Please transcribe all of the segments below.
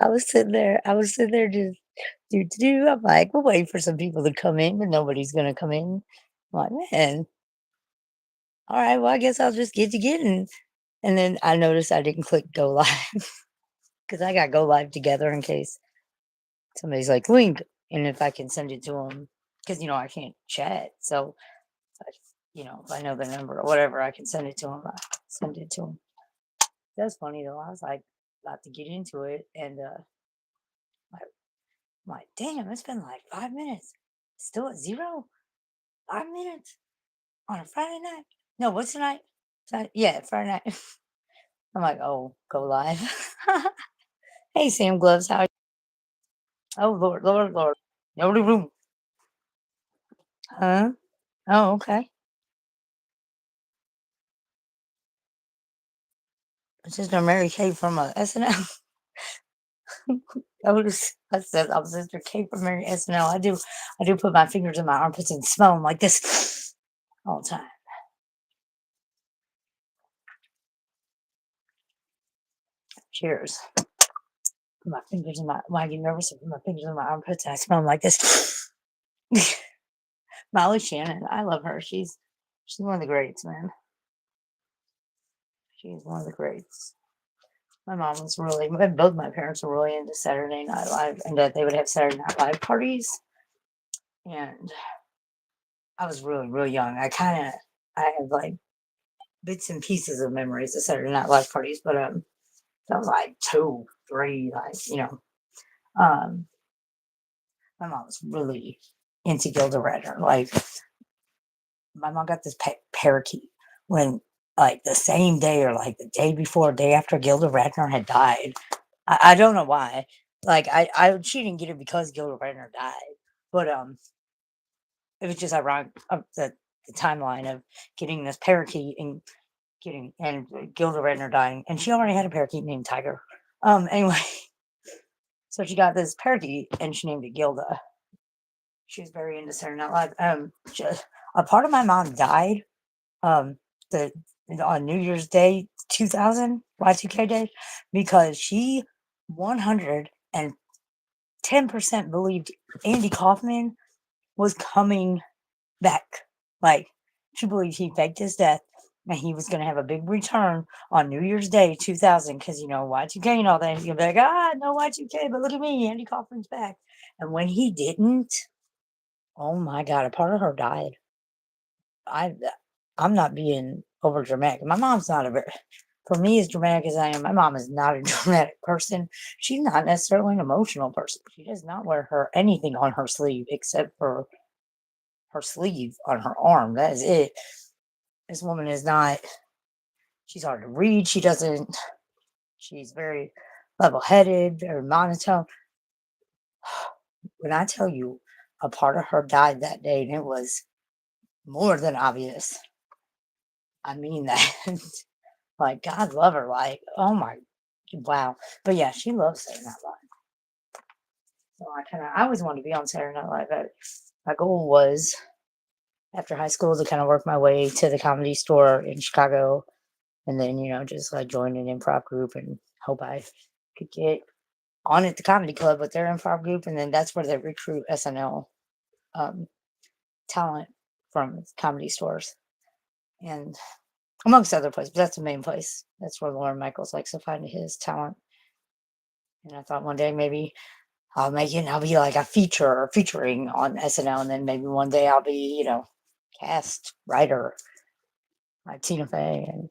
I was sitting there just do do do. I'm like, we're waiting for some people to come in, but nobody's gonna come in. I'm like, man, all right, well, I guess I'll just get to getting. And then I noticed I didn't click go live because I got go live together in case somebody's like link, and if I can send it to them, because I can't chat. So, I, if I know the number or whatever, I can send it to them. I send it to them. That's funny though. I was like about to get into it, and my I'm like, damn, it's been like 5 minutes. Still at zero? 5 minutes on a Friday night? No, what's tonight? Yeah, Friday night. I'm like, oh, go live. Hey, Sam Gloves, how? Oh, Lord, Lord, Lord. Nobody room. Huh? Oh, okay. Sister Mary Kay from SNL. I said I'm Sister Kay from Mary SNL. I do put my fingers in my armpits and smell them like this all the time. Cheers. Put my fingers in my when I get nervous, I put my fingers in my armpits and I smell them like this. Molly Shannon, I love her. She's one of the greats, man. She's one of the greats. My mom was really both my parents were really into Saturday Night Live and that they would have Saturday Night Live parties. And I was really, really young. I have like bits and pieces of memories of Saturday Night Live parties, but that was like two, three, um my mom was really into Gilda Radner. Like my mom got this parakeet when like the same day or like the day before, day after Gilda Radner had died. I don't know why. Like she didn't get it because Gilda Radner died, but it was just ironic of the timeline of getting this parakeet and getting and Gilda Radner dying, and she already had a parakeet named Tiger. Anyway, so she got this parakeet and she named it Gilda. She was very into Saturday Night Live. A part of my mom died um the on New Year's Day 2000 Y2K day because she 110% believed Andy Kaufman was coming back. Like she believed he faked his death and he was going to have a big return on New Year's Day 2000 because Y2K and all that. You'll be like, no Y2K, but look at me, Andy Kaufman's back. And when he didn't, oh my God, a part of her died. I I'm not being over dramatic. My mom's not a very for me as dramatic as I am, my mom is not a dramatic person. She's not necessarily an emotional person. She does not wear her anything on her sleeve except for her sleeve on her arm. That is it. This woman is not she's hard to read. She's very level headed or monotone. When I tell you a part of her died that day and it was more than obvious. I mean that. Like, God love her, like, oh my wow. But yeah, she loves Saturday Night Live. So I always wanted to be on Saturday Night Live. My goal was after high school to kind of work my way to the Comedy Store in Chicago, and then just like join an improv group and hope I could get on at the comedy club with their improv group, and then that's where they recruit SNL um, talent from comedy stores and amongst other places. But that's the main place. That's where Lauren Michaels likes to find his talent. And I thought one day maybe I'll make it and I'll be like a feature or featuring on SNL, and then maybe one day I'll be, cast writer like Tina Fey, and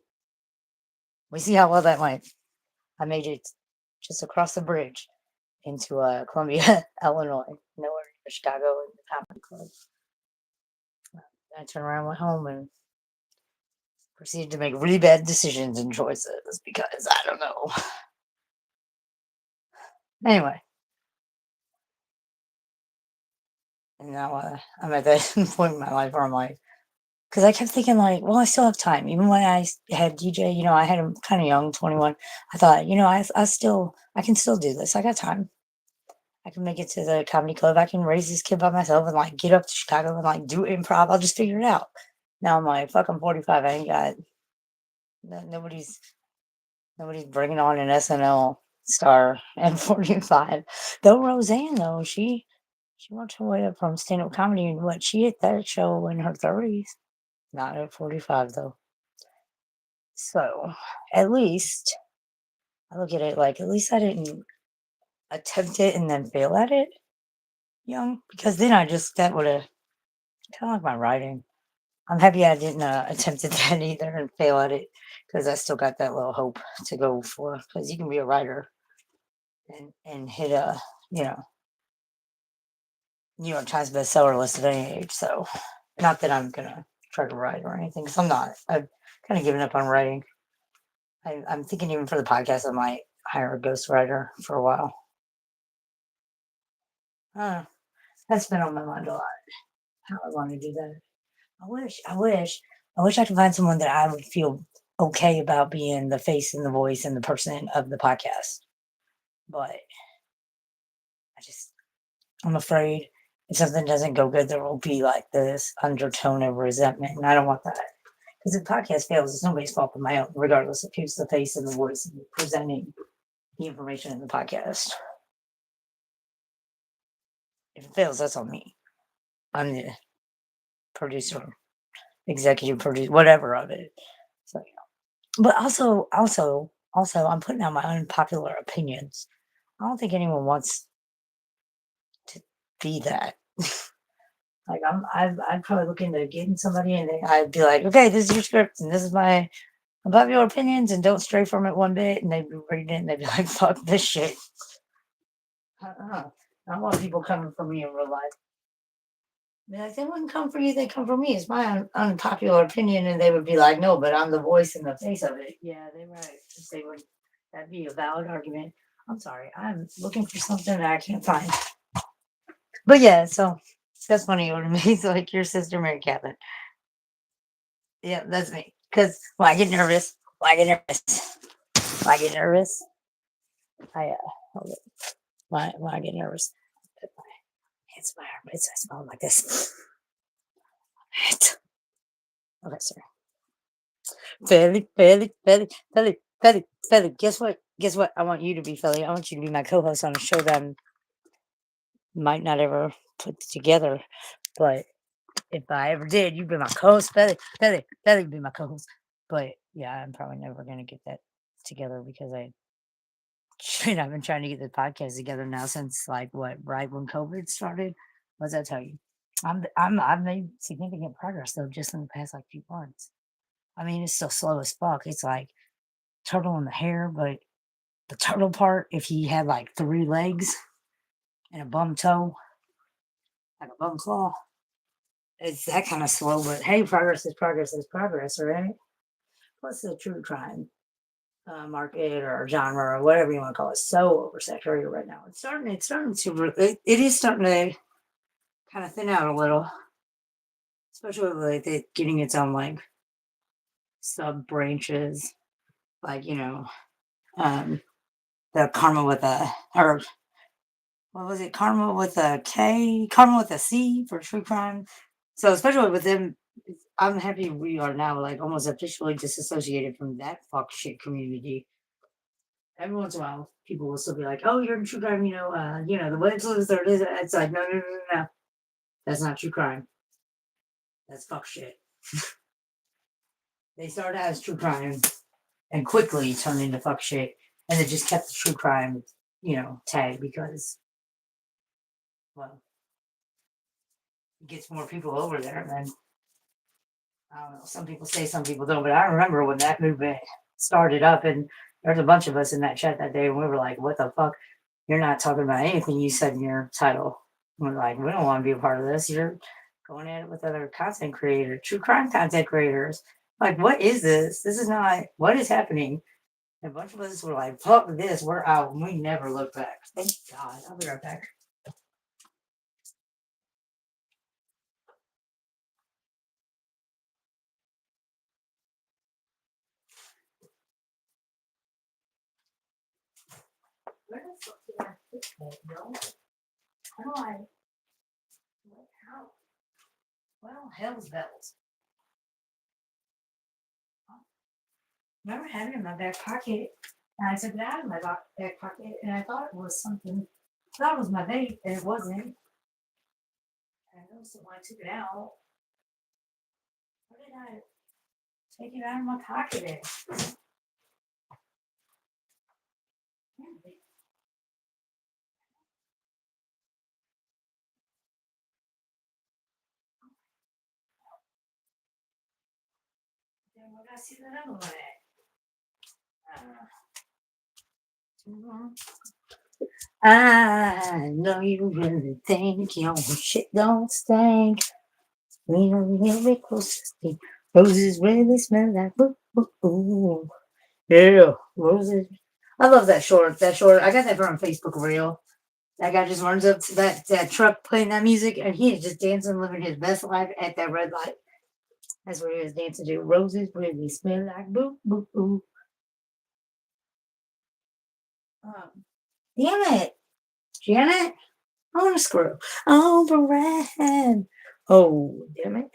we see how well that went. I made it just across the bridge into Columbia, Illinois, nowhere near Chicago in the comedy club. I turned around, went home, and proceeded to make really bad decisions and choices because I don't know. Anyway, and now I'm at that point in my life where I'm like, because I kept thinking like, well, I still have time. Even when had DJ, I had him kind of young, 21. I thought, I can still do this. I got time. I can make it to the comedy club. I can raise this kid by myself and like get up to Chicago and like do improv. I'll just figure it out. Now I'm like, fuck, I'm 45. I ain't got nobody's bringing on an SNL. star at 45. Though Roseanne, though, she worked her way up from stand-up comedy and what she hit that show in her 30s. Not at 45 though. So at least I look at it like at least I didn't attempt it and then fail at it young because then I just that would have kind of like my writing. I'm happy I didn't attempt it that either and fail at it because I still got that little hope to go for because you can be a writer and hit a you know New York Times bestseller list at any age. So not that I'm gonna try to write or anything because I'm not. I've kind of given up on writing. I'm thinking even for the podcast I might hire a ghostwriter for a while. Uh, that's been on my mind a lot. How I want to do that. I wish I could find someone that I would feel okay about being the face and the voice and the person of the podcast. But I just, I'm afraid if something doesn't go good, there will be like this undertone of resentment. And I don't want that. Because if the podcast fails, it's nobody's fault but my own, regardless of who's the face and the voice and presenting the information in the podcast. If it fails, that's on me. I'm the producer, executive producer, whatever of it. So, but also, I'm putting out my unpopular opinions. I don't think anyone wants to be that. Like I'd probably look into getting somebody, and I'd be like, okay, this is your script, and this is my unpopular opinions, and don't stray from it one bit. And they'd be reading it, and they'd be like, fuck this shit. I want people coming for me in real life. Like, they wouldn't come for you, they come for me. It's my unpopular opinion. And they would be like, no, but I'm the voice and the face of it. Yeah, they're right. They would, that'd be a valid argument. I'm sorry, I'm looking for something that I can't find. But yeah, so that's funny to me. It's like your sister, Mary Catherine. Yeah, that's me. Because when I get nervous, when I get nervous, hold it. When I get nervous, I put my hands in my armpits. I smell like this. Okay, sorry. Felly. Guess what? Guess what? I want you to be Felly. I want you to be my co-host on a show that I might not ever put together. But if I ever did, you'd be my co-host. Felly would be my co-host. But yeah, I'm probably never gonna get that together because I've been trying to get the podcast together now since like what, right when COVID started. What does that tell you? I've made significant progress though just in the past like few months. I mean, it's still slow as fuck. It's like turtle in the hair, but the turtle part, if he had like 3 legs and a bum toe, like a bum claw, it's that kind of slow. But hey, progress is progress, right? Plus, the true crime market or genre or whatever you want to call it, so oversaturated right now. It is starting to kind of thin out a little, especially with like it getting its own like sub branches, like um, the karma with a or what was it? Karma with a K, karma with a C for true crime. So especially with them, I'm happy we are now like almost officially disassociated from that fuck shit community. Every once in a while, people will still be like, "Oh, you're in true crime," the Woods or this. It's like, no, no, no, no, no. That's not true crime. That's fuck shit. They started out as true crime and quickly turned into fuck shit, and they just kept the true crime, tag because well, it gets more people over there, and then I don't know. Some people say, some people don't. But I remember when that movement started up, and there's a bunch of us in that chat that day, and we were like, "What the fuck? You're not talking about anything you said in your title." And we're like, "We don't want to be a part of this. You're going at it with other content creators, true crime content creators. Like, what is this? This is not what is happening." And a bunch of us were like, "Fuck this. We're out." And we never looked back. Thank God. I'll be right back. Where the fuck did I put that, yo? How do I? How? Well, hell's bells. Remember having it in my back pocket. And I took it out of my back pocket, and I thought it was something. I thought it was my vape, and it wasn't. And I noticed it when I took it out. Where did I take it out of my pocket? Then where did I see that other one at? I know you really think your shit don't stink. We don't get close to stink. Roses really smell like boo boo boo. Yeah, roses. I love that short. That short. I got that from Facebook reel. That guy just runs up to that truck playing that music, and he is just dancing, living his best life at that red light. That's what he was dancing to. Roses really smell like boo boo boo. Um, Damn it, Janet! I want to screw overhead. Oh, damn it!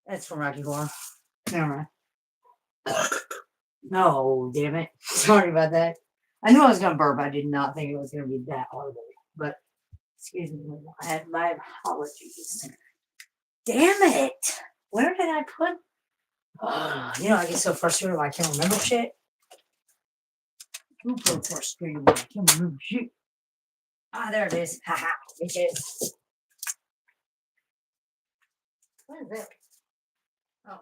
That's from Rocky Horror. Never mind. No, damn it. Sorry about that. I knew I was gonna burp. I did not think it was gonna be that horrible. But excuse me, I had my apologies. Damn it! Where did I put? I get so frustrated when I can't remember shit. Super frustrated when I can't remember shit. There it is. Haha, bitches. What is it? Oh.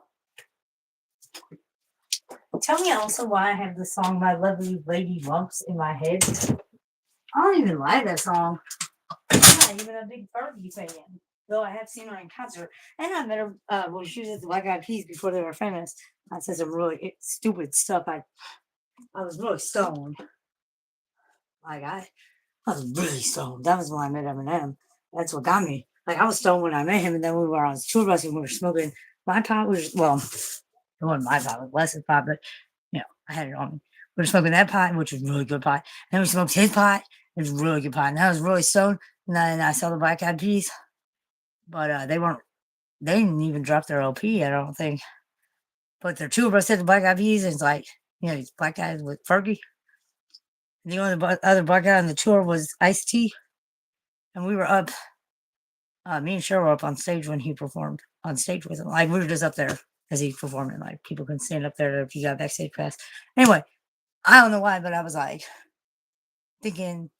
Tell me also why I have the song My Lovely Lady Lumps in my head. I don't even like that song. I'm not even a big Fergie fan, though I have seen her in concert. And I met her when she was at the Black Eyed Peas before they were famous. I said some really stupid stuff. I was really stoned. Like I was really stoned. That was when I met Eminem. That's what got me. Like I was stoned when I met him, and then we were on tour bus and we were smoking. My pot was it wasn't my pot, it was Les's pot, but I had it on me. We were smoking that pot, which was really good pot. Then we smoked his pot, it was really good pot. And I was really stoned. And then I saw the Black Eyed Peas, but they didn't even drop their LP, I don't think. But the two of us at the Black Eyed Peas, and it's like, these black guys with Fergie. The only other black guy on the tour was Ice T, and we were up. Me and Cheryl were up on stage when he performed on stage with him. Like we were just up there as he performed, and like people couldn't stand up there if you got backstage pass. Anyway, I don't know why, but I was like thinking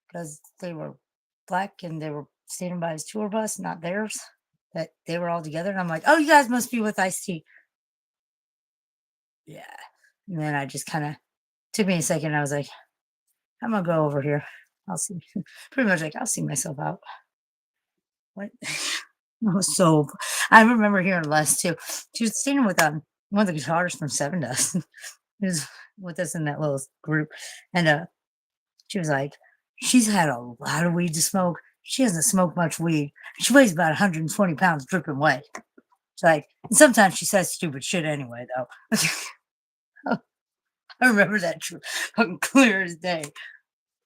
because they were black and they were standing by his tour bus, not theirs, that they were all together. And I'm like, oh, you guys must be with Ice T. Yeah. And then I just kind of took me a second. I was like, I'm gonna go over here. I'll see. Pretty much like I'll see myself out. What? So I remember hearing Les too. She was standing with one of the guitarists from Seven Dust. He was with us in that little group, and she was like, she's had a lot of weed to smoke. She hasn't smoked much weed. She weighs about 120 pounds dripping wet. It's like, and sometimes she says stupid shit anyway, though. I remember that fucking clear as day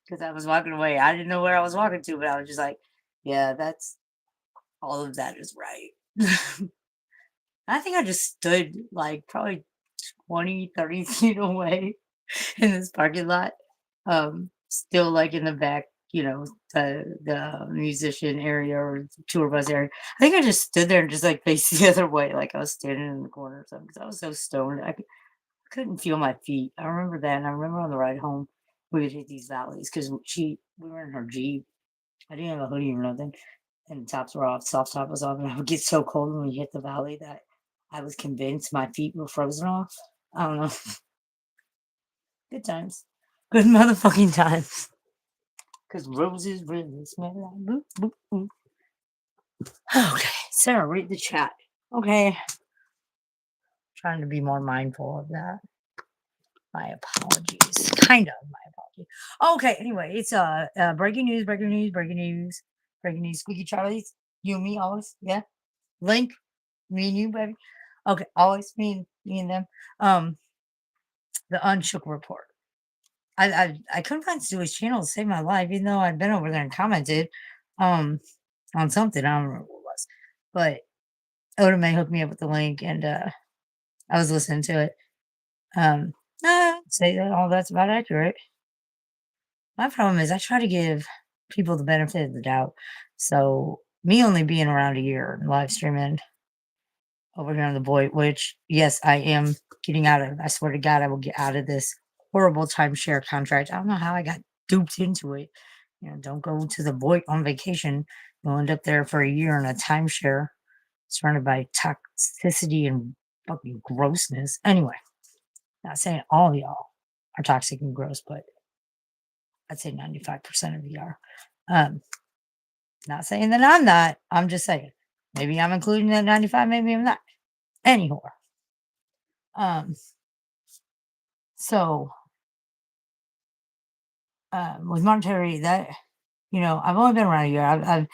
because I was walking away. I didn't know where I was walking to, but I was just like, yeah, that's all of that is right. I think I just stood like probably 20, 30 feet away in this parking lot. Still like in the back, the musician area or tour bus area. I think I just stood there and just like faced the other way, like I was standing in the corner or something because I was so stoned. Couldn't feel my feet. I remember that. And I remember on the ride home, we would hit these valleys because we were in her Jeep. I didn't have a hoodie or nothing. And the tops were off, soft top was off. And I would get so cold when we hit the valley that I was convinced my feet were frozen off. I don't know. Good times. Good motherfucking times. Because roses really smell like boop, boop, boop. Okay. Sarah, read the chat. Okay. Trying to be more mindful of that. My apologies. Kind of my apology. Okay, anyway, it's breaking news, breaking news, breaking news, breaking news. Squeaky Charlie's, you and me always, yeah. Link, me and you, baby. Okay, always me and them. The UNshook report. I couldn't find Stewie's channel to save my life, even though I'd been over there and commented on something. I don't remember what it was, but Oda May hooked me up with the link, and I was listening to it. Say that all that's about accurate. My problem is I try to give people the benefit of the doubt. So me only being around a year and live streaming over here on the Void, which yes, I am getting out of. I swear to God, I will get out of this horrible timeshare contract. I don't know how I got duped into it. Don't go to the Void on vacation. You'll end up there for a year in a timeshare surrounded by toxicity and fucking grossness. Anyway, not saying all of y'all are toxic and gross, but I'd say 95% of you are. Um, Not saying that I'm not. I'm just saying maybe I'm including that 95, maybe I'm not. Anyhow, um, so with monetary, that I've only been around a year.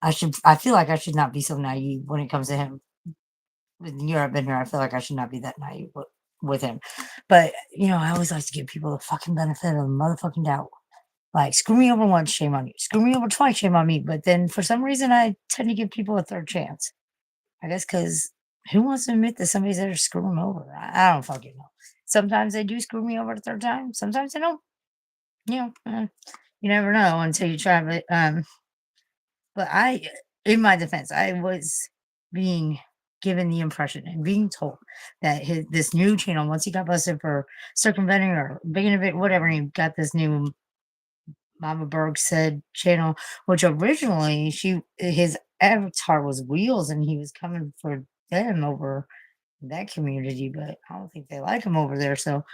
I feel like I should not be so naive when it comes to him. With the year I've been here, I feel like I should not be that naive with him. But I always like to give people the fucking benefit of the motherfucking doubt. Like, screw me over once, shame on you. Screw me over twice, shame on me. But then for some reason, I tend to give people a third chance. I guess because who wants to admit that somebody's there to screw them over? I don't fucking know. Sometimes they do screw me over the third time. Sometimes they don't. You know, you never know until you try. But in my defense, I was being given the impression and being told that this new channel, once he got busted for circumventing or being a bit whatever, he got this new Mama Berg said channel, which originally his avatar was Wheels and he was coming for them over that community, but I don't think they like him over there. So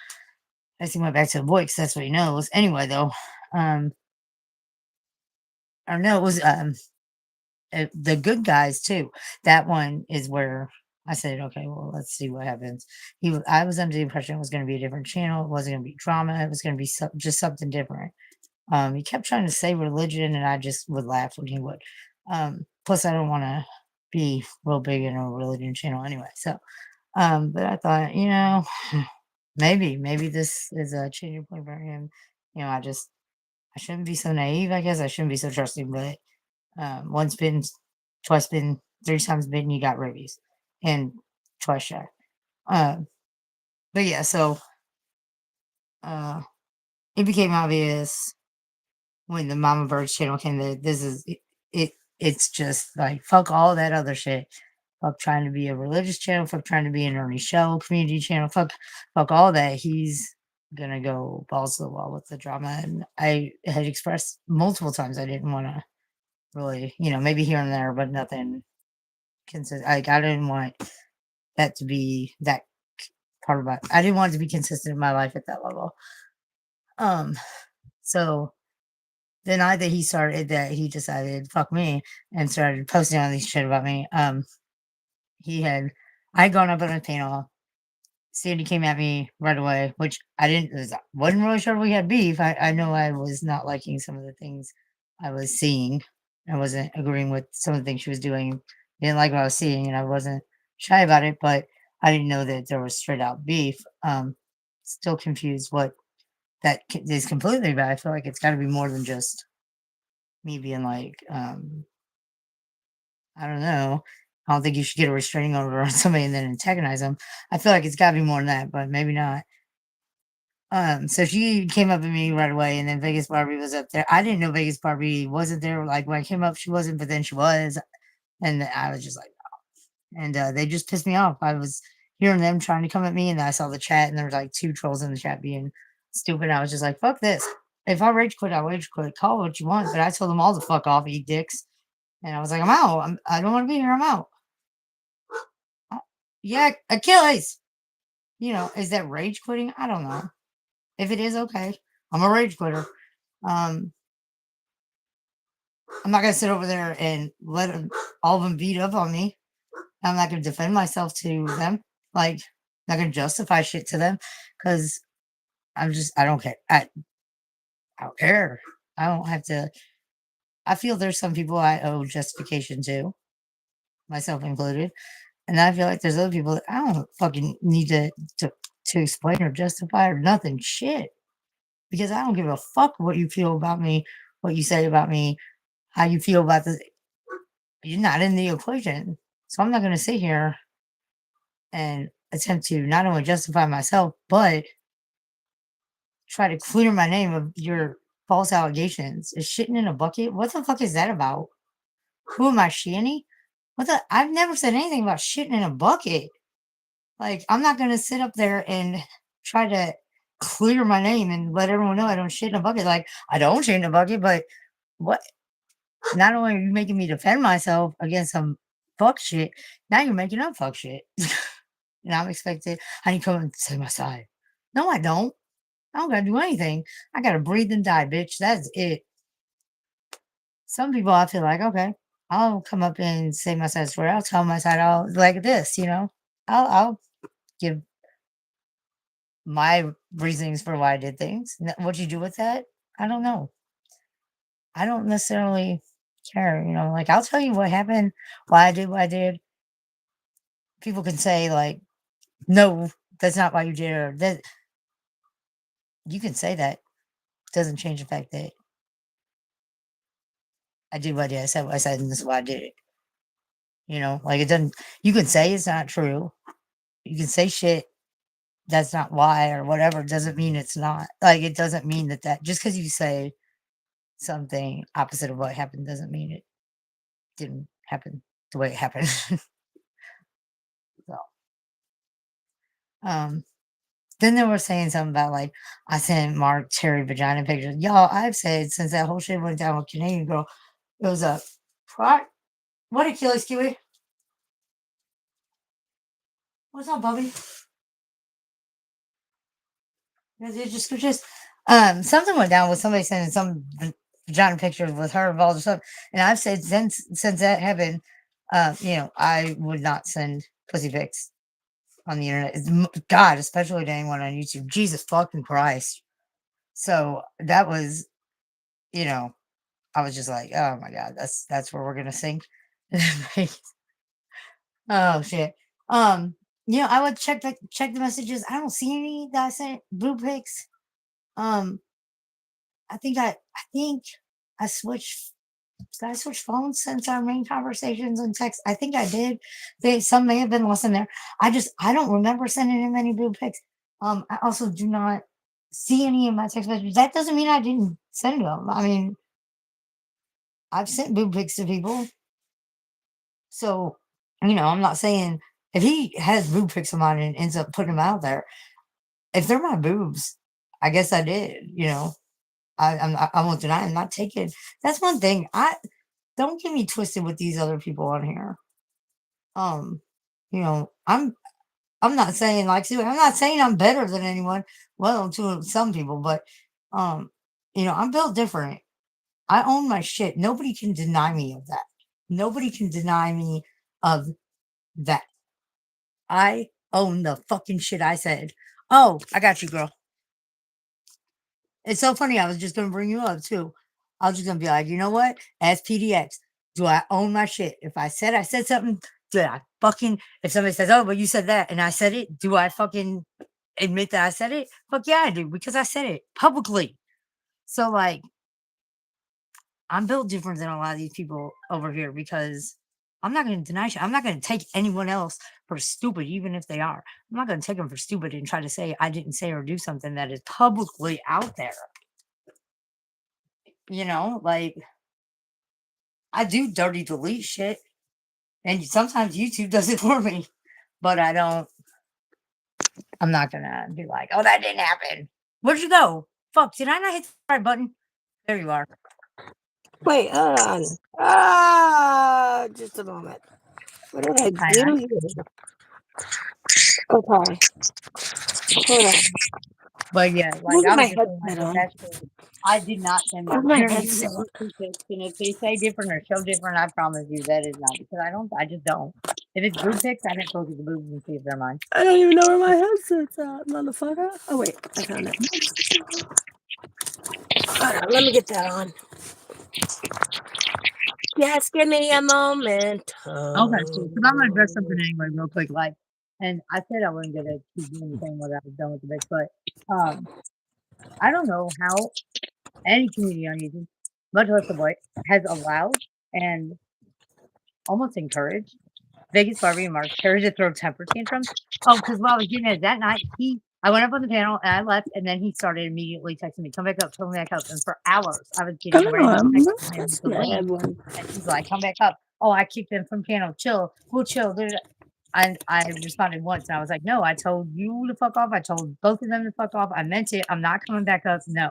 I guess he went back to the boy because that's what he knows. Anyway, though, um, or no, it was the good guys too. That one is where I said, okay, well, let's see what happens. I was under the impression it was going to be a different channel. It wasn't going to be drama. It was going to be just something different. He kept trying to say religion, and I just would laugh when he would. Plus, I don't want to be real big in a religion channel anyway. So, but I thought, maybe this is a changing point for him. I shouldn't be so naive. I guess I shouldn't be so trusting. But once bitten, twice bitten, three times bitten, you got rabies, and twice shy. Um, but yeah, so uh, it became obvious when the Mama Bird channel came that this is it. It's just like fuck all that other shit. Fuck trying to be a religious channel. Fuck trying to be an Ernie Shell community channel. Fuck all that. He's gonna go balls to the wall with the drama. And I had expressed multiple times I didn't want to really, maybe here and there, but nothing consistent. I didn't want that to be that part of my. I didn't want it to be consistent in my life at that level. Um. So the night that he decided fuck me and started posting all these shit about me. He had I had gone up on a panel. Sandy came at me right away, which I didn't wasn't really sure we had beef. I know I was not liking some of the things I was seeing. I wasn't agreeing with some of the things she was doing. Didn't like what I was seeing, and I wasn't shy about it, but I didn't know that there was straight out beef. Still confused what is completely about. I feel like it's got to be more than just me being like, I don't know. I don't think you should get a restraining order on somebody and then antagonize them. I feel like it's got to be more than that, but maybe not. So she came up at me right away, and then Vegas Barbie was up there. I didn't know Vegas Barbie wasn't there. Like when I came up, she wasn't, but then she was, and I was just like, oh. And they just pissed me off. I was hearing them trying to come at me, and I saw the chat, and there was like two trolls in the chat being stupid. I was just like, fuck this. If I rage quit, I rage quit. Call it what you want, but I told them all to fuck off, eat dicks. And I was like, I'm out. I don't want to be here. I'm out. Yeah, Achilles. Is that rage quitting? I don't know. If it is, okay. I'm a rage quitter. Um, I'm not gonna sit over there and let all of them beat up on me. I'm not gonna defend myself to them. Like, I'm not gonna justify shit to them because I don't care. I don't care. I don't have to. I feel there's some people I owe justification to, myself included. And I feel like there's other people that I don't fucking need to explain or justify or nothing. Shit. Because I don't give a fuck what you feel about me, what you say about me, how you feel about this. You're not in the equation. So I'm not going to sit here and attempt to not only justify myself, but try to clear my name of your false allegations. Is shitting in a bucket? What the fuck is that about? Who am I, Shanny? What the? I've never said anything about shitting in a bucket. Like, I'm not gonna sit up there and try to clear my name and let everyone know I don't shit in a bucket. Like, I don't shit in a bucket, but what? Not only are you making me defend myself against some fuck shit, now you're making up fuck shit. And I'm expected, I need to come and say my side. No, I don't. I don't gotta do anything. I gotta breathe and die, bitch. That's it. Some people I feel like, okay, I'll come up and say my side story. I'll tell my side out like this, you know. I'll give my reasonings for why I did things. What you do with that, I don't know. I don't necessarily care, you know. Like, I'll tell you what happened, why I did what I did. People can say like, no, that's not why you did it, or that. You can say that. Doesn't change the fact that I did what I did. I said what I said, and this is why I did it. You know, like, it doesn't. You can say it's not true. You can say shit that's not why or whatever. Doesn't mean it's not. Like, it doesn't mean that just because you say something opposite of what happened doesn't mean it didn't happen the way it happened. So, um, then they were saying something about like I sent Mark Terry vagina pictures. Y'all, I've said since that whole shit went down with Canadian girl, it was a what Achilles Kiwi? What's up, Bubby? Just something went down with somebody sending some vagina pictures with her involved or something. And I've said since that happened, you know, I would not send pussy pics on the internet. God, especially to anyone on YouTube. Jesus fucking Christ. So that was, you know, I was just like, oh my God, that's where we're gonna sink. Oh shit. You know, I would check the messages. I don't see any that I sent boob pics. Um, I think I switched. Did I switch phones since our main conversations and text? I think I did. Some may have been lost in there. I don't remember sending him any boob pics. I also do not see any of my text messages. That doesn't mean I didn't send them. I mean, I've sent boob pics to people. So, you know, I'm not saying if he has boob pics of mine and ends up putting them out there, if they're my boobs, I guess I did, you know. I won't deny I'm not taking. That's one thing. I don't get me twisted with these other people on here. Um, you know, I'm not saying like I'm not saying I'm better than anyone. Well, to some people, but you know, I'm built different. I own my shit. Nobody can deny me of that. Nobody can deny me of that. I own the fucking shit I said. Oh, I got you, girl. It's so funny. I was just gonna bring you up too. I was just gonna be like, you know what? As PDX, do I own my shit? If I said something, do I fucking if somebody says, oh, but you said that and I said it, do I fucking admit that I said it? Fuck yeah, I do, because I said it publicly. So like I'm built different than a lot of these people over here because I'm not gonna deny shit. I'm not gonna take anyone else for stupid, even if they are. I'm not gonna take them for stupid and try to say I didn't say or do something that is publicly out there. You know, like I do dirty delete shit, and sometimes YouTube does it for me, but I don't. I'm not gonna be like, oh, that didn't happen. Where'd you go? Fuck, did I not hit the right button? There you are. Wait, hold on. Just a moment. What did I Hi, do hi. here? Okay, hold on. But yeah, like Put I my was just saying, like headset with on. that shit, I did not send Put Mark my Terry headset on. two pics, and if they say different or show different, I promise you that is not because I don't. I just don't. If it's boob pics, I can look at the boobs and see if they're mine. I don't even know where my headset's at, motherfucker. Oh wait, I found it. Hold on, let me get that on. Just give me a moment. Okay, cool. Because I'm gonna address something anyway, real quick. Like, and I said I wasn't gonna keep doing anything when I was done with the bitch, but I don't know how any community on YouTube, much less the boy, has allowed and almost encouraged Vegas Barbie and Mark Terry to throw temper tantrums. Oh, because while I was getting it that night, he I went up on the panel and I left, and then he started immediately texting me, "Come back up, come back up." And for hours, I was getting ready to text him That's to good. I leave, had one. and he's like, "Come back up." Oh, I kicked him from panel. Chill, we'll chill. I responded once, and I was like, "No, I told you to fuck off. I told both of them to fuck off. I meant it. I'm not coming back up. No."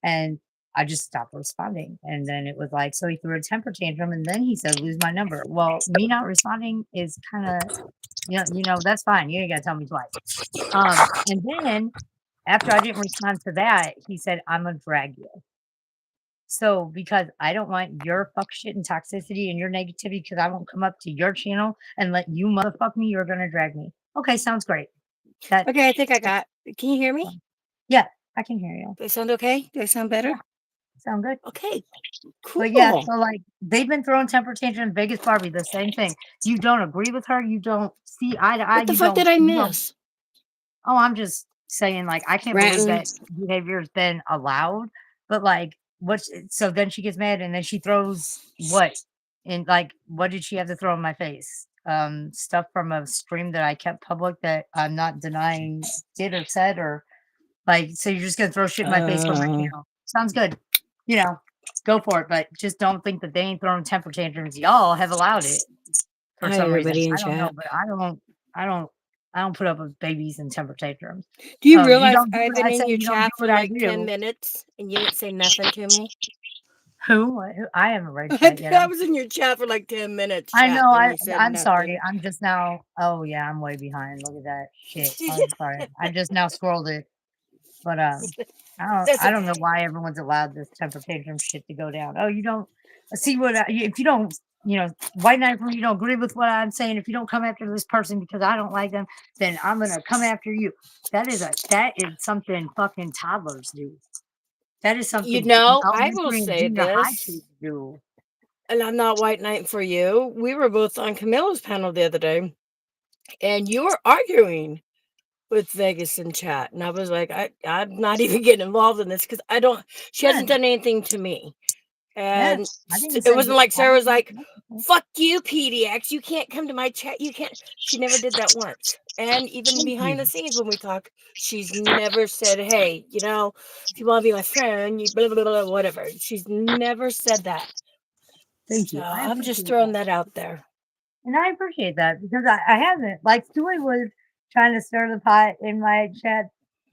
And I just stopped responding. And then it was like, so he threw a temper tantrum, and then he said, "Lose my number." Well, me not responding is kind of, that's fine. You ain't got to tell me twice. And then after I didn't respond to that, he said, "I'm gonna drag you." So because I don't want your fuck shit and toxicity and your negativity, because I won't come up to your channel and let you motherfuck me, you're gonna drag me. Okay, sounds great. That Okay, I think I got. Can you hear me? Yeah, I can hear you. Do I sound okay? Do I sound better? Yeah, sound good. Okay, But yeah, cool. so like they've been throwing temper tantrum in Vegas Barbie, the same thing. You don't agree with her, you don't see eye to eye, What the fuck did I miss? oh, I'm just saying, like, I can't believe Ranting. that behavior has been allowed. But like, so then she gets mad and then she throws what? And like, what did she have to throw in my face? Stuff from a stream that I kept public that I'm not denying did or said, or like, so you're just gonna throw shit in my face from my channel. Sounds good. You know, go for it. But just don't think that they ain't throwing temper tantrums. Y'all have allowed it for Hi, some reason. everybody in I don't know, chat. but I don't I don't put up with babies and temper tantrums. Do you You realize don't do I've what been I say, in your you don't do chat what for I like 10 do. minutes and you didn't say nothing to me? Who? Who? I haven't read chat yet. I was in your chat for like 10 minutes, I chat, know. and you said I'm sorry. nothing. I'm just now. Oh yeah, I'm way behind. Look at that shit. I'm sorry. I just now scrolled it, but That's I don't okay. know why everyone's allowed this temper tantrum shit to go down. Oh, you don't see what if you don't, white knight from you don't agree with what I'm saying. If you don't come after this person because I don't like them, then I'm gonna come after you. That is something fucking toddlers do. That is You something know, I will elementary and say junior high this, kids do. and I'm not white knight for you. We were both on Camilla's panel the other day, and you were arguing with Vegas in chat. And I was like, I'm not even getting involved in this because she Yeah, hasn't done anything to me. yeah. And I didn't it say wasn't that. like I Sarah was didn't like, say fuck you, PDX. You can't come to my chat. You can't. She never did that once. And even thank behind you. the scenes when we talk, she's never said, hey, if you want to be my friend, you blah, blah, blah, whatever. She's never said that. Thank So you. I I'm just appreciate throwing that. that out there. And I appreciate that because I haven't. Like, Stewie was trying to stir the pot in my chat.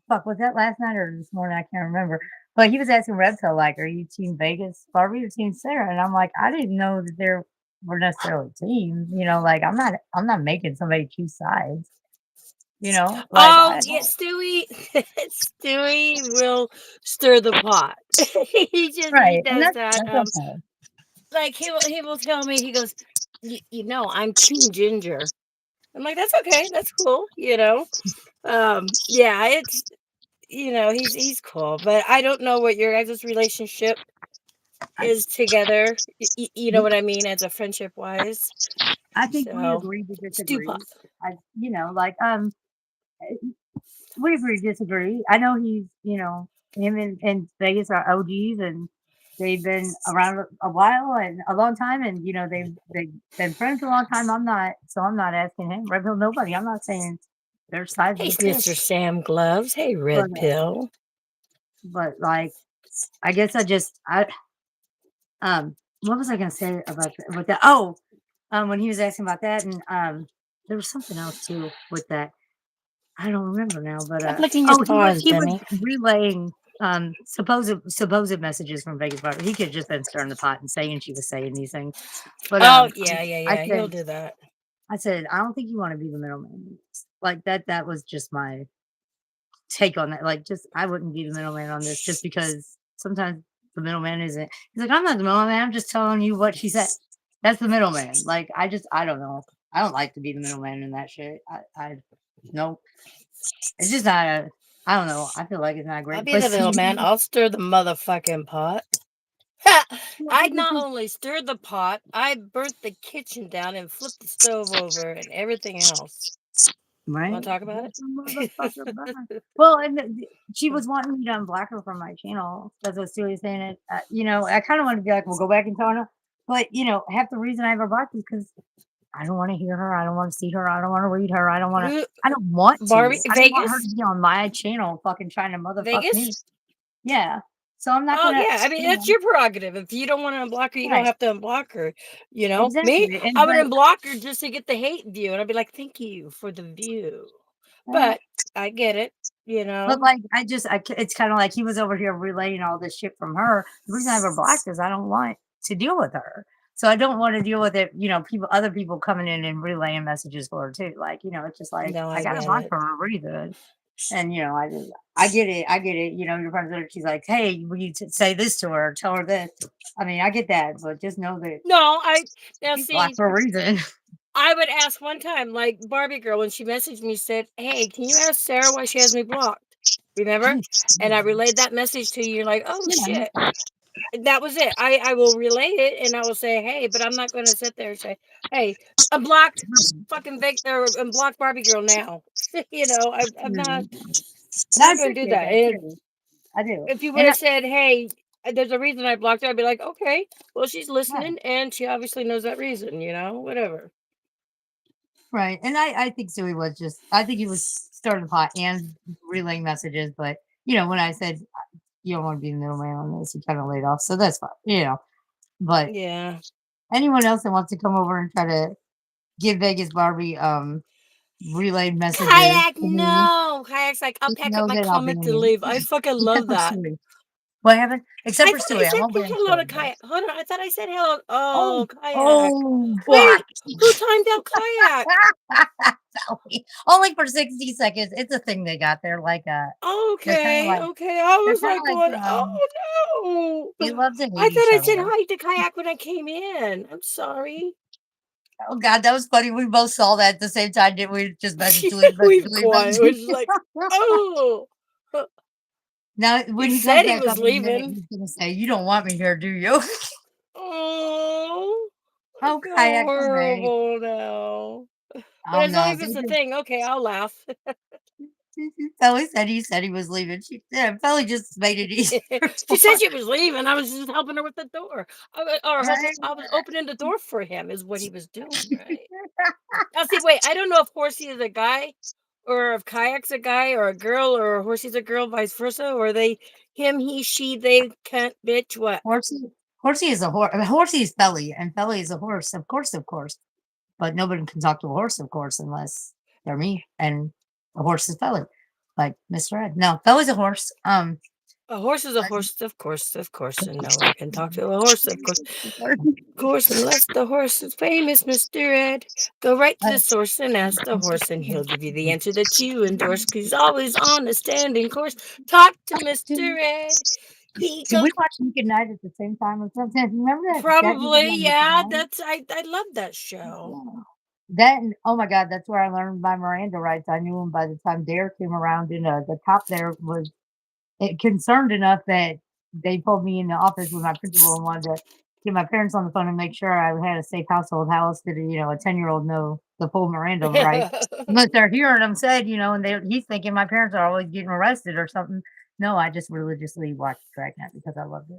Fuck, was that last night or this morning? I can't remember. But he was asking Reptile, like, "Are you Team Vegas, Barbie, or Team Sarah?" And I'm like, I didn't know that there were necessarily teams. Like, I'm not making somebody choose sides. Like Oh, yeah, Stewie. Stewie will stir the pot. He right, and does that. that's okay. Like he will tell me, he goes, I'm Team Ginger. I'm like, that's okay, that's cool. Yeah, it's he's cool, but I don't know what your guys' relationship is together. You know what I mean, as a friendship wise. I think we So agree to stew disagree. pot. Like we agree to disagree. I know him and Vegas are OGs and they've been around a while and a long time and they've been friends for a long time. I'm not asking him, Red Pill, nobody. I'm not saying their sides Hey, of the pill. Mr. Sam Gloves. Hey, But Red Pill. like I guess what was I gonna say about with that? Oh, when he was asking about that and there was something else too with that. I don't remember now, but Stop licking your paws, he was dummy. relaying supposed messages from Vegas Barber. He could have just been stirring the pot and saying she was saying these things. But Oh, yeah, I he'll do that. said, I don't think you want to be the middleman. Like that was just my take on that. Like just I wouldn't be the middleman on this just because sometimes the middleman isn't he's like, I'm not the middleman, I'm just telling you what she said. That's the middleman. Like I don't know. I don't like to be the middleman in that shit. I no. It's just not I don't know. I feel like it's not a I'll great be the place to middleman. be. I'll stir the motherfucking pot. I'd not only stir the pot, I burnt the kitchen down and flipped the stove over and everything else. Right? Want to talk about That's a it? motherfucker burn. Well, and she was wanting me to unblock her from my channel. That's what Stewie was saying. It, I kind of wanted to be like, we'll go back and tell her. But, half the reason I ever blocked is because I don't want to hear her. I don't want to see her. I don't want to read her. I don't want to. Who I don't want to. Barbie I don't want her Vegas? to be on my channel, fucking trying to motherfuck me. Vegas? Yeah. So I'm not Oh, gonna. yeah, I mean, that's your prerogative. If you don't wanna unblock her, you don't Right. have to unblock her, you know? Me, Exactly. And I would but unblock her just to get the hate view, and I'd be like, "Thank you for the view." uh, But I get it, you but know? like it's kind of like he was over here relaying all this shit from her. The reason I have her blocked is I don't want to deal with her. So I don't want to deal with it, other people coming in and relaying messages for her too. Like, it's just like No, I I got to get block it. her for a reason. And I get it. I get it. Your friends are she's like, hey, will you say this to her? Tell her this. I mean, I get that, but just know that No, I now she's black see, for a reason. I would ask one time, like, Barbie girl, when she messaged me, said, "Hey, can you ask Sarah why she has me blocked?" Remember? And I relayed that message to you, you're like, "Oh, Yeah. shit." That was it. I will relay it, and I will say, "Hey," but I'm not gonna sit there and say, "Hey, unblock fucking Vic or unblock Barbie girl now." I'm not Mm. I'm And I not gonna do appreciate that. that And too. I do. if you would And have said, "Hey, there's a reason I blocked her," I'd be like, "Okay, well, she's right. listening, and she obviously knows that reason, whatever." Right. And I think Suey was just I think he was starting the pot and relaying messages, but when I said you don't want to be the middleman on this, he kind of laid off. So that's fine. But Yeah. anyone else that wants to come over and try to give Vegas Barbie relayed messages Kayak, to me, no. Kayak's like, "I'll just pack up know my that I'll be comment to in leave." I fucking except love for that. Stewie. What happened? Except I for thought I Stewie, I said won't be on hello to Stewie though. Kayak. Hold on, I thought I said hello. Oh, Oh, Kayak. oh, fuck. Wait, who timed out Kayak? Sorry. Only for 60 seconds. It's a thing they got. They're kind of Okay, like, okay. I they're was kind like of going, like, "Oh, they no." love to hate I thought each I other. said hi to Kayak when I came in. I'm sorry. Oh God, that was funny. We both saw that at the same time, didn't we? Just message, delete, message, We delete, quiet. message. We're just like, "Oh." Now, He when he comes said he back was up in a minute, leaving. he's gonna say, "You don't want me here, do you?" Oh, I Oh, feel kayak, come back. horrible now. But Oh as long no, as it's a thing, okay, I'll laugh. Felly said he was leaving. Felly just made it easier She for said her. she was leaving. I was just helping her with the door. Right? I was opening the door for him is what he was doing, right? Now see, wait, I don't know if Horsey is a guy or if Kayak's a guy or a girl or Horsey's a girl, vice versa, or they him, he, she, they, can't, bitch, what? Horsey is a horse. Horsey is Felly, and Felly is a horse. Of course, of course. But nobody can talk to a horse, of course, unless they're me. And a horse is Felly, like Mr. Ed. No, Felly's a horse. A horse is a horse, of course, and no one can talk to a horse, of course, unless the horse is famous, Mr. Ed. Go right to the source and ask the horse, and he'll give you the answer that you endorse, 'cause he's always on a standing course. Talk to Mr. Ed. He Did goes, we watch Nick at Night at the same time or something? Remember that movie probably, on Nick at yeah, Night? I love that show. Yeah. That and oh my god, that's where I learned my Miranda rights. I knew them by the time Dare came around, and the cop there was concerned enough that they pulled me in the office with my principal and wanted to get my parents on the phone and make sure I had a safe household. How else did a 10-year-old know the full Miranda rights? Unless they're hearing them said, and he's thinking my parents are always getting arrested or something. No, I just religiously watched Dragnet because I loved it.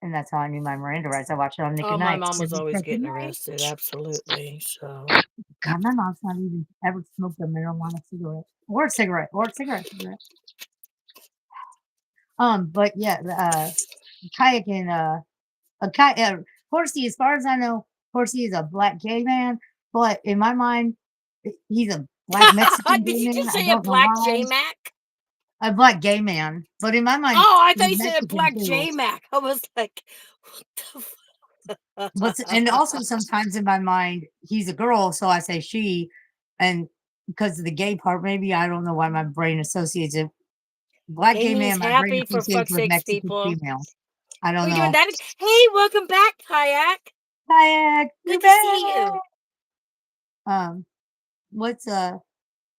And that's how I knew my Miranda rights. I watched it on Nick Oh, at my Night mom was every always second getting night. arrested, absolutely, so God, my mom's not even ever smoked a marijuana cigarette or a cigarette or a cigarette. But yeah, kayak and Horsey, as far as I know, Horsey is a black gay man, but in my mind, he's a black Mexican Did gay you man. just I say a don't know black why. J-Mac? A black gay man, but in my mind, Oh, I thought he's you said a Mexican black too. J-Mac. I was like, "What But the and also sometimes in my mind, he's a girl, so I say she, and because of the gay part, maybe I don't know why my brain associates it. Black gay Amy's man, my brain happy for associates fuck's with sakes, Mexican people. female. I Are don't we doing know. that? Hey, welcome back, Kayak. Kayak, you're Good to see back. you. What's I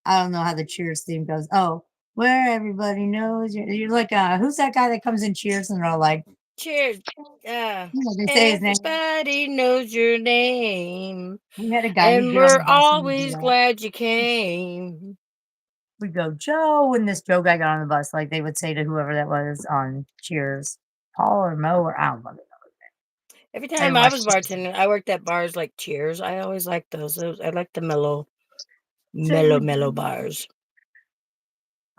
don't know how the Cheers theme goes. Oh, where everybody knows you're like who's that guy that comes in Cheers and they're all like, Cheers. Uh, they say his name. everybody knows your name, We had a guy who'd and get on we're the bus and he'd do always that. glad you came. We go, Joe, and this Joe guy got on the bus, like they would say to whoever that was on Cheers, Paul or Mo or I don't know. Every I time didn't I watch was bartending, I worked at bars like Cheers. I always liked those. I like the mellow bars.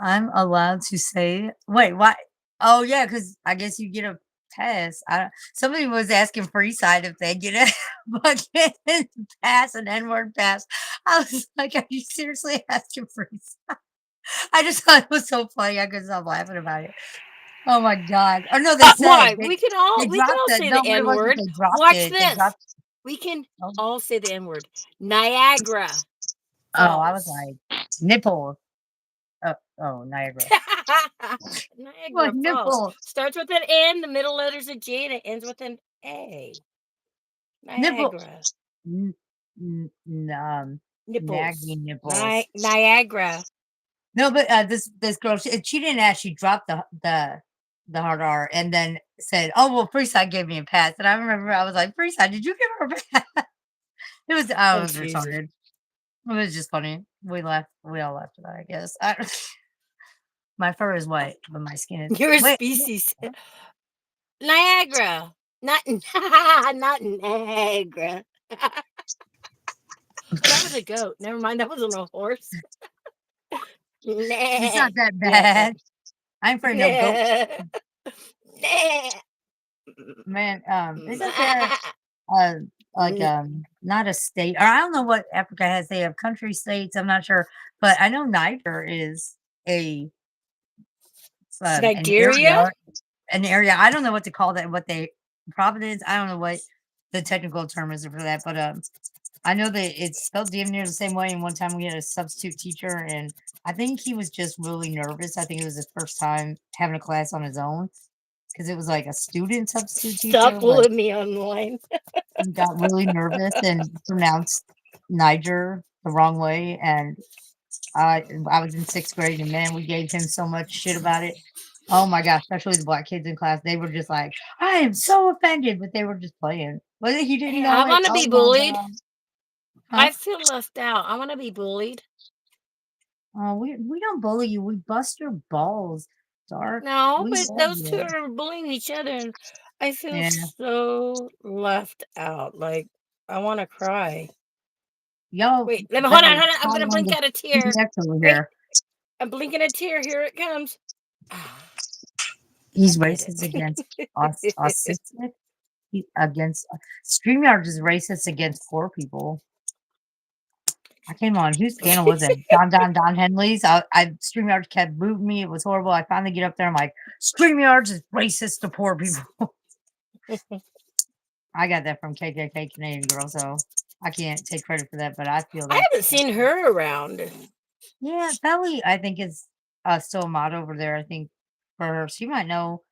I'm allowed to say wait, why? Oh, yeah, because I guess you get a pass. Somebody was asking Freeside if they get a fucking pass, an N-word pass. I was like, "Are you seriously asking Freeside?" I just thought it was so funny, I couldn't stop laughing about it. Oh my god. Oh, no, they said Why? We can dropped all it. say No, the but it N wasn't word. they dropped Watch it. They this. dropped We can oh, all say the N word. Niagara I was Falls. like, "Nipple." Oh, Niagara. What Niagara Falls nipple? starts with an N, the middle letter's a G, and it ends with an A. Nipple. Niagara. N Nipples. nagging nipples. Niagara. No, but, this girl, she didn't ask, she dropped the hard R and then said, "Oh, well, Freeside gave me a pass," and I remember I was like, "Freeside, did you give her a pass?" I Oh, was Jesus. retarded. It was just funny. We all laughed at that, I guess. My fur is white, but my skin is You're a wait, species. Niagara. Not not Niagara. That was a goat. Never mind, that wasn't a horse. it's Nah. not that Niagara. bad. I ain't afraid of no goat. Nah. Man, isn't there, uh, like, not a state or I don't know what Africa has, they have country states, I'm not sure, but I know Niger is a, Nigeria? an area, I don't know what to call that, what they Providence, I don't know what the technical term is for that, but, I know that it's spelled damn near the same way, and one time we had a substitute teacher, and I think he was just really nervous, I think it was his first time having a class on his own because it was like a student substitute Stop teacher, but pulling me online. he got really nervous and pronounced Niger the wrong way, and I was in 6th grade, and man, we gave him so much shit about it. Oh my gosh, especially the black kids in class, they were just like, "I am so offended," but they were just playing. Whether he didn't Hey, I know it, want to oh be my bullied. god. Huh? I feel left out. I want to be bullied. Oh, we don't bully you, we bust your balls, Dark. No, We but love those two you. are bullying each other, and I feel Yeah. so left out. Like, I want to cry. Y'all Wait, let me hold better on, hold on. I'm call gonna on blink the out a tear. PDX over Wait, here. I'm blinking a tear. Here it comes. Ah, I He's did racist against us it. autistic. Against StreamYard is racist against poor people. I came on whose panel was it? Don Henley's. I StreamYard kept booting me. It was horrible. I finally get up there. I'm like, StreamYard is racist to poor people. I got that from KKK Canadian Girl, so I can't take credit for that, but I feel I that. haven't seen her around. Yeah, Belly, I think is still a mod over there. I think for her, she might know.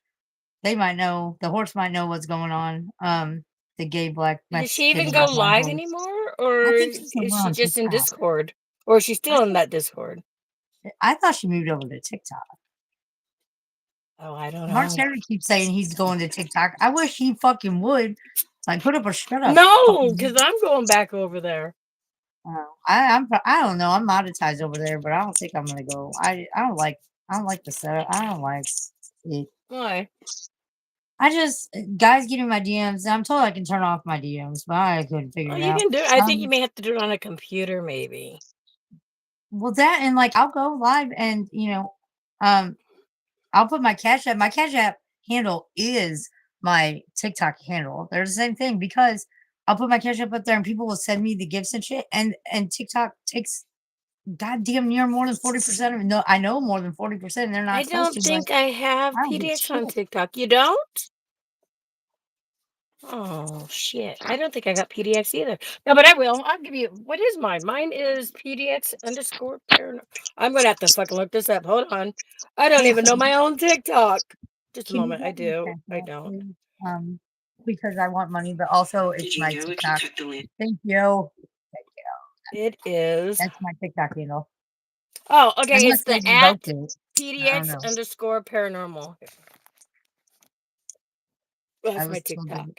They might know. The horse might know what's going on. The gay black Does she even Mexican go blonde live horse. anymore, I or think she's is over she on just in TikTok. Discord? Or is she I still in think that Discord? I thought she moved over to TikTok. Oh, I don't Mark know. Terry keeps saying he's going to TikTok. I wish he fucking would. Like, put up or shut up. No, Fucking. because I'm going back over there. I don't know. I'm monetized over there, but I don't think I'm gonna go. I don't like the setup. I don't like it. Why? I just guys getting my DMs. I'm told I can turn off my DMs, but I couldn't figure Oh, it you out. can do it. I think you may have to do it on a computer, maybe. Well, that and like I'll go live and um, I'll put my Cash App. My Cash App handle is my TikTok handle. They're the same thing because I'll put my Cash App up there and people will send me the gifts and shit. And TikTok takes goddamn near more than 40% of it. No, I know more than 40%. And they're I not supposed don't to, but think I have I don't get PDX on shit. TikTok. You don't? Oh, shit. I don't think I got PDX either. No, but I will. I'll give you. What is mine? Mine is PDX underscore parent. I'm going to have to fucking look this up. Hold on. I don't Hey, even know my own TikTok. Just a can you moment. I get me do. Cash I App, don't. please? Because I want money, but also it's my TikTok. Thank you. It is. That's my TikTok handle. Oh, okay. Unless It's they the revoke at it. I don't PDX know. underscore paranormal. I That's my was told TikTok. you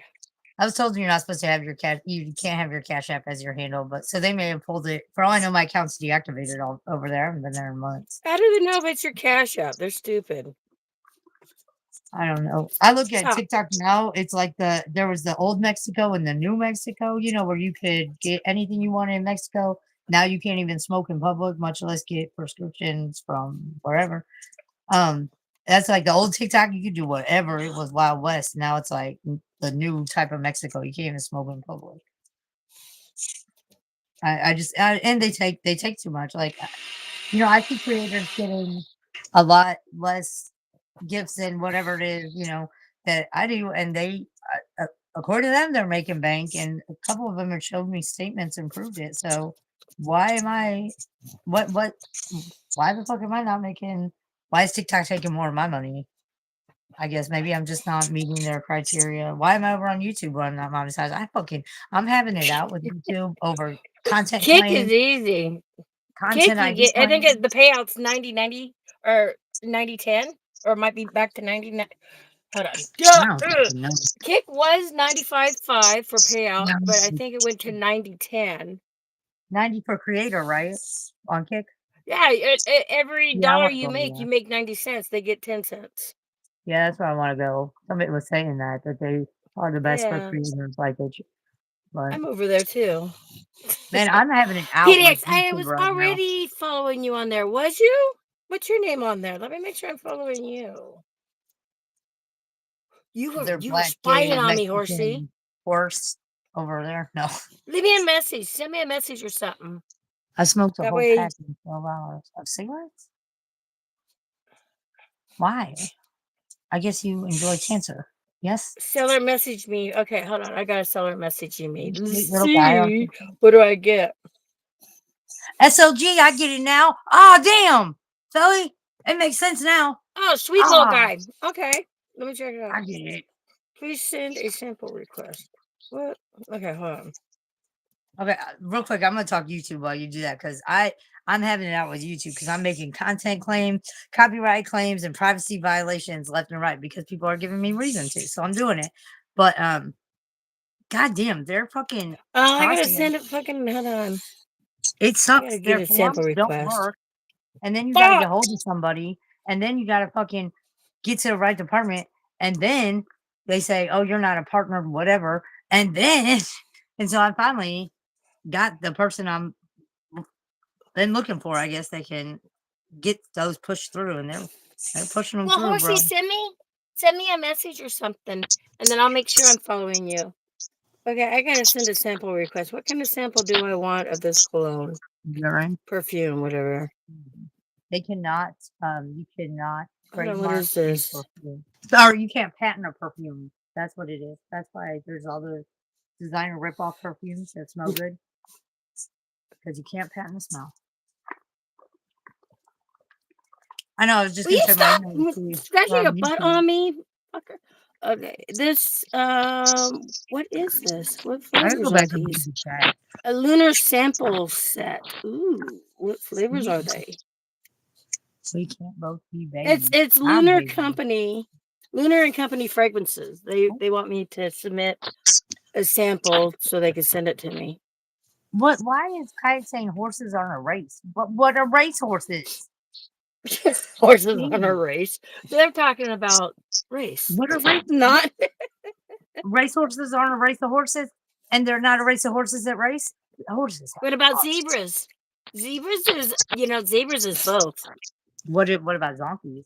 I was told you're not supposed to have your cash. You can't have your Cash App as your handle, but so they may have pulled it. For all I know, my account's deactivated all over there. I haven't been there in months. How do they know if it's your Cash App? They're stupid. I don't know. I look at Stop. TikTok now. It's like there was the old Mexico and the new Mexico. Where you could get anything you wanted in Mexico. Now you can't even smoke in public, much less get prescriptions from wherever. Um, that's like the old TikTok. You could do whatever. It was Wild West. Now it's like the new type of Mexico. You can't even smoke in public. And they take too much. Like, I see creators getting a lot less gifts than whatever it is, that I do, and according to them, they're making bank, and a couple of them have showed me statements and proved it. So why am I? What? Why the fuck am I not making? Why is TikTok taking more of my money? I guess maybe I'm just not meeting their criteria. Why am I over on YouTube running that monetized? I'm having it out with YouTube over content Kick is claims, easy. Kick, content you ID get, I think claims. the payout's 90-90 or 90-10, or it might be back to 99. Hold on. I don't fucking know. Kick was 95.5 for payout, but I think it went to 90-10. 90 per creator, right? On Kick? Yeah, every Yeah, I dollar wanna you go over make, there. you make 90 cents. They get 10 cents. Yeah, that's where I wanna go. Somebody was saying that they are the best for Yeah, creators like it, but I'm over there too. man, I'm having it out with PDX, I YouTube was right now. already following you on there. Was you? What's your name on there? Let me make sure I'm following you. You Their were black gay spying on me, horsey. Mexican horse over there. No. Leave me a message. Send me a message or something. I smoked a That whole way, pack in 12 hours of cigarettes? Why? I guess you enjoy cancer. Yes? seller message me. Okay, hold on. I got a seller messaging me. You Let's sweet little guy on see. TikTok. What do I get? SLG, I get it now. Ah, damn. Zoe, it makes sense now. Oh, sweet little Ah, guy. Okay, let me check it out. I get it. Please send a sample request. What? Okay, hold on. Okay, real quick, I'm gonna talk YouTube while you do that because I'm having it out with YouTube because I'm making content claims, copyright claims, and privacy violations left and right because people are giving me reason to. So I'm doing it. But goddamn, they're fucking Oh, I gotta tossing it. send it. Fucking hold on. It I gotta sucks. get Their a sample forms don't request. work, and then you got to get Fuck. hold of somebody, and then you got to fucking get to the right department, and then they say, "Oh, you're not a partner, whatever," and then and so I finally got the person I'm been looking for. I guess they can get those pushed through, and they're pushing them Well, through, bro. horsey, send me a message or something, and then I'll make sure I'm following you. Okay, I gotta send a sample request. What kind of sample do I want of this cologne, You all right? perfume, whatever? They cannot. You cannot Hold on. What trademark is a this? perfume, or you can't patent a perfume. That's what it is. That's why there's all the designer rip-off perfumes that smell good because you can't patent the smell. I know. I was just Will gonna you check my stop email to see scratching your from butt YouTube. on me? Fucker. Okay, this what is this? What I gotta go flavors are back to these? the chat. A lunar sample set. Ooh, what flavors are they? We can't both be It's babies. it's I'm Lunar baby. Company, Lunar and Company fragrances. They want me to submit a sample so they can send it to me. What? Why is Kite saying horses aren't a race? What are race horses? Horses on a Jeez. race. They're talking about race. What are race? Not Race horses aren't a race of horses, and they're not a race of horses that race. Horses have what about cars. zebras? Zebras is both. What about donkeys?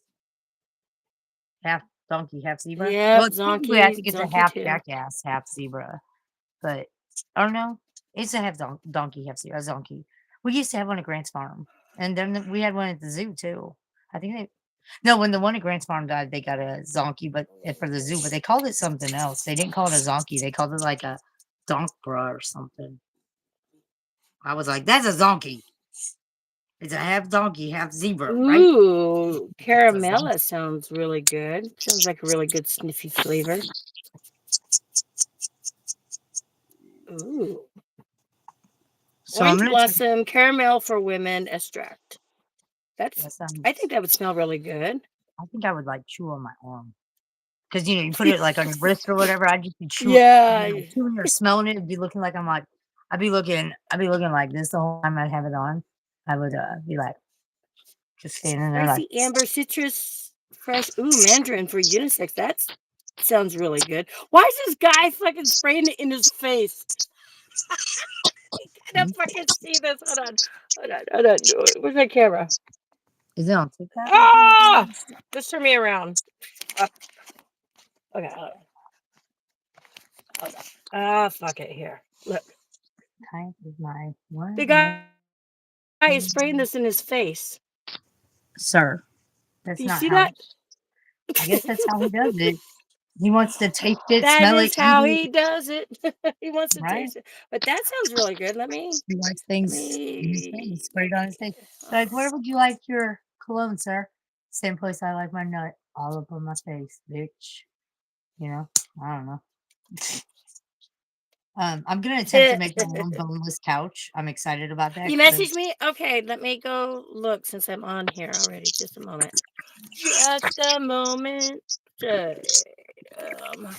Half donkey, half zebra. Yep, Well, technically, I think it's a Zonky half too. jackass, half zebra. But I don't know. It's a half donkey, half zebra. A donkey. We used to have one at Grant's farm, and then we had one at the zoo too. I think they. No, when the one at Grant's farm died, they got a zonkey, but for the zoo, but they called it something else. They didn't call it a zonkey. They called it like a donkbra or something. I was like, that's a zonkey. It's a half donkey, half zebra, right? Ooh, It's a caramella zonkey. sounds really good. Sounds like a really good sniffy flavor. Ooh. So I'm Orange gonna check. blossom, caramel for women extract. That I think sounds. that would smell really good. I think I would like chew on my arm because you put it like on your wrist or whatever. I'd just be Yeah. chewing or smelling it. It'd be looking like I'm like I'd be looking like this the whole time I'd have it on. I would be like just standing there like Spicy amber citrus Fresh. Ooh, mandarin for unisex. That sounds really good. Why is this guy fucking spraying it in his face? I don't fucking see this. Hold on. Hold on. Hold on. Where's my camera? Is it on TikTok or Ah! something? Just turn me around. Okay. Hold on. Ah, fuck it. Here. Look. Kind of my The one. guy is spraying this in his face. Sir, Do that's you not see how. that? I guess that's how he does it. He wants to taste it, That smell is it, how eat he does it. He wants it, to right? taste it. But that sounds really good. He likes Let things in his me. face, sprayed on his face. So like, where would you like your cologne, sir? Same place I like my nut, all up on my face, bitch. You know, I don't know. I'm gonna attempt to make my own boneless couch. I'm excited about that You because messaged me? Okay, let me go look since I'm on here already. Just a moment. Just a moment. Um,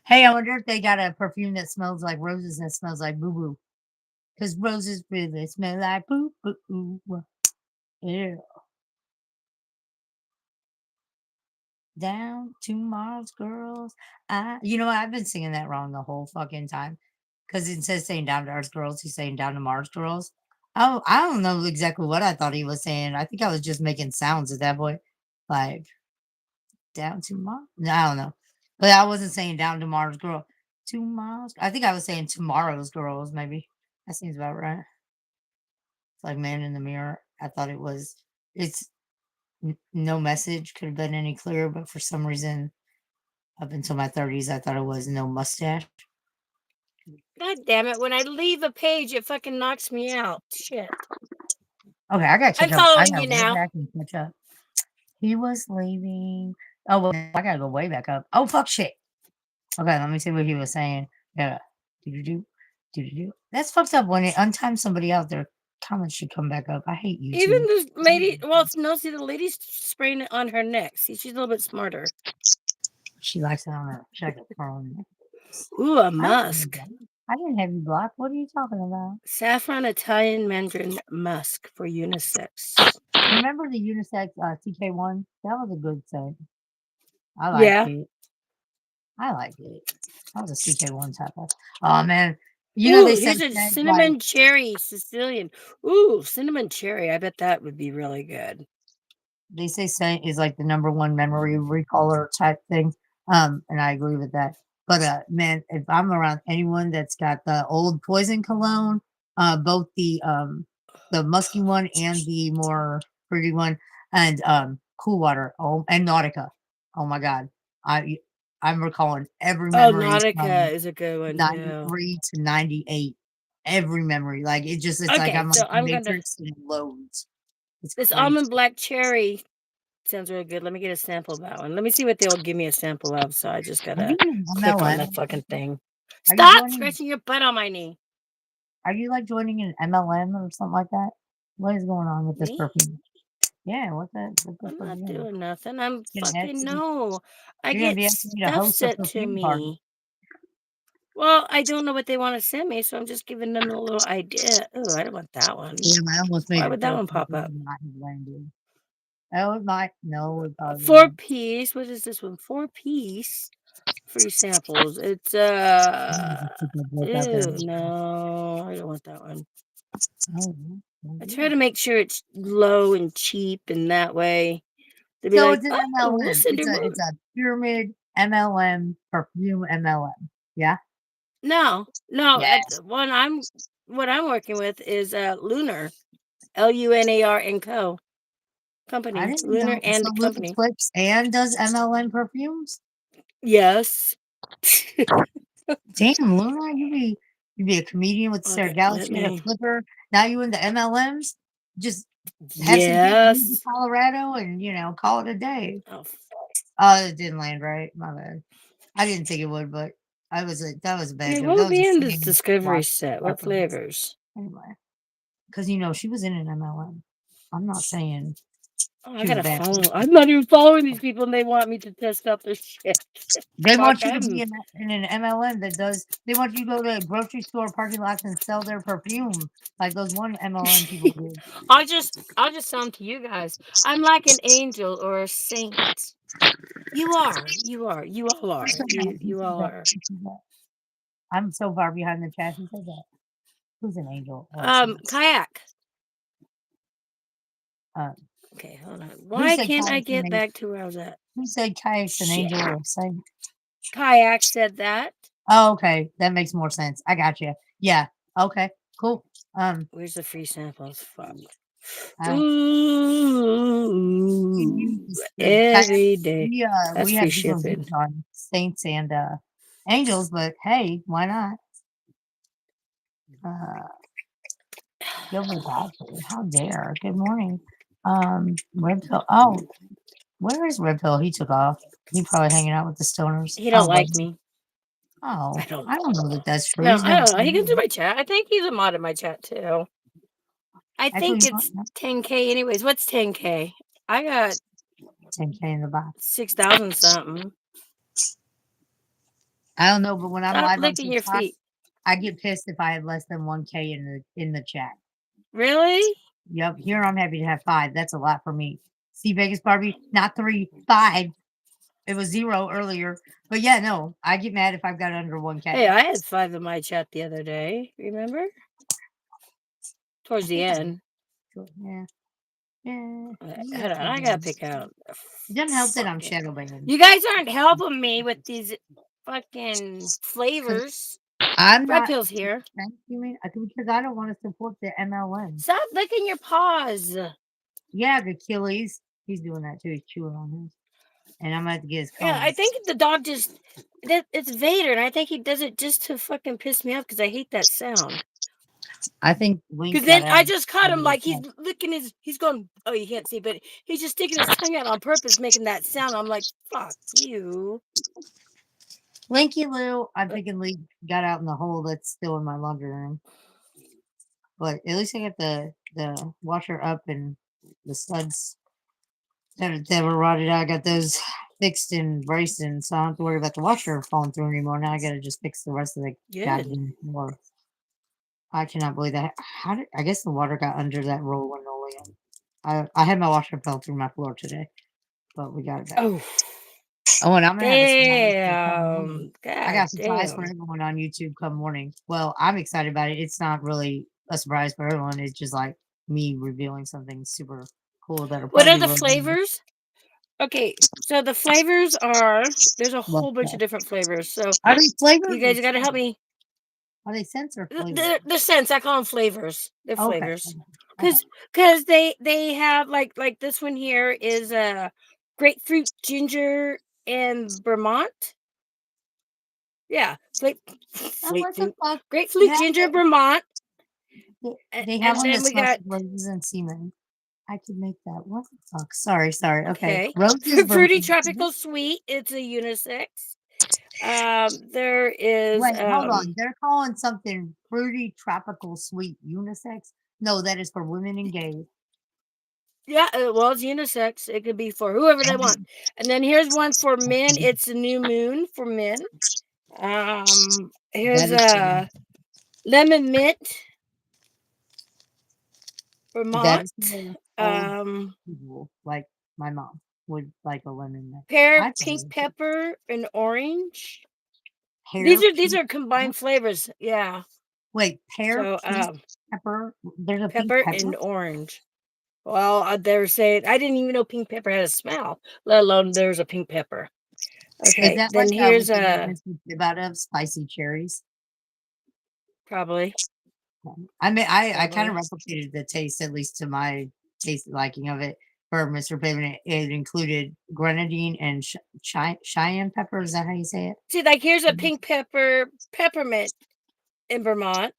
hey, I wonder if they got a perfume that smells like roses and smells like boo boo. Because roses really smell like boo boo. Yeah. Down to Mars, girls. I've been singing that wrong the whole fucking time. Because instead of saying down to Earth girls, he's saying down to Mars girls. Oh, I don't know exactly what I thought he was saying. I think I was just making sounds at that point. Like, down to Mars. No, I don't know. But I wasn't saying down to Mars girl. To Mars. I think I was saying tomorrow's girls, maybe. That seems about right. It's like man in the mirror. I thought it was. It's no message could have been any clearer, but for some reason, up until my 30s, I thought it was no mustache. God damn it. When I leave a page, it fucking knocks me out. Shit. Okay, I gotta I'm catch up. I following gotta you go now. back and catch up. He was leaving. Oh, well, I gotta go way back up. Oh, fuck shit. Okay, let me see what he was saying. Yeah. Do do do. That's fucked up when it untimes somebody out there. Comments should come back up. I hate Even YouTube. this lady, well, no, see, the lady's spraying it on her neck. See, she's a little bit smarter. She likes it on her check phone. Ooh, a I didn't musk. I didn't have you blocked. What are you talking about? Saffron Italian Mandarin musk for unisex. Remember the unisex TK1? That was a good set. I liked Yeah. it. I liked it. That was a CK1 type of. Oh man, they Ooh, say here's a scent like cinnamon cherry Sicilian. Ooh, cinnamon cherry. I bet that would be really good. they say scent is like the number one memory recaller type thing. And I agree with that. But man, if I'm around anyone that's got the old poison cologne, both the musky one and the more fruity one, and cool water, and Nautica. Oh my god. I I'm recalling every Oh, memory Nautica from is a good one too. 93 to 98. Every memory. Like it's like Okay, I'm like so the I'm gonna. Matrix in loads. It's This crazy. almond black cherry sounds really good. Let me get a sample of that one. Let me see what they'll give me a sample of. So I just Are gotta you in click on the MLM? fucking thing. Are you Stop joining scratching your butt on my knee. are you like joining an MLM or something like that? What is going on with this Me? perfume? Yeah, what's the I'm not perfume? doing nothing. I'm You're gonna ask fucking me no. I you're gonna get be asking me to stuff host a sent to perfume party. me. Well, I don't know what they want to send me, so I'm just giving them a little idea. Oh, I don't want that one. Damn, I almost made Why a would that joke one that pop up? would not have landed. Oh, it might. No, it probably Four won't. piece. What is this one? Four piece. Free samples. It's There's a super joke out there. ew, no, I don't want that one. Oh, well, I try yeah. to make sure it's low and cheap, and that way they'll be So like, it's an "Oh, we'll MLM. send It's her a more." it's a pyramid MLM perfume MLM. Yeah? No, no, Yeah. what I'm working with is Lunar, Lunar and Co. I Company, didn't Lunar know. So and Lunar Company. Clips and does MLM perfumes? Yes. Damn, Luna, you be a comedian with Sarah Okay, let Galaxy and a me. flipper. Now you in the MLMs. Just have some people move to Yes. Colorado and call it a day. Oh, Oh, it didn't land right. My bad. I didn't think it would, but that was a bad yeah, joke. what That would was a be in this scam Discovery watch set? What reference. flavors? Anyway, because she was in an MLM. I'm not saying Oh, I She was a gotta bad follow. person. I'm not even following these people, and they want me to test out their shit. They Fuck want you to be them. in an MLM that does. They want you to go to grocery store parking lots and sell their perfume, like those one MLM people did. I'll just sell them to you guys. I'm like an angel or a saint. You are. You are. You all Who are. said that? Who You said all that? are. Who said that? I'm so far behind the chat. Who said that? Who's an angel or a saint? Kayak. Uh, Okay, hold on. who Why said can't I kayak's an get angel? back to where I was at? Who said kayak's an Shit. angel or a saint? Kayak said that. Oh, okay, that makes more sense. I got you. Yeah. Okay. Cool. Where's the free samples? Fuck. Uh, Ooh, the kayak. every day. That's We free have different views shipping. on saints and angels, but hey, why not? Uh, Gilbert Godfrey, how dare? Good morning. Red Pill. Oh, where is Red Pill? He took off. He probably hanging out with the stoners. He I don't don't blame like him. me. Oh, I don't I know. don't know that that's true. No, He's I never don't know. He seen comes to me. my chat. I think he's a mod in my chat too. I think Actually, it's 10K anyways. What's 10K? I got 10K in the box. 6,000 something. I don't know, but when I'm Stop live on licking your TikTok, feet. I get pissed if I have less than 1K in the chat. Really? Yep. Here I'm happy to have 5. That's a lot for me. See Vegas Barbie, not 3, 5. It was 0 earlier. But yeah, no, I get mad if I've got under 1K. Hey, I had 5 in my chat the other day. Remember? Towards the end. Yeah. Yeah. Hold on, I gotta pick out. It doesn't help that I'm shadow banned. You guys aren't helping me with these fucking flavors. I'm Red not. Pill's here. Thank you, man. Because I don't want to support the MLM. Stop licking your paws. Yeah, the Achilles. He's doing that too. He's chewing on his. And I'm gonna have to get his comb. Yeah, I think the dog just. It's Vader, and I think he does it just to fucking piss me off because I hate that sound. I think Link. Because then I just caught him like he's licking his. He's going. Oh, you can't see, but he's just sticking his tongue out on purpose, making that sound. I'm like, fuck you. Linky Lou. I'm thinking Link got out in the hole that's still in my laundry room. But at least I got the washer up and the studs that were rotted out. I got those fixed and braced, and so I don't have to worry about the washer falling through anymore. Now I got to just fix the rest of the goddamn floor. I cannot believe that. I guess the water got under that roll linoleum. I had my washer fell through my floor today, but we got it back. Oh, and I'm gonna have a surprise come morning. I got a surprise for everyone on YouTube come morning. Well, I'm excited about it. It's not really a surprise for everyone. It's just like me revealing something super cool that'll What probably are be the really flavors? Okay, so the flavors are there's a whole bunch of okay. different flavors. So Are they flavors? you guys gotta help me. Are they scents or flavors? The scents, I call them flavors. They're Okay. flavors. Okay. Because they have like this one here is grapefruit, ginger, and Vermont. Yeah, What the fuck? grapefruit, ginger, Vermont. They have And one then that we smells got like roses and semen. I could make that. What the fuck? Sorry. Okay. okay. Roses, Fruity vermouth. tropical sweet. It's a unisex. There is Wait, hold on. They're calling something fruity tropical sweet unisex. No, that is for women and gays. yeah, well, it's unisex. It could be for whoever they want. And then here's one for men. It's a new moon for men. Here's a lemon mint, That Vermont. is old, like my mom would like a lemon mint. Pear, pink pepper, and orange. Pear, These are combined flavors. Yeah. Wait, pear, So pink pepper. There's a pepper pink pepper and orange. Well, they were saying I didn't even know pink pepper had a smell, let alone there's a pink pepper. Okay, Is that then like here's about of spicy cherries? probably. I mean, I kind of replicated the taste, at least to my taste liking of it. For Mr. Pavement, it included grenadine and cayenne pepper. Is that how you say it? See, like here's a pink pepper, peppermint in Vermont.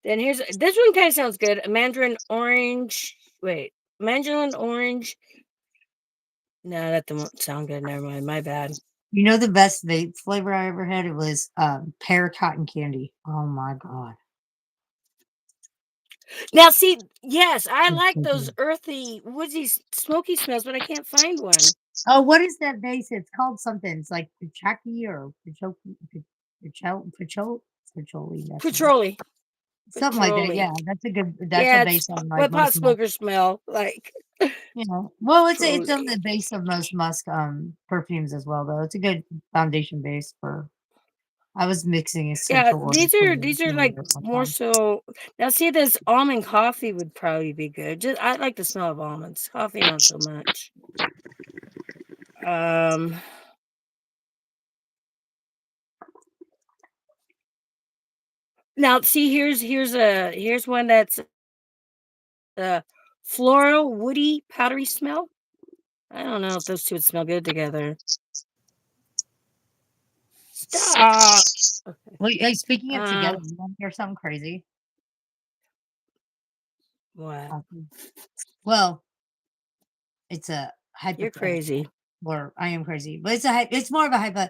Then here's this one kind of sounds good. A mandarin orange. Wait, mandarin orange. No, that won't sound good. Never mind. My bad. You know the best vape flavor I ever had? It was pear cotton candy. Oh my god. Now, see, yes, I It's like so those good. earthy, woodsy, smoky smells, but I can't find one. Oh, what is that base? It's called something. It's like Pachaki or Patchouli. That's the name. Patchouli. Something like that. Patchouli. Yeah, that's a good. That's a Yeah, base it's on like what pot most musk. smokers smell like. You know, well, it's on Patchouli. the base of most musk perfumes as well, though. It's a good foundation base for. I was mixing Yeah, essential oils for the these are New like Year one more time. so. Now, see, this almond coffee would probably be good. Just I like the smell of almonds. Coffee, not so much. Um, Now, see, here's one that's a floral, woody, powdery smell. I don't know if those two would smell good together. Stop. Okay. Well, hey, speaking of together, Um, you want to hear something crazy? what? Well, it's a You're crazy. hypothetical, or I am crazy, but it's more of a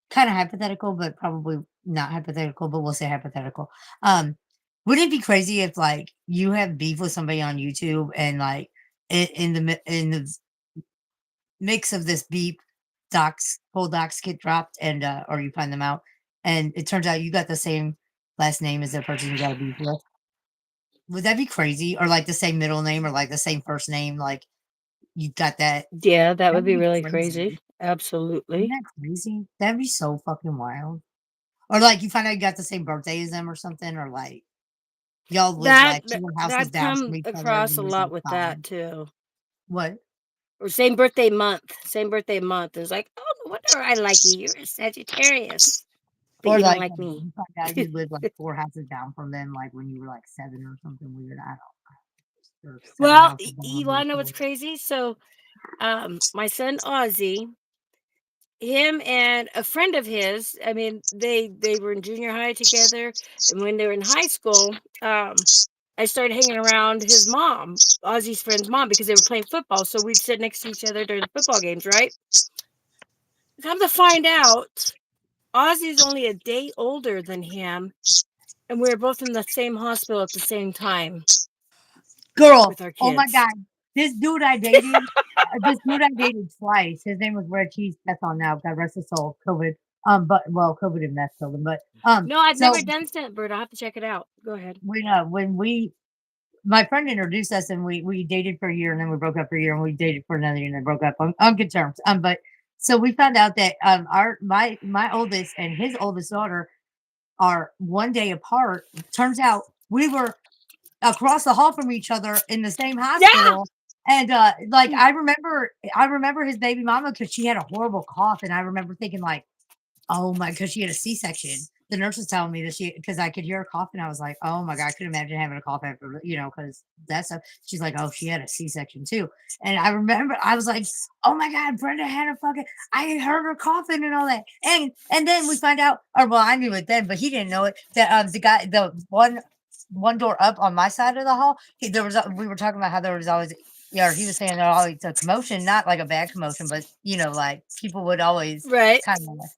kind of hypothetical, but probably not hypothetical, but we'll say hypothetical. Um, would it be crazy if like you have beef with somebody on YouTube and like in the mix of this beef, full docs get dropped and or you find them out, and it turns out you got the same last name as the person you got to beef with? Would that be crazy? Or like the same middle name or like the same first name? Like you got that. Yeah, that would That'd be be really crazy. crazy. Isn't Absolutely. that crazy? That'd be so fucking wild. Or like you find out you got the same birthday as them or something, or like y'all live like your houses I've down from come each other across when a you was like lot with that five. too. What? Or same birthday month. Same birthday month. It's like, oh, no wonder I like you. You're a Sagittarius, but Or you don't like like me. you find out you live like four houses down from them, like when you were like seven or something weird. I don't know. Or seven Well, houses you down or want to know what's four. crazy? So, my son Ozzy, him and a friend of his, I mean, they were in junior high together, and when they were in high school, I started hanging around his mom, Ozzy's friend's mom, because they were playing football. So we'd sit next to each other during the football games, right? Come to find out, Ozzy's only a day older than him, and we were both in the same hospital at the same time Girl, with our oh my kids. god. This dude I dated twice. His name was Red Cheese. That's on now. God rest his soul. COVID. But well, COVID and meth killed him. But No, I've so never done Scentbird. I'll have to check it out. Go ahead. when we my friend introduced us and we dated for a year and then we broke up for a year and we dated for another year and then broke up on good terms. But so we found out that our my oldest and his oldest daughter are one day apart. Turns out we were across the hall from each other in the same Yeah. hospital. And like I remember his baby mama because she had a horrible cough, and I remember thinking like, oh my, because she had a C-section. The nurse was telling me that because I could hear her coughing. I was like, oh my God, I could imagine having a cough after, because that's a, she's like, oh, she had a C-section too. And I remember, I was like, oh my God, Brenda had a fucking, I heard her coughing and all that. And then we find out, or well, I knew it then, but he didn't know it, that the one door up on my side of the hall, we were talking about how there was always, yeah, he was saying there always a commotion, not like a bad commotion, but like people would always Right. kind of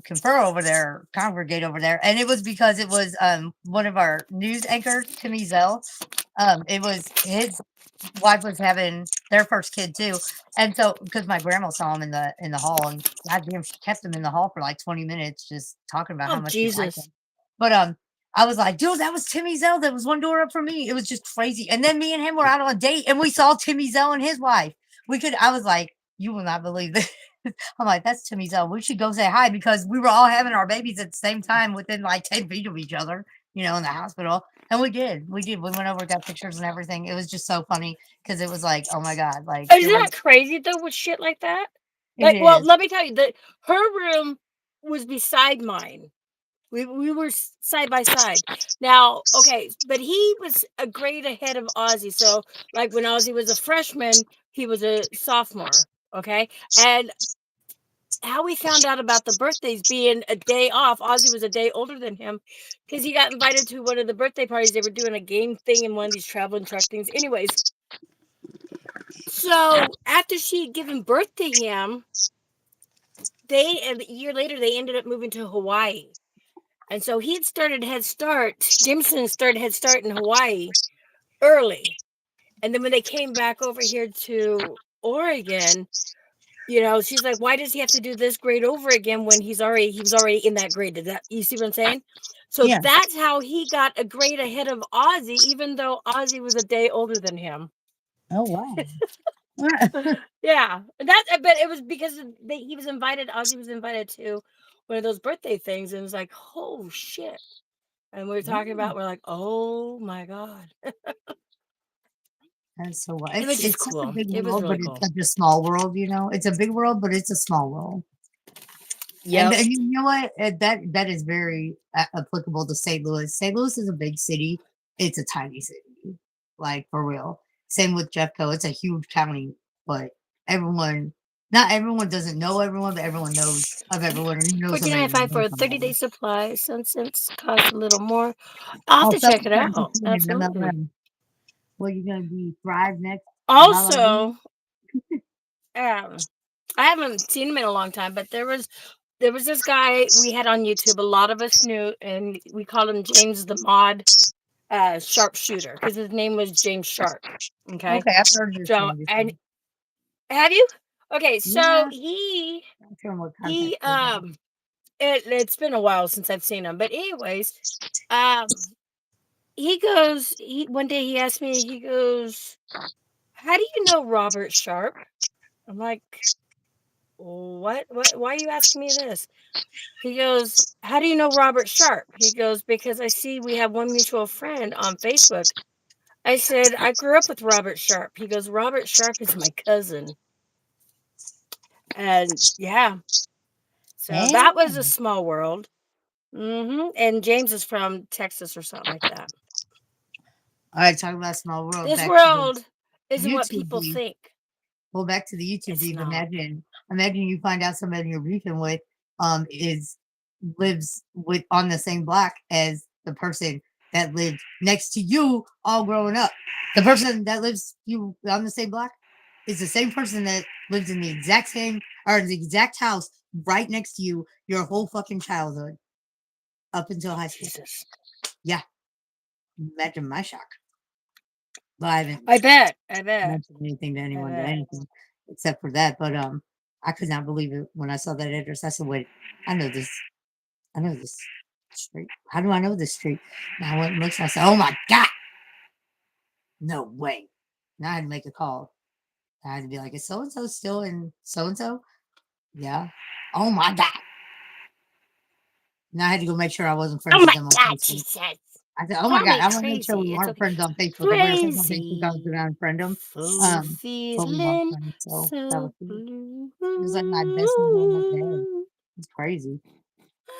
confer over there, congregate over there, and it was because it was one of our news anchors, Timmy Zell. It was his wife was having their first kid too, and so because my grandma saw him in the hall, and goddamn, she kept him in the hall for like 20 minutes just talking about how Oh, much she liked Jesus. him. But I was like, dude, that was Timmy Zell. That was one door up from me. It was just crazy. And then me and him were out on a date, and we saw Timmy Zell and his wife. I was like, you will not believe this. I'm like, that's Timmy Zell. We should go say hi because we were all having our babies at the same time within like 10 feet of each other, in the hospital. And we did. We did. We went over, got pictures and everything. It was just so funny because it was like, oh my God, like Isn't it was, that crazy though with shit like that? it Like, well, is. let me tell you that her room was beside mine. We were side by side. Now, okay, but he was a grade ahead of Ozzy. So, like when Ozzy was a freshman, he was a sophomore. Okay, and how we found out about the birthdays being a day off, Ozzy was a day older than him because he got invited to one of the birthday parties. They were doing a game thing in one of these traveling truck things. Anyways, so after she had given birth to him, a year later they ended up moving to Hawaii. And so he'd started Head Start. Jameson started Head Start in Hawaii early. And then when they came back over here to Oregon, she's like, why does he have to do this grade over again when he was already in that grade? Did that, you see what I'm saying? So Yeah. that's how he got a grade ahead of Ozzy, even though Ozzy was a day older than him. Oh wow. Yeah, but it was because he was invited. Ozzy was invited to one of those birthday things, and it was like, oh shit! And we were talking Yeah. about, we're like, oh my god, That's so wild. it was It's just such a cool. big It was world, but really it's cool. such a small world. It's a big world, but it's a small world. And Yep. you know what? That is very applicable to St. Louis. St. Louis is a big city. It's a tiny city, like for real. Same with Jeffco. It's a huge county, but everyone, not everyone doesn't know everyone, but everyone knows of everyone, and you know somebody that $14.95 for knows a 30-day somebody. supply. Some cents cost a little more. I'll have Oh, to check it self-employed out. entertainment, Absolutely. MLM. Well, you're gonna be Thrive next, la la la. Also, I haven't seen him in a long time, but there was this guy we had on YouTube. A lot of us knew, and we called him James the Mod Sharpshooter because his name was James Sharp. Okay, Okay, I've heard your so name before. and have you? Okay, so Yeah, I'm sure what he context is that. it's been a while since I've seen him, but anyways, um, he goes. He one day he asked me. He goes, "How do you know Robert Sharp?" I'm like, "What? What? Why are you asking me this?" He goes, "How do you know Robert Sharp?" He goes, "Because I see we have one mutual friend on Facebook." I said, "I grew up with Robert Sharp." He goes, "Robert Sharp is my cousin." And yeah, so that was a Damn. small world. And James is from Texas or something like that. All right, talking about small world. This Back to the world isn't what YouTube people beef. think. Well, back to the YouTube It's beef. not. Imagine you find out somebody you're beefing with, is lives with on the same block as the person that lived next to you all growing up. The person that lives you on the same block is the same person that lives in the exact same or the exact house right next to you your whole fucking childhood up until high school. Jesus. Yeah, imagine my shock. But I haven't I bet. I bet. mentioned anything to I anyone to bet. anything except for that. But I could not believe it when I saw that address. I said, "Wait, I know this. I know this street. How do I know this street?" And I went and looked. And I said, "Oh my god, no way!" Now I had to make a call. I had to be like, "Is so and so still in so and so?" Yeah. Oh my god. Now I had to go make sure I wasn't Oh friends with my them on God, she Facebook. says. I said, "Oh my Call god, me I want to make sure we crazy. It's weren't okay. friends on Facebook. If we were friends on Facebook, I was going Crazy. to unfriend them." So But we weren't feeling friends, so that was so good. blue. He was like my best friend on my dad. It's crazy.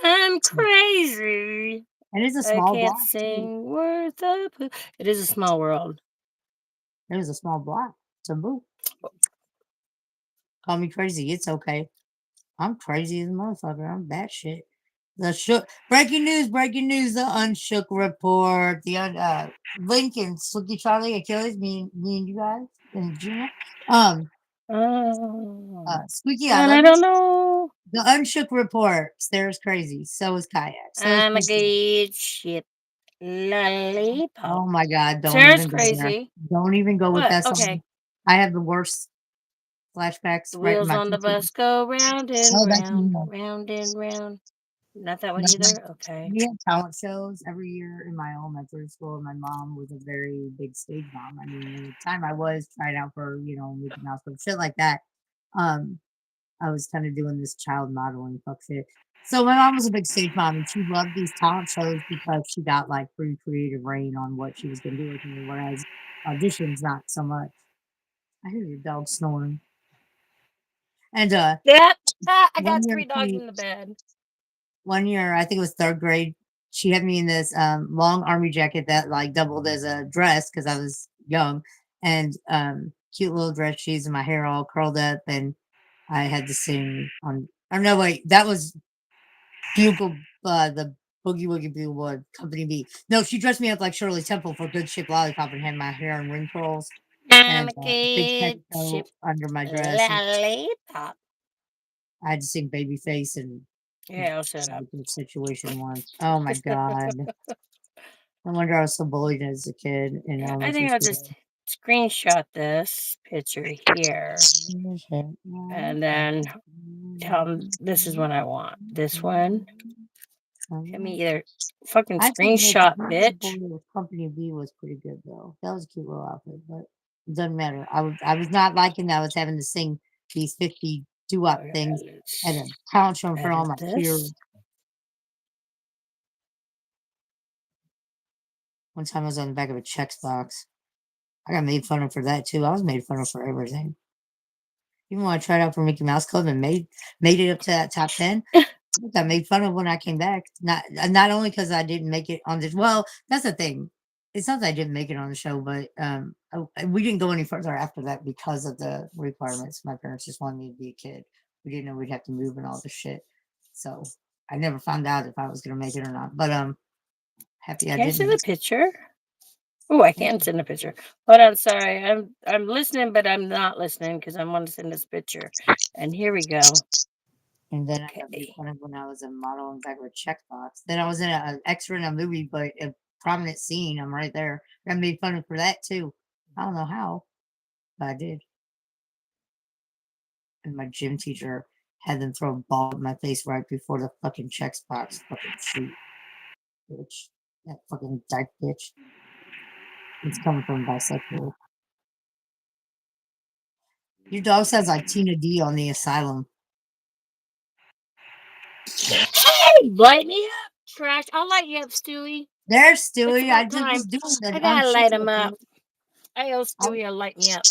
I'm crazy. And it's a I small can't block too. sing worth a poo. It is a small world. It was a small block. So boo. Call me crazy. It's okay. I'm crazy as a motherfucker. I'm that shit. The shook breaking news, breaking news, the unshook report. Lincoln, Snooky Charlie, Achilles, me and you guys and Gina. Um Oh. Squeaky, I And love I you. don't know. The unshook report. Sarah's crazy. So is Kayak. So is I'm a Squeaky. good shit lollipop. Oh my god, don't Sarah's even go there. crazy. Don't even go with What? that song. Okay. I have the worst flashbacks The right in wheels my on the future. bus go round and Oh, that's round, emo. round and round. Not that one No, no. either? Okay. We had talent shows every year in my elementary school. My mom was a very big stage mom. I mean, at the time I was trying out for, Mickey Mouse Club, shit like that. Um, I was kind of doing this child modeling fuck shit. So my mom was a big stage mom and she loved these talent shows because she got like free creative reign on what she was gonna do with me, whereas auditions not so much. I hear your dog snoring. And Yep. I one got year three dogs she in the bed. one year, I think it was third grade, she had me in this long army jacket that like doubled as a dress because I was young, and cute little dress shoes and my hair all curled up, and I had to sing on. Or no, wait, that was Bugle, the Boogie Woogie Bugle Company B. No, she dressed me up like Shirley Temple for Good Ship Lollipop and had my hair in ring curls I'm and a a big good ship petticoat under my dress, and lollipop. I had to sing Babyface and Yeah, I'll shut up. psycho situation once. Oh my god. No wonder I was so bullied as a kid in Yeah, I elementary think I'll just school. screenshot this picture here and then tell them this is what I want. This one. Let me either fucking I think screenshot, the bitch. bully with Company B was pretty good though. That was a cute little outfit, but it doesn't matter. I was not liking that I was having to sing these 50 doo-wop Okay, things and let's then pounce them for all edit my this. peers. One time I was on the back of a Chex box. I got made fun of for that too. I was made fun of for everything. Even when I tried out for Mickey Mouse Club and made it up to that top 10, I got made fun of when I came back. Not only because I didn't make it on the well, that's the thing. It's not that I didn't make it on the show, but we didn't go any further after that because of the requirements. My parents just wanted me to be a kid. We didn't know we'd have to move and all this shit. So I never found out if I was gonna make it or not. But happy I Can I send a didn't. picture? Oh, I Yeah. can send a picture. Hold on, sorry. I'm listening, but I'm not listening because I want to send this picture. And here we go. And then I got made Okay. fun of when I was a model in back of a checkbox. Then I was in an extra in a movie, but a prominent scene. I'm right there. Got made fun of for that too. I don't know how, but I did. And my gym teacher had them throw a ball at my face right before the fucking checkbox fucking shoot. Bitch. That fucking dyke bitch. It's coming from bisexual. Your dog sounds like Tina D on the asylum. Hey, light me up, trash. I'll light you up, Stewie. There's It's Stewie. I about just was time. doing I the gotta unshook light him up. report. I owe I Stewie a light me up.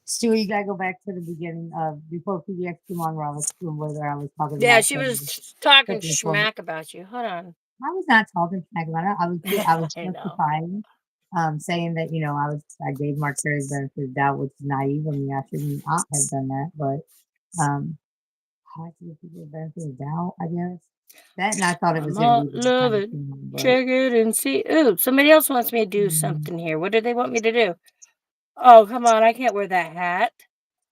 Stu, you gotta go back to the beginning of before PDX came on where I was whether I was talking Yeah, about she the was talking sexual form. smack about you. Hold on. I was not talking smack about it. I was I know. justifying, saying that I gave Mark Terry the benefit of the doubt, which is naive of me. I should not have done that, but I like to give people the benefit of the doubt, I guess. That and I thought it I was gonna be might the love kind of it. thing, but Check it and see. Ooh, somebody else wants me to do mm, something here. What do they want me to do? Oh, come on. I can't wear that hat.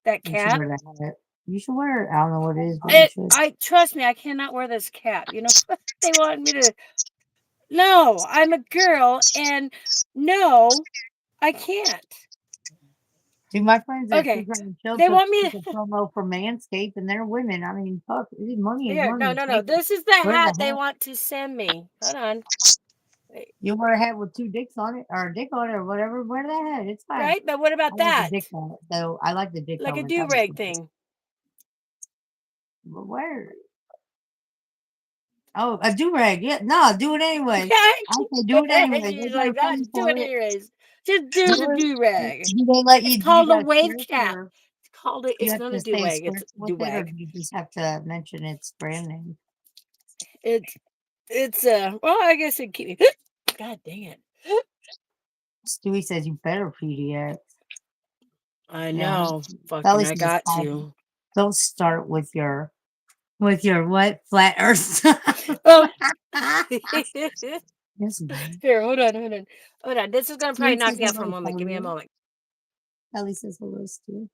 That you should cap. wear that hat. You should wear it. I don't know what it is, but you It should. I trust me, I cannot wear this cap. You know what? They want me to. No, I'm a girl and no, I can't. Dude, my friends at True Okay. Crime Show They want me took to a promo for Manscaped, and they're women. I mean, fuck, money is here. No, money. no, no. Take it. This is the Wear the hat they hat. want to send me. Hold on. Wait. You wear a hat with two dicks on it, or a dick on it, or whatever. Wear that hat. It's fine. Right? But what I about like the that? dick helmet, though. I like the dick Like a helmets. I just do-rag thing. but wear. Oh, a do rag. Yeah, no, do it anyway. I say do it anyway. They She's better like, pay that you do for it it. anyways. Just do the Do it. do-rag. Do they let It's you? Do you called a got wave script, cap. or It's called it. do you It's have not to a say do-wag. It's script a with it, or do-wag. do you just have to mention its brand name? It's well, I guess it keep me. God dang it. Stewie says you better PDX. I Yeah, know. Fucking Belly I says got "Hi, to. don't start with your what flat Earth. Oh. Yes, man. Here, hold on, hold on. Hold on. This is gonna probably Stewie knock says me out for a hello, moment. Give me a Kelly. moment. Kelly says hello, Stewie.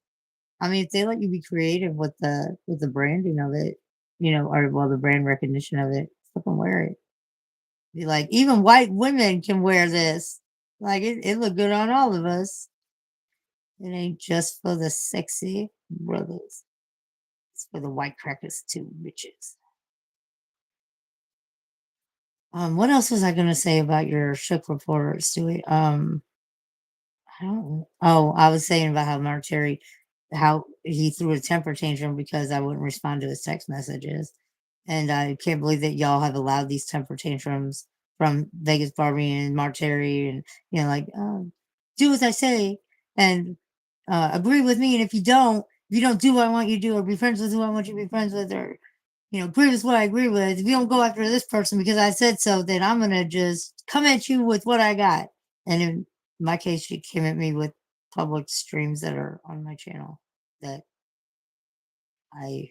I mean, if they let you be creative with the branding of it, or well, the brand recognition of it, fucking wear it. Be like, even white women can wear this. Like it look good on all of us. It ain't just for the sexy brothers. It's for the white crackers too, bitches. What else was I gonna say about your Shook report, Stewie? I don't. Oh, I was saying about how Mark Terry, how he threw a temper tantrum because I wouldn't respond to his text messages, and I can't believe that y'all have allowed these temper tantrums from Vegas Barbie and Mark Terry, and like, do as I say and agree with me, and if you don't do what I want you to do, or be friends with who I want you to be friends with, or agree with what I agree with. If you don't go after this person because I said so, then I'm gonna just come at you with what I got. And in my case, she came at me with public streams that are on my channel that I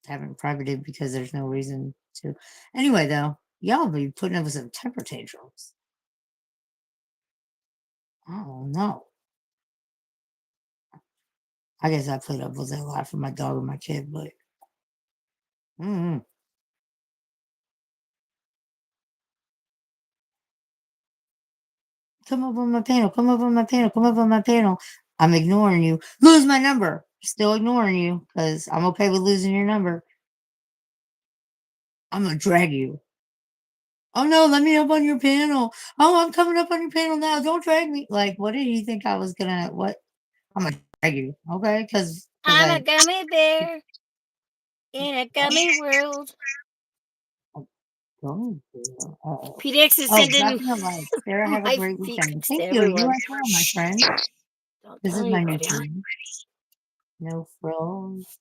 haven't privated because there's no reason to. Anyway, though, y'all be putting up with some temper tantrums. Oh no. I guess I put up with that a lot for my dog and my kid, but Come up on my panel. Come up on my panel. Come up on my panel. I'm ignoring you. Lose my number. Still ignoring you because I'm okay with losing your number. I'm gonna drag you. Oh no, let me up on your panel. Oh, I'm coming up on your panel now. Don't drag me. Like, what did you think I was gonna? What? I'm gonna drag you, okay? Because I'm a I. gummy bear in a gummy world. I'm going to. PDX is Oh, sending dropping a like. Sarah, have a my great weekend. secrets to Thank you. You everyone. as well, my friend. Shh. Don't This tell is my new anybody. friend. No frills.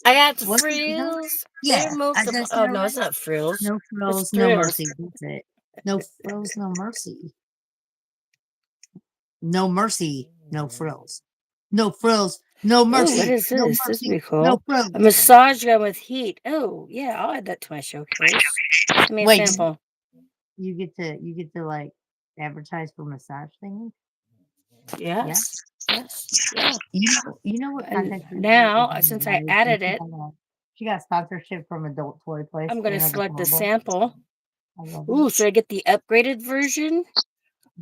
I got the What's it? frills. They're Yeah, I multiple. just said Oh it no, right. it's not frills. No It's frills, no mercy. thrills. That's it. No frills, no mercy. No mercy, no frills. No frills, no Oh, what mercy. is No this? This would mercy, be no cool. A frills. massage gun with heat. Oh yeah, I'll add that to my showcase. Send me a Wait, sample. you get to like advertise for massage things? Yeah. Yes. Yes. Yeah. You know what And content creator is now, in since I United added States? it, She got sponsorship from Adult Toy Place, I'm going to Anna the select the Cannibal. sample. I love Ooh, it. should I get the upgraded version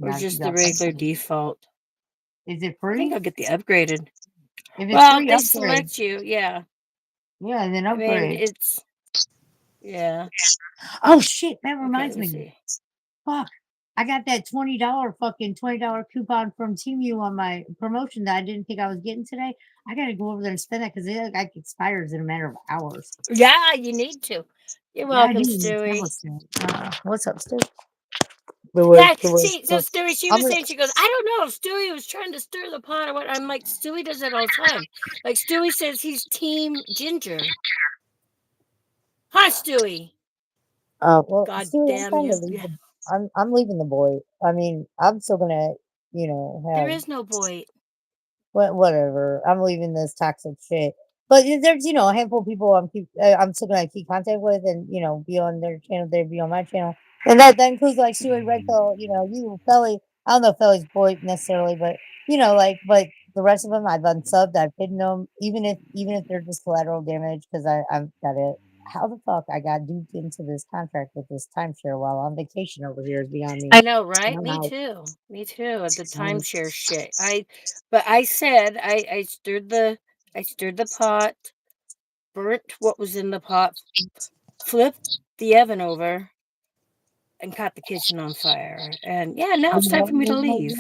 or Now she just the got regular something. default? Is it I think free? I'll get the upgraded. If it's Well, free, they upgrade. select you. Yeah. Yeah, then I mean, upgrade. it's, yeah. Oh shit, that Okay, reminds let me me. see. Fuck. I got that $20 coupon from Temu on my promotion that I didn't think I was getting today. I gotta go over there and spend that because it like expires in a matter of hours. Yeah, you need to. You're Yeah, I welcome, do need to tell Stewie. us that. What's up, Stu? The word, Yeah, the word. see, so Stewie, she I'm was gonna. saying, she goes, I don't know if Stewie was trying to stir the pot or what. I'm like, Stewie does it all the time. Like, Stewie says he's Team Ginger. Hi, Stewie. Well, God Stu, I'm damn kind of you. Yeah, leaving. I'm leaving the boy. I mean, I'm still gonna, there have is no boy. whatever. I'm leaving this toxic shit. But there's, a handful of people I'm still gonna keep contact with, and be on their channel, they be on my channel, and that includes like Stuart Redfield, you Felly. I don't know if Felly's boy necessarily, but but the rest of them I've unsubbed, I've hidden them, even if they're just collateral damage because I've got it. How the fuck I got duped into this contract with this timeshare while on vacation over here is beyond me. I know, And right? I'm Me out. too. Me too. The Um, timeshare shit. But I said I stirred the pot, burnt what was in the pot, flipped the oven over, and caught the kitchen on fire. And yeah, now it's time for me to leave.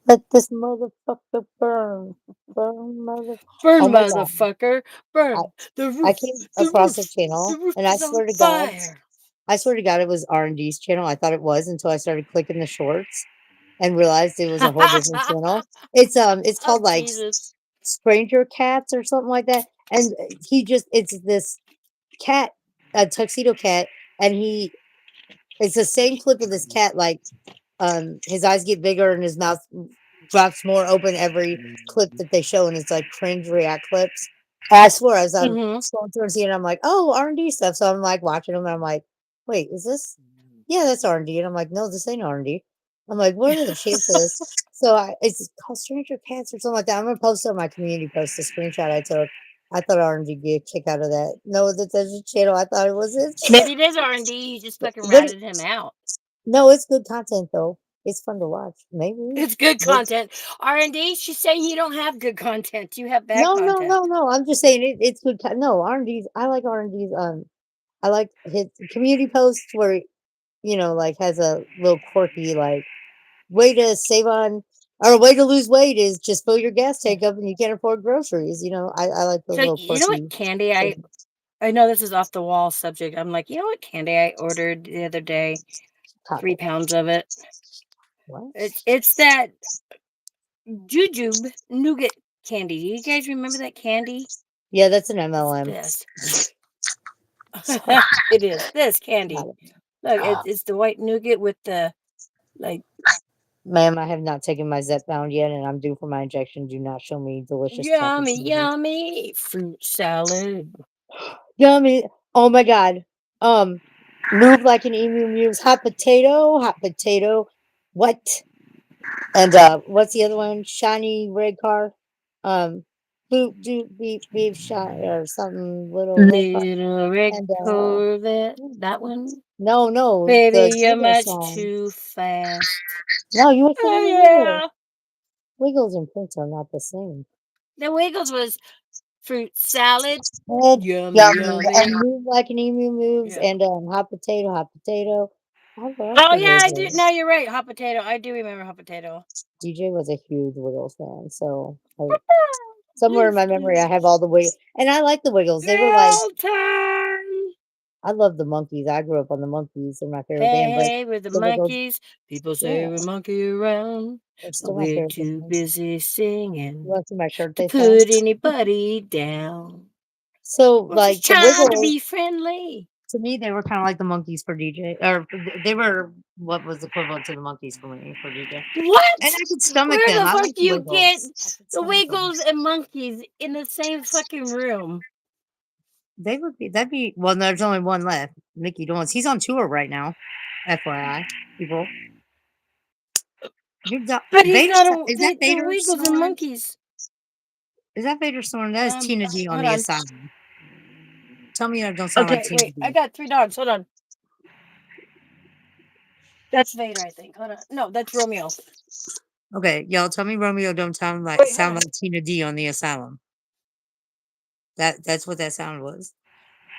Let this motherfucker burn. Burn, mother. Oh Burn, my God. motherfucker! I, Burn the I roof! came The across a roof! The channel roof and is on fire! I swear to God, it was R&D's channel. I thought it was until I started clicking the shorts and realized it was a whole different channel. It's Oh called like Jesus! Stranger Cats or something like that. And it's this cat, a tuxedo cat, and it's the same clip of this cat, like his eyes get bigger and his mouth drops more open every clip that they show, and it's like cringe react clips. And I swear, as I'm Hmm. scrolling through and seeing, I'm like, oh, R&D stuff. So I'm like watching them, and I'm like, wait, is this? Yeah, that's R&D. And I'm like, no, this ain't R&D. I'm like, what are the chances? So it's called Stranger Cats or something like that. I'm gonna post on my community post a screenshot I took. I thought R&D get a kick out of that. No, that's a channel. I thought it was his. Maybe it is R&D. You just fucking But ratted him out. no, it's good content though. It's fun to watch. Maybe. It's good But content. R&D. She's saying you don't have good content. You have bad no, no, content. no, no. I'm just saying it's good. No, R&D's. I like R&D's. I like his community posts where like has a little quirky like way to save on or a way to lose weight is just fill your gas tank up and you can't afford groceries. I like those So little you know what quirky candy segments. I know this is off the wall subject. I'm like, you know what candy I ordered the other day? Taco. 3 pounds of it. What? It's that jujube nougat candy. Do you guys remember that candy? Yeah, that's an It's MLM. this. Sorry. It is this Got candy. it. Look, Ah, it's the white nougat with the like ma'am, I have not taken my Zepbound yet, and I'm due for my injection. Do not show me delicious taco yummy, candy. yummy fruit salad. Yummy. Oh my God. Um, move like an emu moves. Hot potato. Hot potato. What? And what's the other one? Shiny red car. Um, boop doop beep beep shot or something little robot. Little red And Corvette. That one? no, the Baby, you're Jiggle much song. too fast. No, you were singing the Wiggles. Oh, yeah. Wiggles and Prince are not the same. The Wiggles was fruit salad. Ed, Yummy, yummy, and yummy. move like an emu moves, Yeah. and hot potato, hot potato. I love Oh, the yeah, I do. Wiggles. No, you're right. Hot potato. I do remember hot potato. DJ was a huge Wiggles fan, so somewhere in Yes, my memory, I yes. have all the Wiggles, and I like the Wiggles. They were like, All time. I love the Monkeys. I grew up on the Monkeys. They're my favorite Hey, band, but hey, with the the Wiggles, monkeys. People say yeah, we monkey around, they're but still my we're favorite too band. busy You singing want to see my shirt to they sell? put anybody down. So, We're just like the trying to Wiggles, be friendly. to me, they were kind of like the Monkeys for DJ, or they were what was equivalent to the Monkeys for me for DJ. And What? I could stomach Where them. the I fuck like do the you get Wiggles. I could the stomach them. Wiggles and monkeys in the same fucking room? They would be. That'd be. Well, there's only one left. Mickey Dolenz. He's on tour right now. FYI, people. But he's Vader. not Is that the Vader Wiggles and snoring? monkeys. Is that Vader snoring? That is Tina D on Hold the on. asylum. Tell me I don't sound like Okay, Tina wait. I D. got 3 dogs. Hold on. That's Vader, I think. Hold on. No, that's Romeo. Okay, y'all. Tell me Romeo don't Wait, hold sound on. like Tina D on the asylum. That's what that sound was.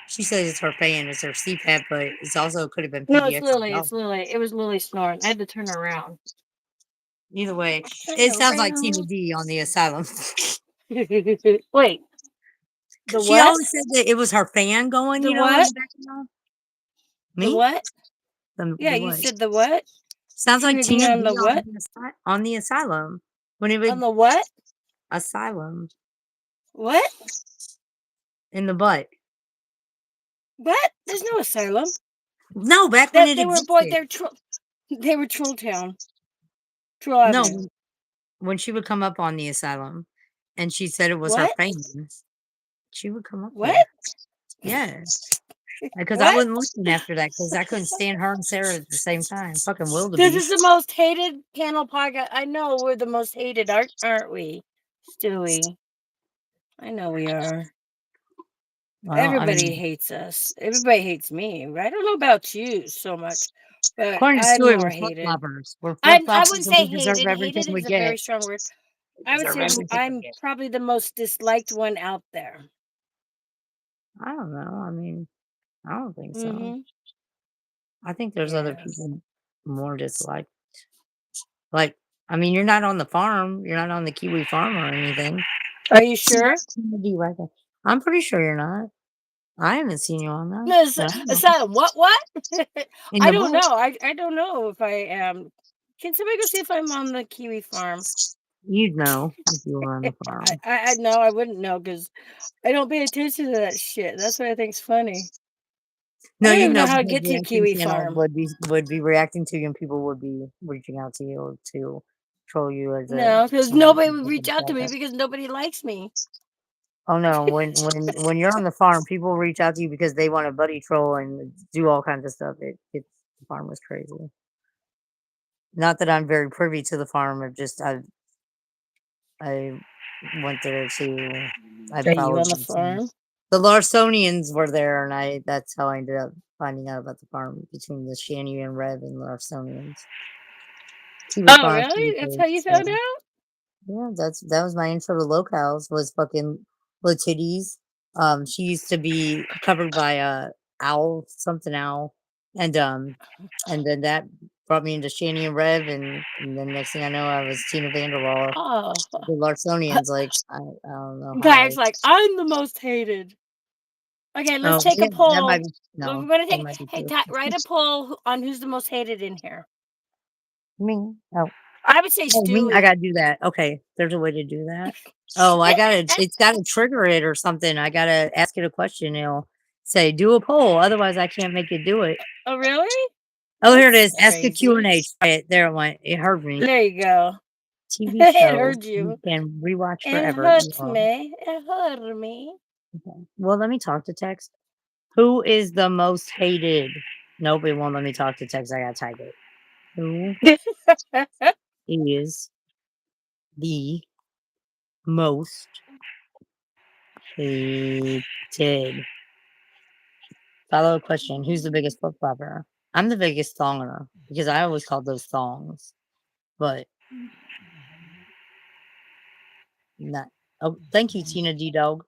She says it's her fan, it's her CPAP, but it's also could have been No, it's PDX. Lily. It's Lily. It was Lily snoring. I had to turn her around. Either way, Turn it her sounds like Tina around. D on the asylum. Wait, the She what? always said that it was her fan going, The you know, in what? the background. The Me? what? Yeah, The you what? said the what? Sounds like Tina D Tina on D the what? on the asylum. When it On would the what? asylum What? in the butt. What? There's no asylum. No, back when That it they were boy. existed. They were Troll Town, Troll No, Avenue. when she would come up on the asylum, and she said it was her What? fan, she would come up What? there. Yeah. Because I What? wasn't looking after that because I couldn't stand her and Sarah at the same time. Fucking This is the wildebeest. most hated panel podcast. I know we're the most hated, aren't we, Stewie? I know we are. Well, I Everybody mean, hates us. Everybody hates me. I don't know about you so much, but according to I'm Stewie, more we're flip hated. floppers. We're flip I floppers wouldn't and say we deserve hated. everything Hated we is a very get. strong word. We I would deserve say everything we I'm get. probably the most disliked one out there. I don't know. I mean, I don't think so. Mm-hmm. I think there's other Yes. people more disliked. Like, I mean, you're not on the farm. You're not on the Kiwi farm or anything. Are you See, sure? that's Kennedy right there. I'm pretty sure you're not. I haven't seen you on that. No, But I don't know. asylum. What? In I the don't book, know. I don't know if I am. Can somebody go see if I'm on the Kiwi farm? you'd know if you were on the farm. I know I wouldn't know because I don't pay attention to that shit. That's what I think's funny. I No, don't you even know know how to because get the to acting Kiwi channel farm. would be reacting to you, and people would be reaching out to you to troll you as a. No, because nobody would reach out to me because nobody likes me. Oh no! When you're on the farm, people reach out to you because they want a buddy troll and do all kinds of stuff. It's the farm was crazy. Not that I'm very privy to the farm. I went there to. I Are you followed on the them to. farm? The Larsonians were there, and that's how I ended up finding out about the farm between the Shanny and Rev and Larsonians. Kiwi Oh, farm, Kiwi really? That's how you fish. found out? Yeah, that was my intro to locales was fucking Latitties. She used to be covered by a owl, something owl, and then that brought me into Shanny and Rev, and then next thing I know, I was Tina Vanderwall. Oh, The Larsonians, like I don't know how guys, like I'm the most hated. Okay, let's Oh take a yeah, that might poll. be We're no, gonna that take. might be Hey, true. write a poll on who's the most hated in here. Me? Oh, I would say oh me? I Stewie. gotta do that. Okay, there's a way to do that. Oh, I gotta. It's gotta trigger it or something. I gotta ask it a question. It'll say do a poll. Otherwise, I can't make it do it. Oh, really? Oh, here it That's is. Ask a Q crazy. and A. Try it. There it went. It heard me. There you go. TV It show hurt you you. can rewatch It forever. hurts Oh, me. It hurt me. okay. Well, let me talk to text. Who is the most hated? Nope, it won't let me talk to text. I gotta type it. Who is the most Hated. Follow-up question: who's the biggest flip flopper? I'm the biggest thonger because I always called those thongs, but not. Oh, thank you, Tina D Dog.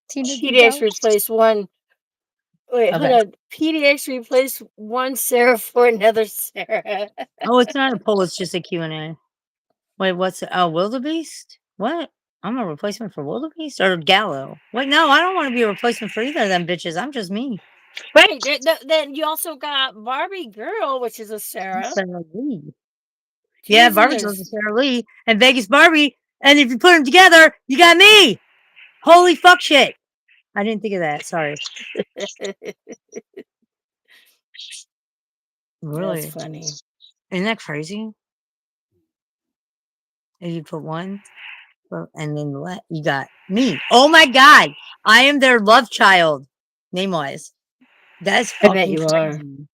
Tina D PDX Dog. replaced one. Wait, hold Okay. on. PDX replaced one Sarah for another Sarah. Oh, it's not a poll. It's just a Q&A. Wait, what's it? Oh, Wildebeest? What? I'm a replacement for Wildebeest or Gallo? Wait, no, I don't want to be a replacement for either of them bitches. I'm just me. Right. Then you also got Barbie Girl, which is a Sarah. Sarah Lee. Yeah, Barbie goes to Jesus. Sarah Lee and Vegas Barbie. And if you put them together, you got me. Holy fuck shit. I didn't think of that. Sorry. That's Really? funny. Isn't that crazy? If you put one and then you got me. Oh my God. I am their love child, name wise. That's I bet fucking you are. crazy.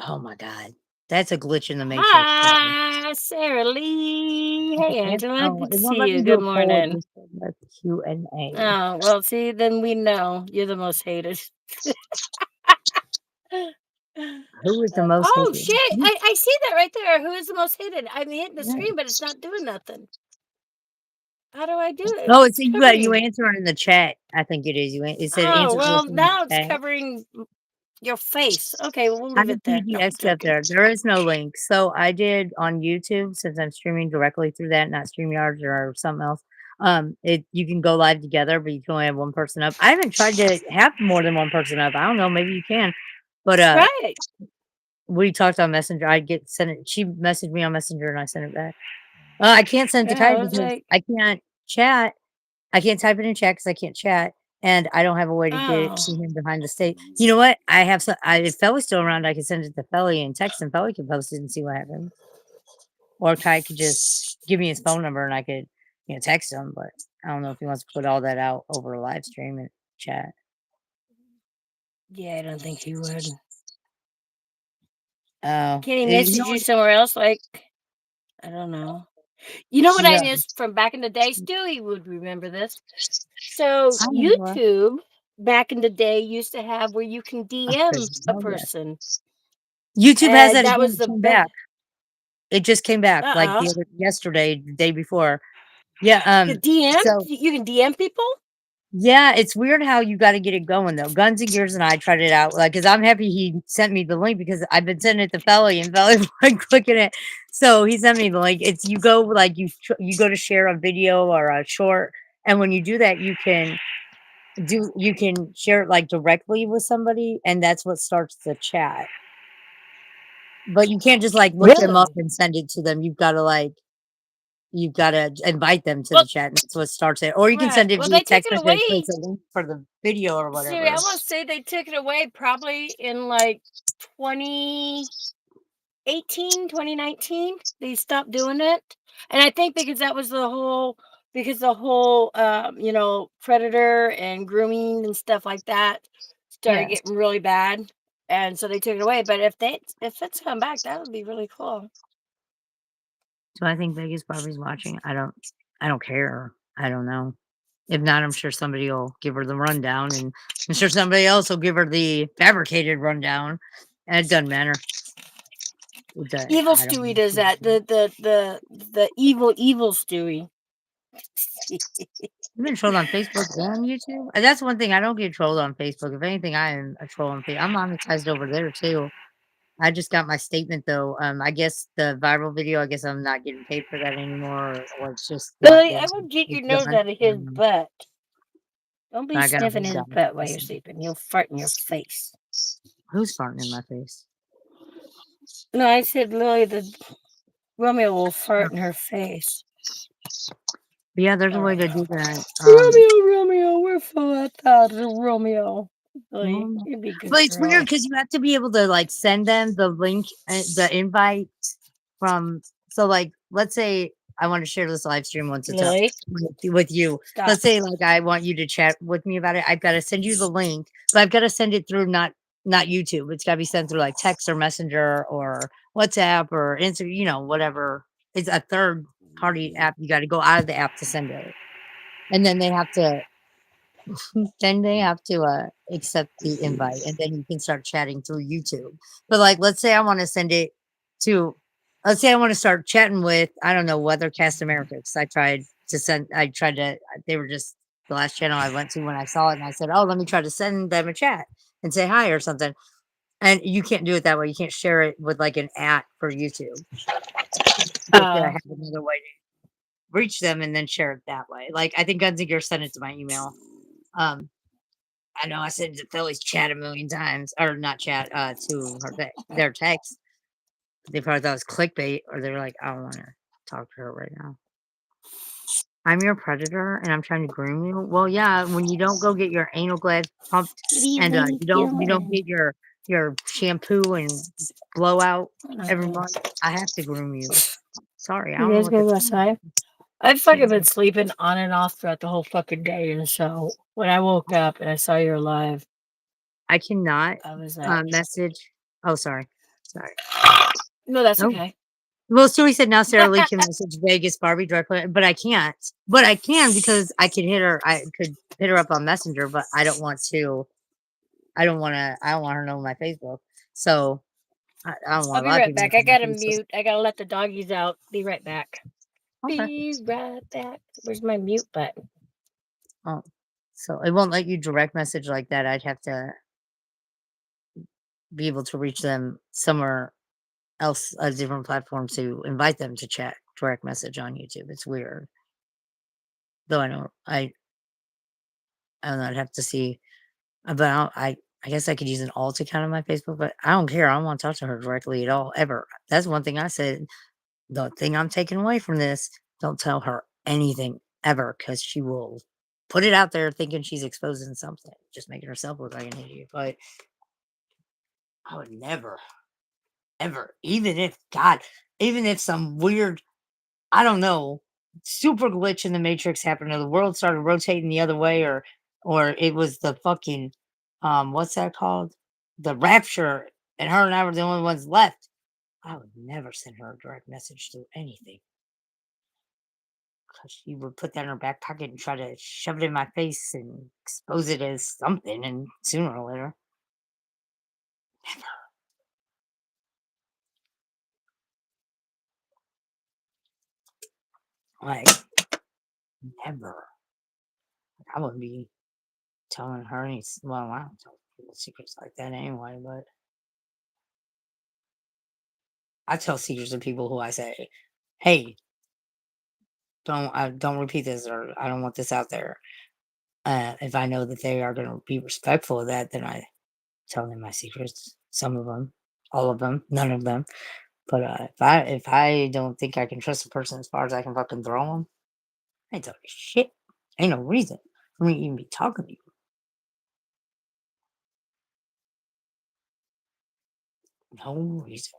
Oh my God. That's a glitch in the matrix. Bro. Hi, Sarah Lee. Hey, Angela. Oh, Good to it won't see let you. me do Good a poll. It morning. just said that's Q&A. Oh, well, see, then we know you're the most hated. Who is the most Oh, hated? shit. You- I see that right there. Who is the most hated? I'm hitting the yeah. screen, but it's not doing nothing. How do I do it? Oh, It's it's you got you covering. answer in the chat. I think it is. It said Oh, answer well, question in now the it's chat. covering your face. Okay, well, we'll I leave have it there. No, I'm PDX up joking. there. There is no link. So I did on YouTube since I'm streaming directly through that, not StreamYards or something else. You can go live together, but you can only have one person up. I haven't tried to have more than one person up. I don't know, maybe you can. But Try it. we talked on Messenger. Send it. She messaged me on Messenger and I sent it back. I can't send it to Yeah, I Kai was because like, I can't chat. I can't type it in chat because I can't chat, and I don't have a way to get it oh, to him behind the state. You know what? I have some. If Felly's still around, I can send it to Felly and text him. Felly can post it and see what happens. Or Kai could just give me his phone number and I could, text him. But I don't know if he wants to put all that out over a live stream and chat. yeah, I don't think he would. Oh, Can he you message know you what? somewhere else? Like, I don't know. You know what I Yeah, missed from back in the day? Stewie would remember this. So I don't know. YouTube back in the day used to have where you can DM a Oh yeah, person, YouTube has and that that again. was It the came best. back. It just came back like Uh yesterday, the day before. Yeah. The DM, So you can DM people. yeah, it's weird how you got to get it going though. Guns and Gears and I tried it out, like, because I'm happy he sent me the link because I've been sending it to Felly and Felly like clicking it. So he sent me the link. It's you go like you go to share a video or a short, and when you do that, you can share it like directly with somebody, and that's what starts the chat. But you can't just like look them up Really? and send it to them. You've got to invite them to Well, the chat, and that's what starts it. Or you can right. send it Well, via they took text it message, but away. it's a link for the video or Siri, I whatever. want to say they took it away probably in like 2018, 2019. They stopped doing it, and I think because that was the whole predator and grooming and stuff like that started Yes. getting really bad, and so they took it away. But if it's come back, that would be really cool. So I think Vegas Barbie's watching. I don't care. I don't know. If not, I'm sure somebody will give her the rundown, and I'm sure somebody else will give her the fabricated rundown. And it doesn't matter. Evil I don't Stewie know. does that. The evil Stewie. I've been trolled on Facebook and YouTube. And that's one thing I don't get trolled on Facebook. If anything, I am a troll on Facebook. I'm monetized over there too. I just got my statement though. I guess the viral video. I guess I'm not getting paid for that anymore, or it's just not Billy, there. I would get your It's nose done. out of his butt. Don't be I got a sniffing hold his on. butt while you're sleeping. He'll fart in your face. Who's farting in my face? No, I said Lily, the Romeo will fart in her face. But yeah, there's a All way right. to do that. Romeo, we're full of that, Romeo. Lily, Well, you be a good but it's weird girl. because you have to be able to like send them the link, the invite from. So like, let's say I want to share this live stream once it's up Lily, with you. stop. Let's say like I want you to chat with me about it. I've got to send you the link, but I've got to send it through not YouTube. It's got to be sent through like text or Messenger or WhatsApp or Instagram. Whatever. It's a third party app. You got to go out of the app to send it, and then they have to accept the invite, and then you can start chatting through YouTube. But like, let's say I want to send it to, let's say I want to start chatting with, I don't know, Weathercast America, because they were just the last channel I went to when I saw it, and I said, oh, let me try to send them a chat and say hi or something. And you can't do it that way. You can't share it with like an @ for YouTube. You have to have another way to reach them and then share it that way. Like, I think Gunziger sent it to my email. I know I sent it to Philly's chat a million times, or not chat, to their text. They probably thought it was clickbait, or they were like, I don't want to talk to her right now. I'm your predator, and I'm trying to groom you. Well, yeah, when you don't go get your anal glands pumped, and you don't get your shampoo and blowout every month, I have to groom you. Sorry, I You don't know guys what gonna to go do. outside? I've fucking been sleeping on and off throughout the whole fucking day, and so when I woke up and I saw you were live, I cannot I was like, message. Oh, sorry. no, that's Oh. okay. Well, Stewie said now Sarah Lee can message Vegas Barbie directly, but I can't. But I can because I could hit her. I could hit her up on Messenger, but I don't want to. I don't want her to know my Facebook. So I don't want I'll a be lot of right people back. to I know my gotta Facebook. mute. I gotta let the doggies out. Be right back. Okay. Be right back. Where's my mute button? Oh, so it won't let you direct message like that. I'd have to be able to reach them somewhere else, a different platform, to invite them to chat direct message on YouTube. It's weird. Though I don't know. I'd have to see about. I guess I could use an alt account on my Facebook, but I don't care. I don't want to talk to her directly at all, ever. That's one thing I said. The thing I'm taking away from this: don't tell her anything ever, because she will put it out there thinking she's exposing something, just making herself look like an idiot. But I would never, ever, even if some weird, I don't know, super glitch in the Matrix happened, or the world started rotating the other way, or it was the fucking, what's that called? The rapture, and her and I were the only ones left. I would never send her a direct message to anything, because she would put that in her back pocket and try to shove it in my face and expose it as something, and sooner or later, never. Like, never. I wouldn't be telling her any. Well, I don't tell people secrets like that anyway, but I tell secrets to people who I say, "Hey, don't repeat this, or I don't want this out there." If I know that they are going to be respectful of that, then I tell them my secrets. Some of them, all of them, none of them. But if I don't think I can trust a person as far as I can fucking throw them, I ain't tell you shit. Ain't no reason for me to even be talking to you. No reason.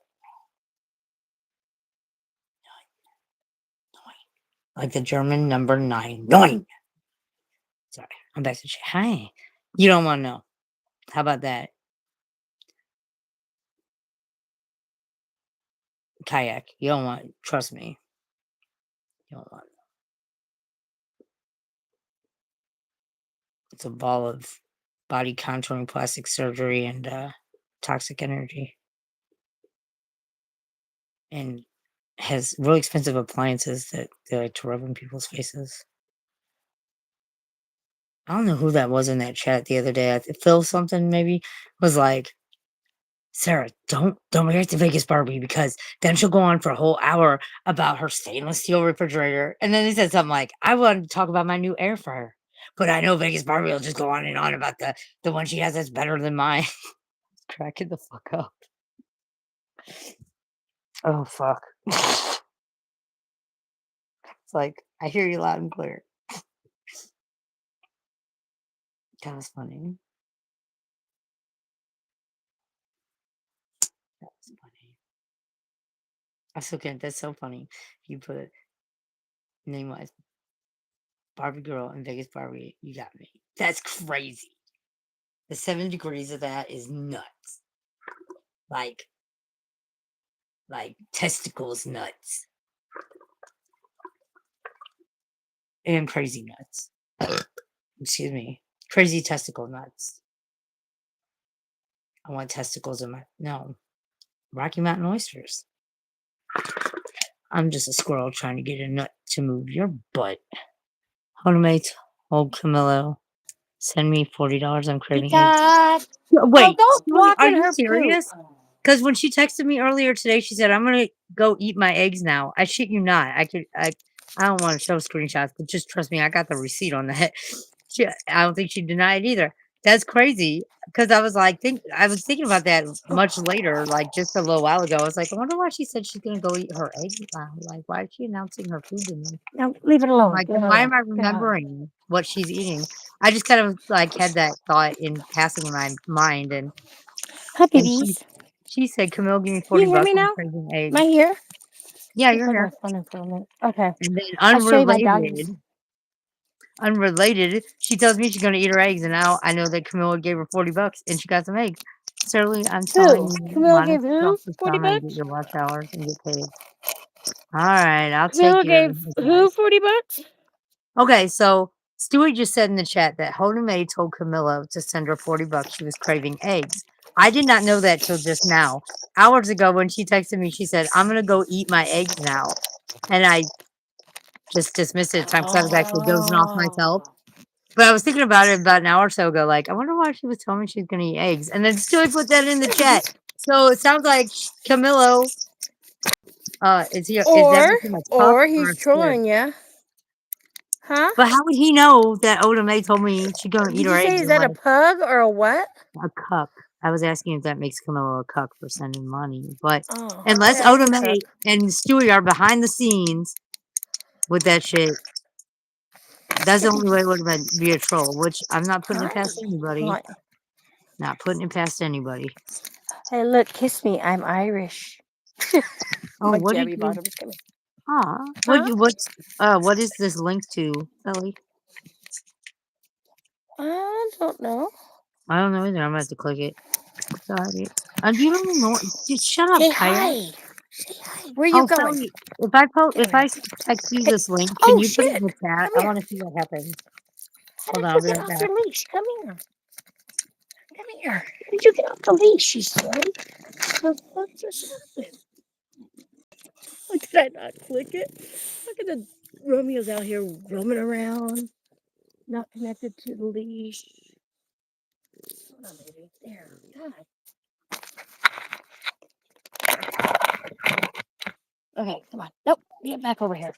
Like the German number 9. 9. Sorry, I'm back to chat. Hi. You don't want to know. How about that? Kayak. You don't want. Trust me. You don't want. It's a ball of body contouring, plastic surgery, and toxic energy, and has really expensive appliances that they like to rub in people's faces. I don't know who that was in that chat the other day. Phil something maybe was like, Sarah, don't react to Vegas Barbie, because then she'll go on for a whole hour about her stainless steel refrigerator. And then they said something like, I wanted to talk about my new air fryer, but I know Vegas Barbie will just go on and on about the one she has that's better than mine. Cracking the fuck up. Oh fuck. It's like, I hear you loud and clear. That was funny. That was funny. I still can't. That's so funny. You put name wise Barbie girl and Vegas Barbie. You got me. That's crazy. The 7 degrees of that is nuts. Like testicles nuts. and crazy nuts. Excuse me. Crazy testicle nuts. I want testicles in my no. Rocky Mountain oysters. I'm just a squirrel trying to get a nut to move your butt. Homemade old Camillo. Send me $40. I'm craving eggs. God. Wait, don't walk are in you her serious? poop. Because when she texted me earlier today, she said, "I'm gonna go eat my eggs now." I shit you not. I don't want to show screenshots, but just trust me, I got the receipt on that. I don't think she denied either. That's crazy. Because I was like, I was thinking about that much later, like just a little while ago. I was like, I wonder why she said she's gonna go eat her eggs now. Like, why is she announcing her food to me? No, leave it alone. Like, Leave it why alone. am I Get out. remembering what she's eating? I just kind of like had that thought in passing in my mind, and Hi, and babies. she said, "Camille, give me You hear $40. me I'm now? craving Am I eggs." here? Yeah, Let's you're put my here. phone in for a minute. Okay. And then I'll show you my doggies. unrelated, she tells me she's gonna eat her eggs, and now I know that Camilla gave her $40 and she got some eggs. Certainly, I'm telling Who? you, Camilla minus gave yourself who to 40 come and get bucks? your watch hours and get paid. All right, I'll take Camilla your gave who advice. 40 bucks? Okay, so Stewie just said in the chat that Hoda May told Camilla to send her $40. She was craving eggs. I did not know that till just now. Hours ago, when she texted me, she said, "I'm gonna go eat my eggs now," and I just dismissed it at the time because I was actually dozing off myself. But I was thinking about it about an hour or so ago. Like, I wonder why she was telling me she's gonna eat eggs, and then Stewie put that in the chat. So it sounds like Camilo. Is that making a cup Or or he's a squid? trolling you. Huh? But how would he know that Oda May told me she's gonna eat Did her you say eggs is in that a like pug or a what? a cuck? I was asking if that makes Camilo a cuck for sending money. But Oh, unless yeah, Oda he's a cook. May and Stewie are behind the scenes with that shit, that's the only way it would be a troll, which I'm not putting it past anybody. Hi. Not putting it past anybody. Hey, look, kiss me. I'm Irish. Oh, My what did jammy you bottom's coming. what Huh? what is this link to, Ellie? I don't know. I don't know either. I'm gonna have to click it. Sorry. You don't even know. Just shut up, Say Kaya. hi. Say hi. Where you Oh, going? Sally, Get if over here. text you Hey. this link, can Oh, you put it in shit. the chat? Come I here. want to see what happens. How Hold did on, you I'll be get right off back. your leash? Come here. Come here. How did you get off the leash, you silly? What just happened? Did I not click it? Look at the Romeo's out here roaming around, not connected to the leash. Hold on, baby. There. God. Okay, come on. Nope. Get back over here.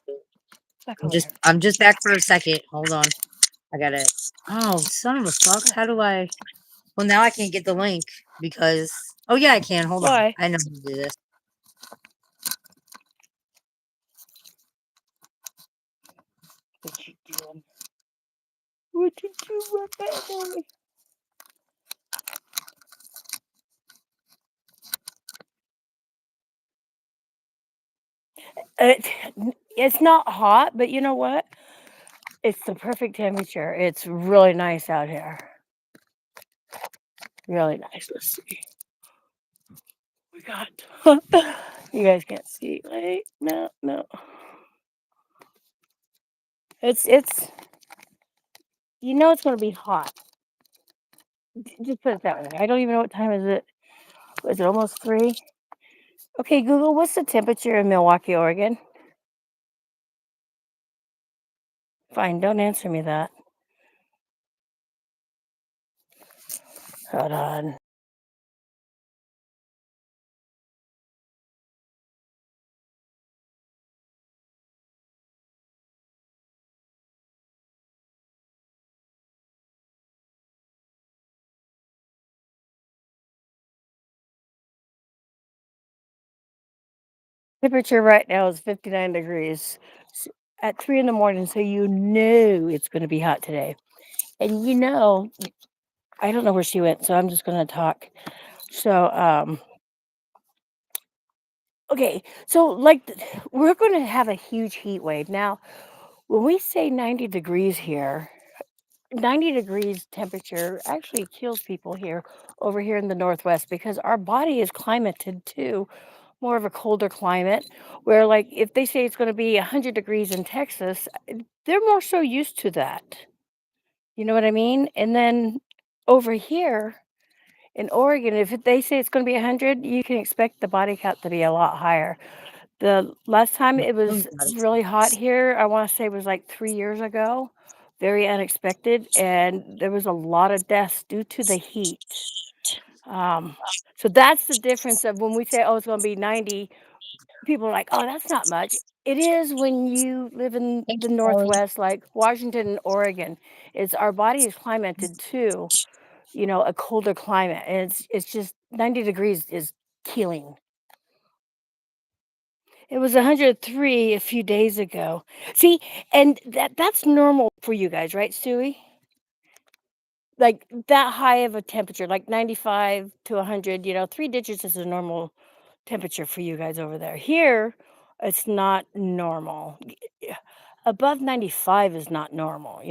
Back over here. I'm just back for a second. Hold on. I gotta. Oh, son of a fuck! How do I? Well, now I can't get the link because. Oh yeah, I can. Hold on. Why? I know how to do this. What you doing? What you doing, baby? It's not hot, but you know what? It's the perfect temperature. It's really nice out here. Really nice. Let's see. We got. You guys can't see. Wait, no. It's. You know it's gonna be hot. Just put it that way. I don't even know what time is it. Is it almost 3? Okay, Google. What's the temperature in Milwaukee, Oregon? Fine. Don't answer me that. Hold on. Temperature right now is 59 degrees at 3 in the morning, so you know it's going to be hot today. And you know, I don't know where she went, so I'm just going to talk. So, okay, so we're going to have a huge heat wave. Now, when we say 90 degrees here, 90 degrees temperature actually kills people here over here in the Northwest because our body is climated to more of a colder climate where, like, if they say it's going to be 100 degrees in Texas, they're more so used to that. You know what I mean? And then over here in Oregon, if they say it's going to be 100, you can expect the body count to be a lot higher. The last time it Oh, was God, really hot here, I want to say it was like 3 years ago. Very unexpected, and there was a lot of deaths due to the heat. Um, so that's the difference of when we say, "Oh, it's going to be 90." People are like, "Oh, that's not much." It is when you live in thank the you, Kelly. Northwest, like Washington and Oregon. It's our body is climated to, a colder climate, and it's just 90 degrees is killing. It was 103 a few days ago. See, and that's normal for you guys, right, Stewie? Like that high of a temperature, like 95 to 100, 3 digits is a normal temperature for you guys over there. Here, it's not normal. Above 95 is not normal.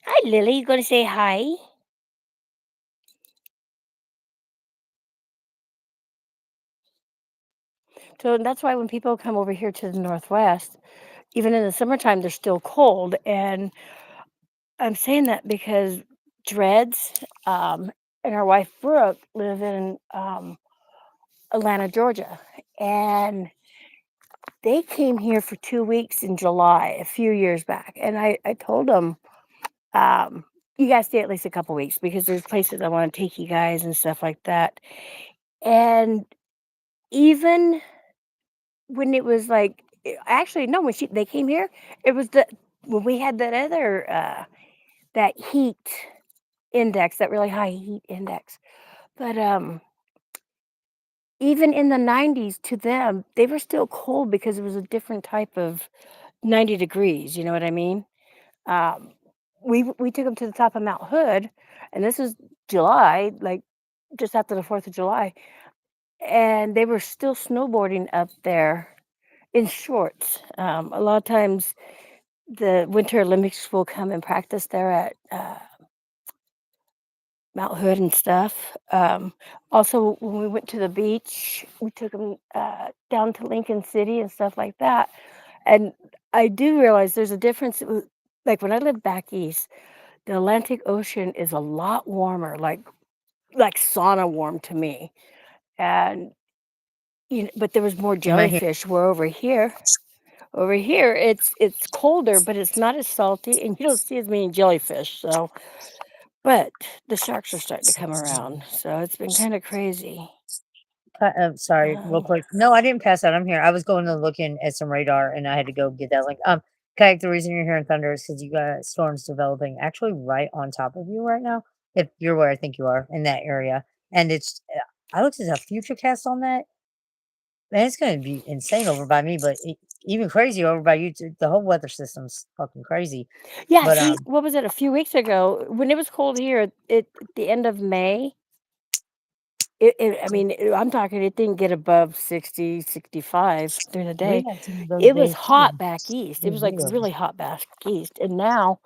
Hi, Lily. You gonna say hi? So that's why when people come over here to the Northwest, even in the summertime, they're still cold. And I'm saying that because Dreads and our wife Brooke live in Atlanta, Georgia. And they came here for 2 weeks in July a few years back. And I told them, you guys stay at least a couple weeks because there's places I want to take you guys and stuff like that. And even when it was like, actually, no, when they came here, it was when we had that other, that heat index, that really high heat index. But even in the 90s to them, they were still cold because it was a different type of 90 degrees, you know what I mean? Um, we took them to the top of Mount Hood, and this is July, like just after the 4th of July, and they were still snowboarding up there in shorts. A lot of times the Winter Olympics will come and practice there at Mount Hood and stuff. Also, when we went to the beach, we took them down to Lincoln City and stuff like that. And I do realize there's a difference. Like when I lived back east, the Atlantic Ocean is a lot warmer, like sauna warm to me. And but there was more Am I here? jellyfish. Where over here it's colder, but it's not as salty, and you don't see as many jellyfish. So, but the sharks are starting to come around, so it's been kind of crazy. Sorry, real Um, quick. No, I didn't pass out. I'm here. I was going to look in at some radar, and I had to go get that link. Kayak, the reason you're hearing thunder is because you got storms developing actually right on top of you right now. If you're where I think you are in that area, and I looked at a future cast on that, man, it's going to be insane over by me, but even crazy over by you. Too. The whole weather system's fucking crazy. yeah, But see, what was it a few weeks ago when it was cold here? At the end of May. I mean, I'm talking. It didn't get above 60, 65 during the we day. had some of those It was days too. hot back east. It Those was like videos. really hot back east, and now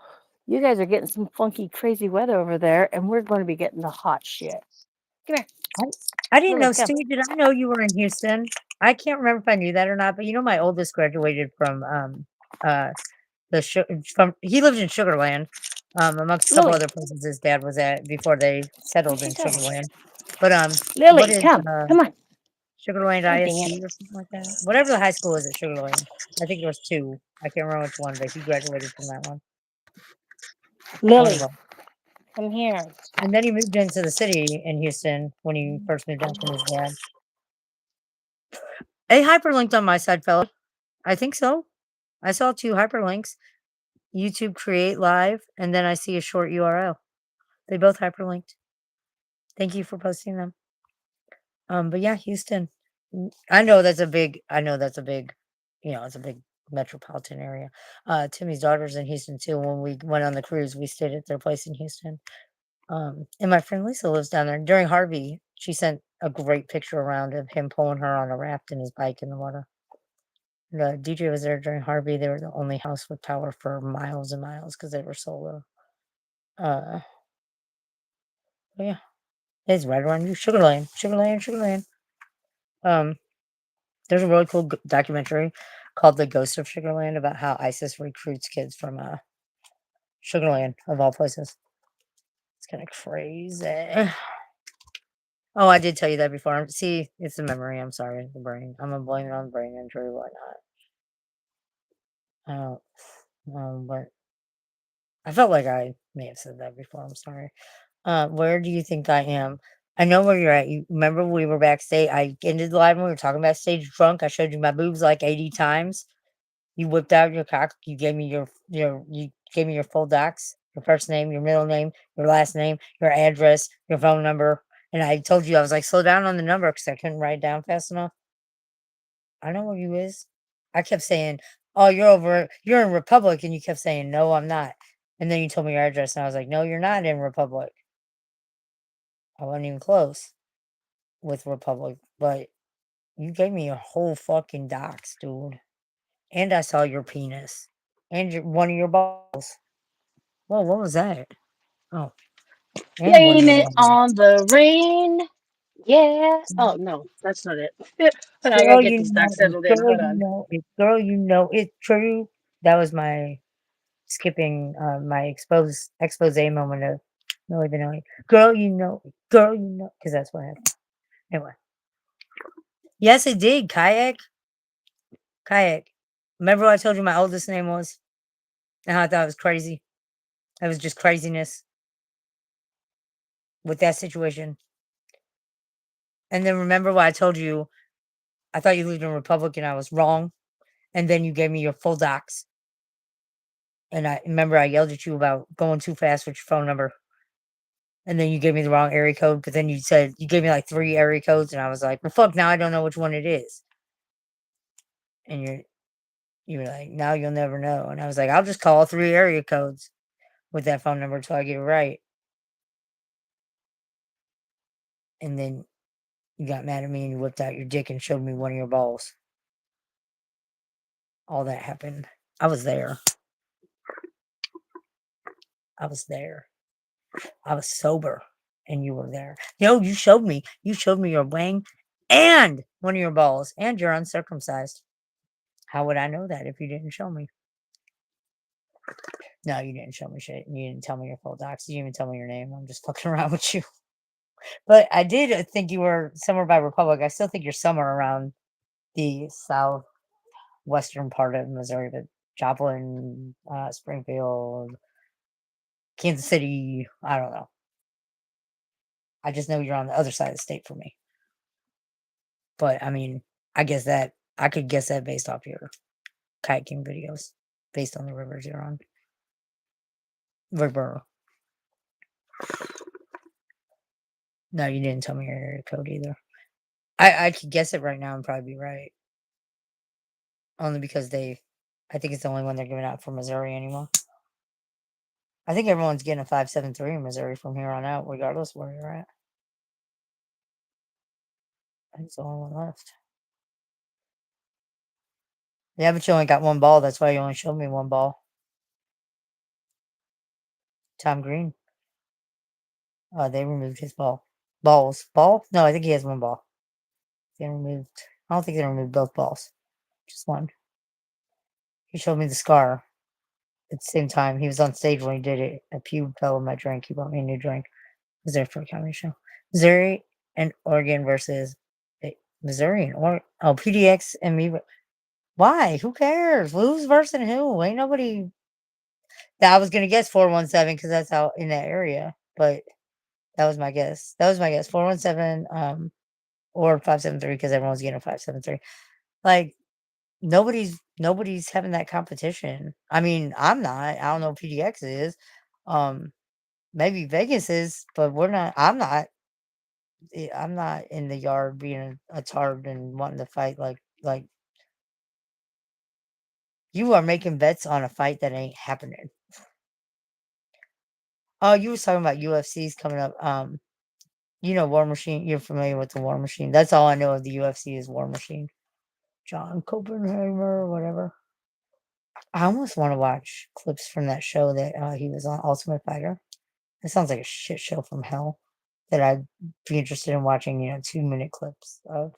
you guys are getting some funky, crazy weather over there, and we're going to be getting the hot shit. Come here, I, I didn't Lily. know, Come. Stu. Did I know you were in Houston? I can't remember if I knew that or not. But my oldest graduated from uh from he lived in Sugarland, amongst a couple Lily, other places his dad was at before they what's settled she in saying? Sugarland. But what Lily, is come. Come on. Sugarland Oh, dang it. ISD or something like that? Whatever the high school is at Sugarland. I think there was two. I can't remember which one, but he graduated from that one. One of Lily, them. come here. And then he moved into the city in Houston when he first moved down from his dad. A hyperlinked on my side, fella. I think so. I saw two hyperlinks. YouTube Create Live, and then I see a short URL. They both hyperlinked. Thank you for posting them. But yeah, Houston. I know that's a big. It's a big metropolitan area. Timmy's daughter's in Houston too. When we went on the cruise, we stayed at their place in Houston. And my friend Lisa lives down there. During Harvey, she sent a great picture around of him pulling her on a raft and his bike in the water. The DJ was there during Harvey. They were the only house with power for miles and miles because they were solar. Uh, but yeah, it's right around you. Sugarland, Sugarland, Sugarland. There's a really cool documentary called "The Ghost of Sugarland" about how ISIS recruits kids from Sugarland of all places. It's kind of crazy. Oh, I did tell you that before. See, it's the memory. I'm sorry, the brain. I'm gonna blame it on the brain injury, whatnot. But I felt like I may have said that before. I'm sorry. Where do you think I am? I know where you're at. You remember we were backstage? I ended the live and we were talking backstage drunk. I showed you my boobs like 80 times. You whipped out your cock. You gave me you gave me your full docs, your first name, your middle name, your last name, your address, your phone number. And I told you I was like, slow down on the number because I couldn't write it down fast enough. I know where you is. I kept saying, "Oh, you're in Republic," and you kept saying, "No, I'm not." And then you told me your address, and I was like, "No, you're not in Republic." I wasn't even close with Republic, but you gave me your whole fucking docs, dude. And I saw your penis and one of your balls. Whoa, what was that? Oh, and one of Blame your it balls. on the rain. Yeah. Oh no, that's not it. Hold on, I gotta Girl, get you these know, docs settled in. Hold on. girl, you know it's true. That was my skipping my expose moment of Millie Vanilli. Girl, you know, because that's what happened. Anyway, yes, it did. Kayak. Remember what I told you my oldest name was, and how I thought it was crazy. It was just craziness with that situation. And then remember what I told you? I thought you lived in Republic, and I was wrong. And then you gave me your full docs, and I remember I yelled at you about going too fast with your phone number. And then you gave me the wrong area code, but then you said you gave me like 3 area codes, and I was like, "Well, fuck, now I don't know which one it is." And you were like, "Now you'll never know." And I was like, "I'll just call 3 area codes with that phone number until I get it right." And then you got mad at me and you whipped out your dick and showed me one of your balls. All that happened. I was there. I was there. I was sober, and you were there. Yo, you showed me. You showed me your wang and one of your balls, and you're uncircumcised. How would I know that if you didn't show me? No, you didn't show me shit. You didn't tell me your full docs. You didn't even tell me your name. I'm just fucking around with you. But I did think you were somewhere by Republic. I still think you're somewhere around the southwestern part of Missouri, but Joplin, Springfield, Kansas City. I don't know. I just know you're on the other side of the state for me. But I mean, I could guess that based off your kayaking videos, based on the rivers you're on. River. No, you didn't tell me your area code either. I could guess it right now and probably be right. Only because I think it's the only one they're giving out for Missouri anymore. I think everyone's getting a 573 in Missouri from here on out, regardless of where you're at. I think it's the only one left. Yeah, but you only got one ball. That's why you only showed me one ball. Tom Green. They removed his ball. Balls. Ball? No, I think he has one ball. They removed. I don't think they removed both balls. Just one. He showed me the scar. At the same time, he was on stage when he did it. A pube fell in my drink. He bought me a new drink. Was there for a comedy show? Missouri and Oregon versus Missouri and Oregon. Oh, PDX and me. Why? Who cares? Who's versing who? Ain't nobody. I was gonna guess 417 because that's out in that area, but that was my guess. 417 or 573 because everyone's getting a 573. Like nobody's having that competition. I mean, I'm not. I don't know if PDX is. Um Maybe Vegas is, but we're not. I'm not in the yard being a tard and wanting to fight like you are making bets on a fight that ain't happening. Oh, you was talking about UFC's coming up. War Machine. You're familiar with the War Machine. That's all I know of the UFC is War Machine. John Copenhager or whatever. I almost want to watch clips from that show that he was on, Ultimate Fighter. It sounds like a shit show from hell that I'd be interested in watching, 2-minute clips of.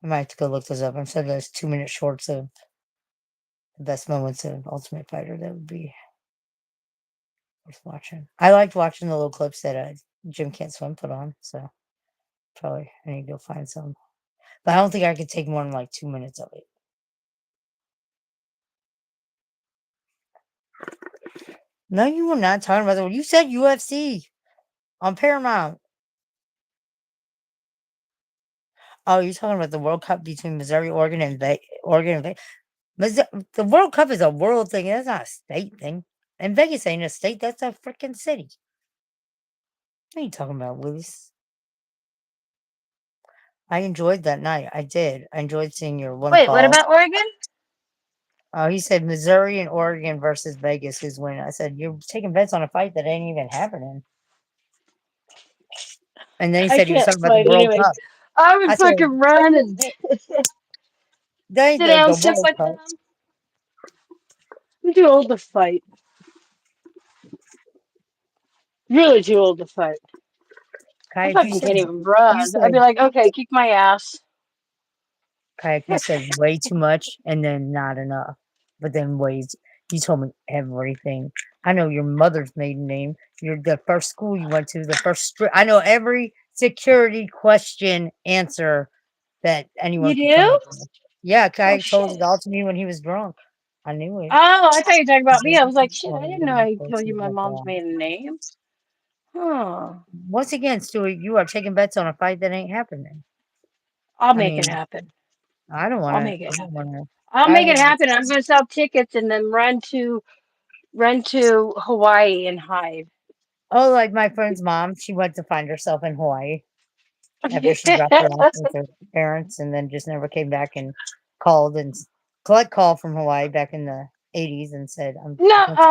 I might have to go look those up. I'm sure there's 2-minute shorts of the best moments of Ultimate Fighter. That would be worth watching. I liked watching the little clips that Jim Can't Swim put on. So probably I need to go find some. But I don't think I could take more than like 2 minutes of it. No, you were not talking about that. You said UFC on Paramount. Oh, you're talking about the World Cup between Missouri, Oregon, and Oregon and the World Cup is a world thing. That's not a state thing. And Vegas ain't a state. That's a freaking city. What are you talking about, Luis? I enjoyed that night. I did. I enjoyed seeing your one Wait, what fall. about Oregon? Oh, he said Missouri and Oregon versus Vegas is winning. I said, you're taking bets on a fight that ain't even happening. And then he I said he was can't talking about the fight World anyways. Cup. I I would said, fucking run and that ain't sit down, the sit World with Cup. them. I'm too old to fight. Really too old to fight. I Kayak, fucking can't even run. I'd be said, like, okay, kick my ass. Kayak, you said way too much and then not enough. But then you told me everything. I know your mother's maiden name. You're the first school you went to, the first I know every security question answer that anyone You could come do? up with. Yeah, Oh Kayak told it shit. all to me when he was drunk. I knew it. Oh, I thought you were talking about me. I was like, shit, I didn't know Oh, I told you my mom's maiden name. Huh. once again, Stewie, you are taking bets on a fight that ain't happening. I'll I make it mean, happen. I don't want I'll to. make it I don't happen. want to. I'll I make it don't. happen. I'm gonna sell tickets and then run to Hawaii and hide. Oh, like my friend's mom, she went to find herself in Hawaii after she dropped her off with her parents, and then just never came back and called and collect call from Hawaii back in the 80s and said, I went to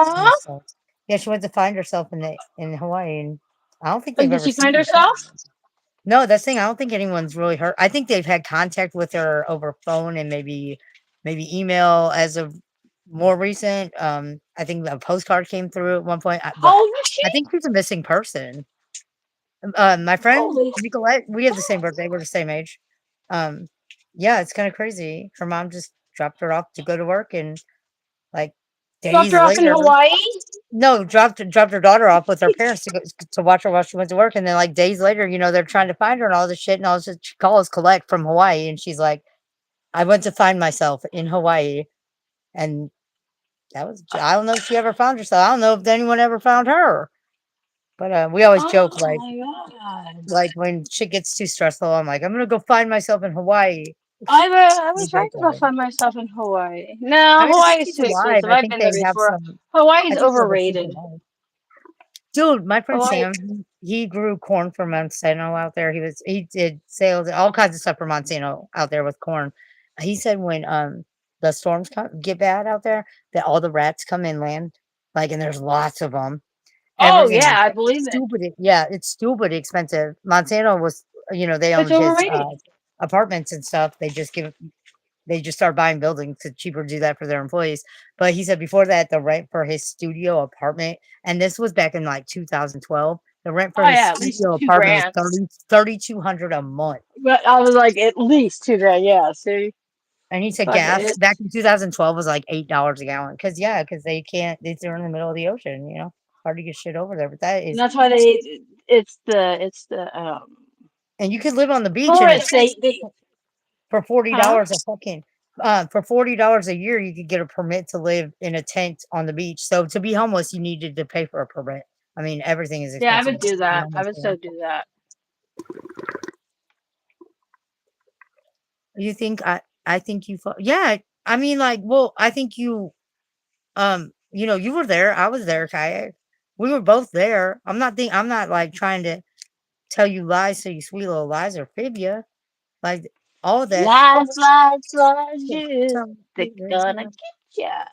find Nuh-uh. myself. Yeah, she went to find herself in Hawaii, and I don't think they've And did ever she seen find her since. herself? No, that's the thing. I don't think anyone's really heard. I think they've had contact with her over phone and maybe email as of more recent. I think a postcard came through at one point, but How old was she? I think she's a missing person. My friend Holy. Nicolette, we have the same birthday. We're the same age. Um, yeah, it's kind of crazy. Her mom just dropped her off to go to work, and like Dropped days her off in later, Hawaii? no, dropped her daughter off with her parents to watch her while she went to work, and then like days later, they're trying to find her and all this shit, and all this. She calls Colette from Hawaii, and she's like, "I went to find myself in Hawaii," and I don't know if she ever found herself. I don't know if anyone ever found her, but we always joke Oh my god. like when shit gets too stressful, I'm like, I'm gonna go find myself in Hawaii. I We was right joke to go about it. find myself in Hawaii. No, I mean, I think Hawaii is she's too alive. expensive. I I've think been there they have before. some. I Hawaii's think they have a few overrated. alive. Dude, my friend Hawaii. Sam, he grew corn for Monsanto out there. He did sales, all kinds of stuff for Monsanto out there with corn. He said when the storms get bad out there, that all the rats come inland, like, and there's lots of them. Oh Everything yeah, is I believe it. stupid. Yeah, it's stupid expensive. Monsanto was, they It's owned his overrated. apartments and stuff. They just start buying buildings. It's cheaper to do that for their employees. But he said before that, the rent for his studio apartment, and this was back in like 2012, the rent for Oh his yeah, at least studio two apartment was grand. 3,200 a month. But I was like, at least 2 grand. Yeah, see, And he said fuck gas it. back in 2012 was like $8 a gallon. Because they can't, they're in the middle of the ocean, hard to get shit over there. But that And is, that's why it's the and you could live on the beach in a tourists. tent They for forty huh? dollars a fucking for $40 a year, you could get a permit to live in a tent on the beach. So to be homeless, you needed to pay for a permit. I mean, everything is Yeah, I expensive would do to be that. I homeless would so here. do that. You think I think yeah. I mean, like, well, I think you were there. I was there, Kayak. We were both there. I'm not like trying to tell you lies so you sweet little lies or fib you. Like all of that. Lies, lies, lies, yeah. Tell They're gonna get ya.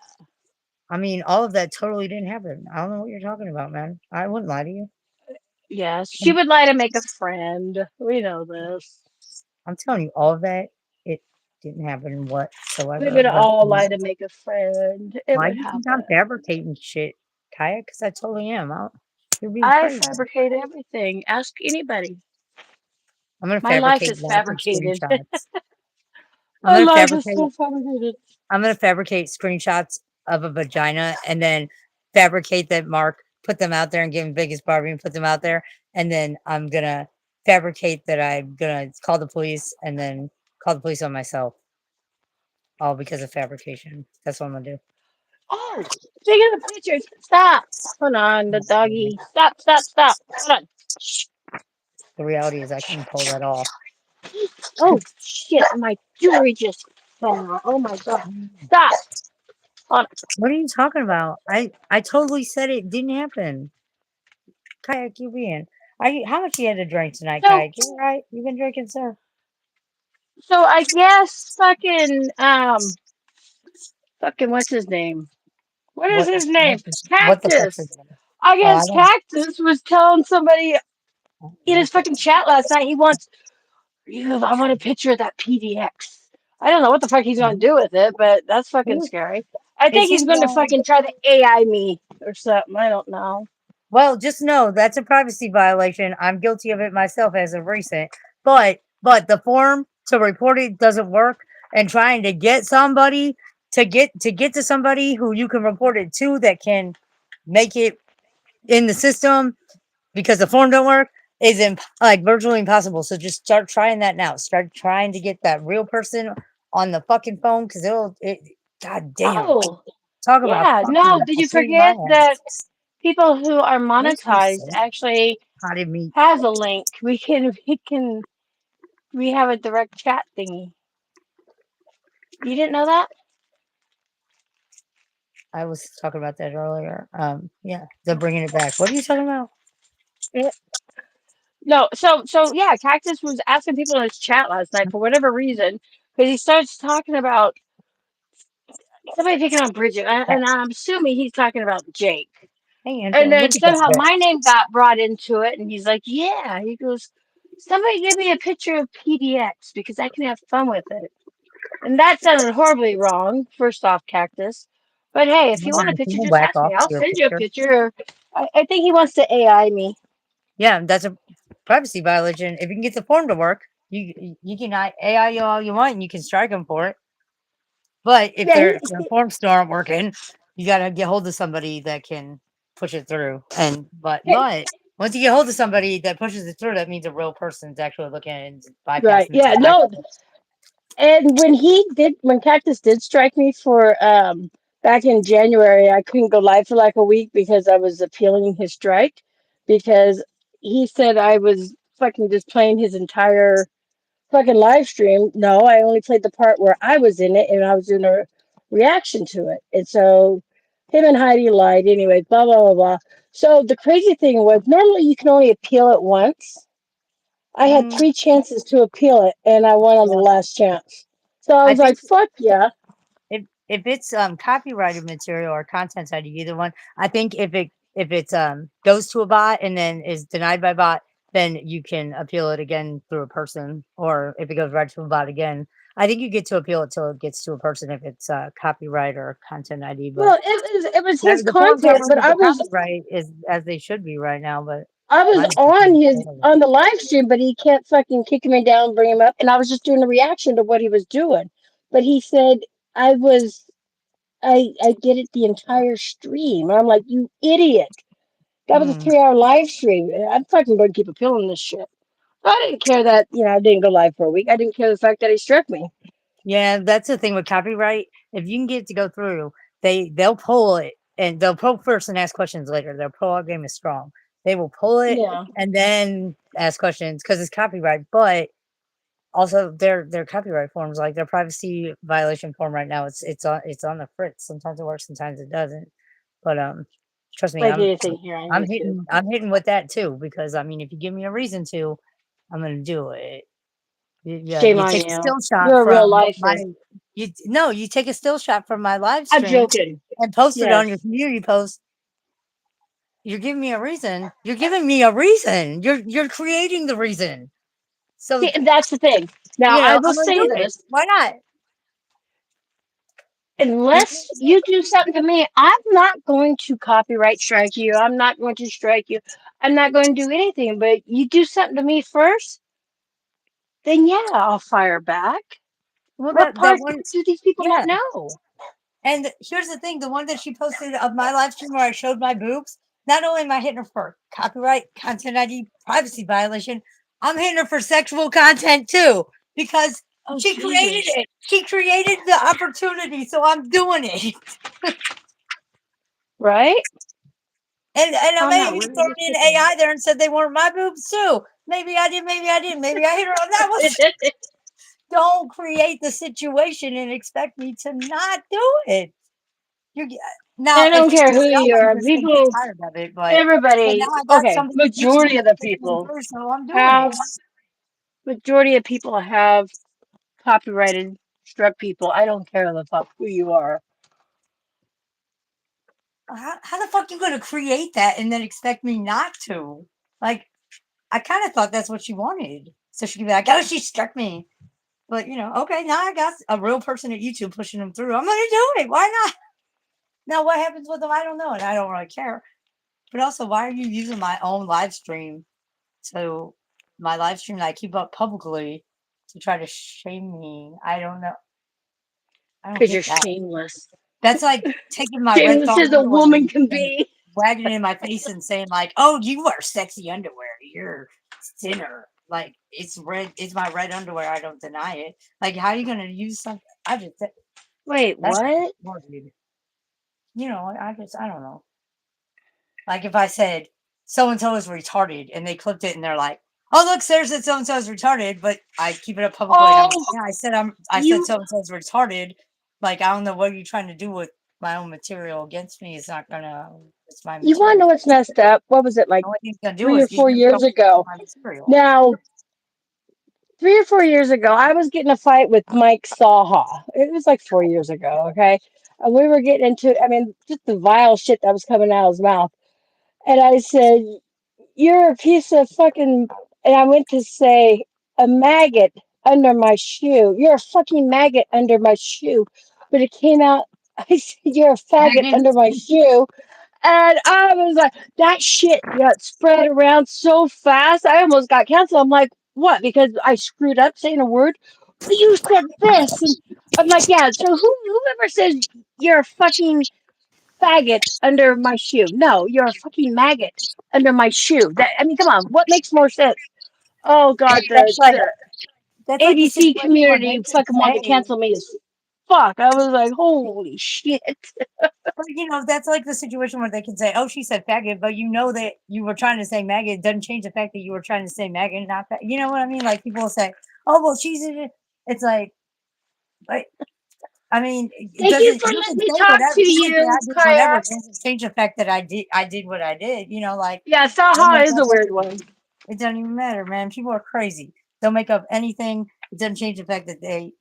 I mean, all of that totally didn't happen. I don't know what you're talking about, man. I wouldn't lie to you. Yes, she I'm, would lie to make a friend. We know this. I'm telling you, all of that, it didn't happen We whatsoever. would But all lie to make a friend. It why would do you think I'm happen. fabricating shit, Kaya? Because I totally am. You're being I crazy. fabricate everything. Ask anybody. I'm gonna My life fabricate is lots of fabricated. screenshots. I'm Our gonna life is so fabricate. complicated. I'm gonna fabricate screenshots of a vagina, and then fabricate that Mark put them out there and give him Vegas Barbie and put them out there, and then I'm gonna fabricate that I'm gonna call the police, and then call the police on myself, all because of fabrication. That's what I'm gonna do. Oh, speaking of pictures, stop. Hold on, the doggy. Stop, stop, stop. Hold on. Shh. The reality is, I can pull that off. Oh, shit, my jewelry just fell. Oh my god. Stop. Hold What are you talking about? I totally said it didn't happen. Kayak, you being? How much you had to drink tonight, on. Kayak? You all right? You been drinking, sir? So I guess fucking what's his name? What is his name? What the fuck's his Cactus. name? I Oh, I guess don't. Cactus was telling somebody in his fucking chat last night he wants I want a picture of that PDX. I don't know what the fuck he's gonna do with it, but that's fucking scary. I Is think he? he's gonna fucking try to AI me or something. I don't know. Well, just know that's a privacy violation. I'm guilty of it myself as of recent. But the form to report it doesn't work, and trying to get somebody to get to somebody who you can report it to that can make it in the system because the form don't work is like virtually impossible. So just start trying that now. Start trying to get that real person on the fucking phone because god damn. Oh, Talk about yeah. No, fucking did you frustrating my forget that ass. people who are Makes me monetized sick. actually Potted meat. has a link? We have a direct chat thingy. You didn't know that? I was talking about that earlier. Yeah, they're bringing it back. What are you talking about? Yeah. No, so yeah, Cactus was asking people in his chat last night for whatever reason because he starts talking about somebody picking on Bridget, Yeah. and I'm assuming he's talking about Jake. Hey, And Angela, then look at that somehow bed. my name got brought into it, and he's like, "Yeah," he goes, "Somebody give me a picture of PDX because I can have fun with it." And that sounded horribly wrong. First off, Cactus. But hey, if you want a Can picture, you just whack ask off me. I'll your send you a picture? picture. I think he wants to AI me. Yeah, that's a privacy violation. If you can get the form to work, you can AI you all you want, and you can strike them for it. But if Yeah, their forms still aren't working, you gotta get hold of somebody that can push it through. And but once you get hold of somebody that pushes it through, that means a real person's actually looking at it and right. bypassing Yeah, the no, bypass. and when Cactus did strike me for back in January, I couldn't go live for like a week because I was appealing his strike because he said I was fucking just playing his entire fucking live stream. No, I only played the part where I was in it and I was doing a reaction to it. And so him and Heidi lied anyway, blah blah blah blah. So the crazy thing was normally you can only appeal it once. I had Mm, three chances to appeal it, and I won on the yeah. last chance. So I I was like, think "Fuck yeah!" if it's copyrighted material or content side, either one. I think if it's goes to a bot and then is denied by bot, then you can appeal it again through a person, or if it goes right to a bot again. I think you get to appeal it till it gets to a person if it's copyright or content ID. But Well, it was his the forms aren't content, but working for copyright is as they should be right now. But I was mine is on fucking his terrible. on the live stream, but he kept fucking kicking me down, bring him up, and I was just doing a reaction to what he was doing. But he said I was I did it the entire stream. And I'm like, you idiot! That was a Hmm. 3 hour live stream. I'm fucking going to keep appealing this shit. I didn't care that I didn't go live for a week. I didn't care the fact that he struck me. Yeah, that's the thing with copyright. If you can get it to go through, they'll pull it and they'll pull first and ask questions later. Their pull out game is strong. They will pull it Yeah. and then ask questions because it's copyright. But also their copyright forms, like their privacy violation form right now, it's on the fritz. Sometimes it works, sometimes it doesn't. But trust me, Like anything here on YouTube. I'm hitting with that too because I mean, if you give me a reason to, I'm gonna do it. Yeah, Shame you on take a you. still shot You're a real from my lifer. you no, you take a still shot from my live I'm stream joking. and post it on your Yes. community post. You're giving me a reason. You're giving me a reason. You're creating the reason. So, See, and that's the thing. Now, I will I'm gonna say do it. this. Why not? Give me a Unless reason. you do something to me, I'm not going to copyright strike you. I'm not going to strike you. I'm not going to do anything. But you do something to me first, then yeah, I'll fire back. Well, What that part one, do these people not yeah. know? And here's the thing: the one that she posted of my live stream where I showed my boobs. Not only am I hitting her for copyright, content ID, privacy violation, I'm hitting her for sexual content too because Oh she created Jesus! it. She created the opportunity, so I'm doing it. Right? And I I'm may not even really thrown just in picking. AI there and said they weren't my boobs too. Maybe I did, maybe I didn't. Maybe I hit her on that one. Don't create the situation and expect me to not do it. You now, I if don't it care who goes out, you I'm are. just gonna get People, tired of it. But now everybody. I got Okay, something to do and majority of the it's going people through, so I'm doing it. have majority of people have copyrighted struck people. I don't care the fuck who you are. How the fuck you gonna create that and then expect me not to? Like, I kind of thought that's what she wanted, so she could be like, "Oh, she struck me." But okay, now I got a real person at YouTube pushing them through. I'm gonna do it. Why not? Now, what happens with them? I don't know, and I don't really care. But also, why are you using my own live stream to my live stream that I keep up publicly to try to shame me? I don't know. I don't Because you're get that. shameless. That's like taking my red Shameless thong as a underwear woman can and be. wagging it in my face and saying like, "Oh, you wear sexy underwear. You're thinner." Like it's red. It's my red underwear. I don't deny it. Like, how are you gonna use something? Wait, That's what? morbid. I don't know. Like if I said so and so is retarded and they clipped it and they're like, "Oh, look, Sarah said so and so is retarded," but I keep it up publicly and I'm like, Oh, "Yeah, I said you so and so is retarded." Like I don't know what you're trying to do with my own material against me. It's not gonna. It's my you want to material. know what's messed up? What was it The like only thing it's gonna do three is or get four you in years trouble for ago? my material. Now, 3 or 4 years ago, I was getting a fight with Mike Saha. It was like 4 years ago, okay? And we were getting into, I mean, just the vile shit that was coming out of his mouth. And I said, "You're a piece of fucking," and I went to say, "a maggot under my shoe. You're a fucking maggot under my shoe." But it came out, I said, "You're a faggot Megan, under my shoe." And I was like, that shit got spread around so fast. I almost got canceled. I'm like, what? Because I screwed up saying a word? But you said this. And I'm like, yeah. So whoever says you're a fucking faggot under my shoe. No, you're a fucking maggot under my shoe. That, I mean, come on. What makes more sense? Oh God, that's like the that's like the ABC situation where they community can fucking wanted to say. cancel me as fuck. I was like, holy shit. But that's like the situation where they can say, "Oh, she said faggot," but you know that you were trying to say maggot. It doesn't change the fact that you were trying to say maggot, not that. You know what I mean? Like people will say, "Oh, well, she's in it." It's like I mean, it Thank you doesn't. for You letting can me say talk whatever. to You can say you, I did whatever. Kayak. It doesn't change the fact that I did what I did. Like Yeah, they'll Saha make is up a weird one. it doesn't even matter, man. People are crazy. They'll make up anything. It doesn't change the fact that they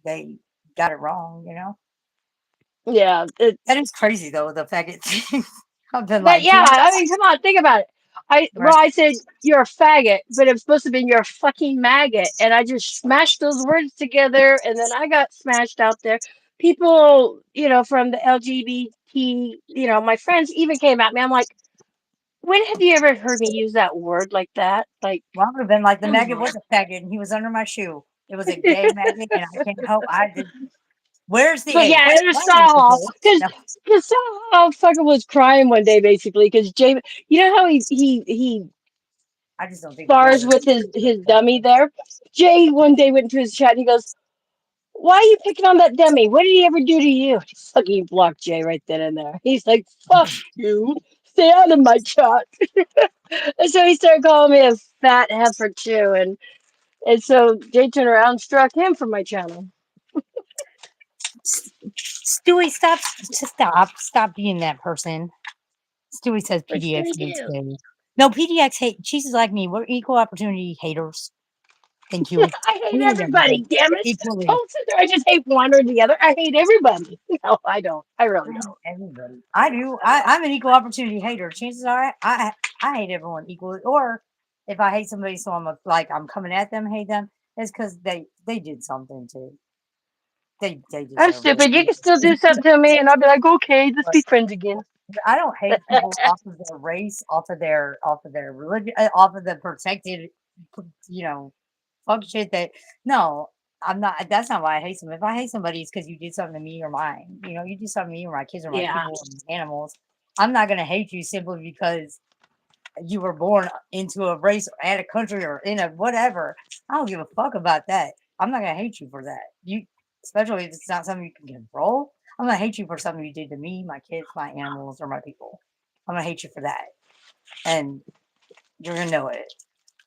got it wrong. Yeah, That it's is crazy though. The faggot thing. I've been that. like, Yeah, dude, I mean, come on, think about it. right? I said you're a faggot, but it was supposed to be you're a fucking maggot, and I just smashed those words together, and then I got smashed out there. People, from the LGBT, my friends even came at me. I'm like, when have you ever heard me use that word like that? Like, Well, I would have been like, the come maggot on. was a faggot and he was under my shoe. It was a gay maggot, and I can't help. I did. Where's the But A? yeah, Where's it was why is the Saul A? because No, Saul fucking was crying one day basically because Jay, you know how he I just don't think the spars gender. with his dummy there. Jay one day went into his chat and he goes, "Why are you picking on that dummy? What did he ever do to you?" He fucking blocked Jay right then and there. He's like, "Fuck you, stay out of my chat." And so he started calling me a fat heifer too, and so Jay turned around and struck him from my channel. Stewie, stop being that person. Stewie says What you PDX gonna hates do? gay. No, PDX hate. She's like me. We're equal opportunity haters. Thank you. I hate We hate everybody, everybody damn it. equally. Don't sit there. I just hate one or the other. I hate everybody. No, I don't. I I really hate don't. everybody. I do. I'm an equal opportunity hater. Chances are, I hate everyone equally. Or if I hate somebody, so I'm coming at them, hate them. It's because they did something too. They I'm deserve it. stupid. You can still do something to me, and I'll be like, okay, let's be friends again. I don't hate people off of their race, off of their religion, off of the protected, you know, fuck shit that no. I'm not. That's not why I hate somebody. If I hate somebody, it's because you did something to me or mine. You know, you do something to me or my kids or my Yeah. people or animals. I'm not gonna hate you simply because you were born into a race or at a country or in a whatever. I don't give a fuck about that. I'm not gonna hate you for that. You, especially if it's not something you can control. I'm gonna hate you for something you did to me, my kids, my animals, or my people. I'm gonna hate you for that, and you're gonna know it.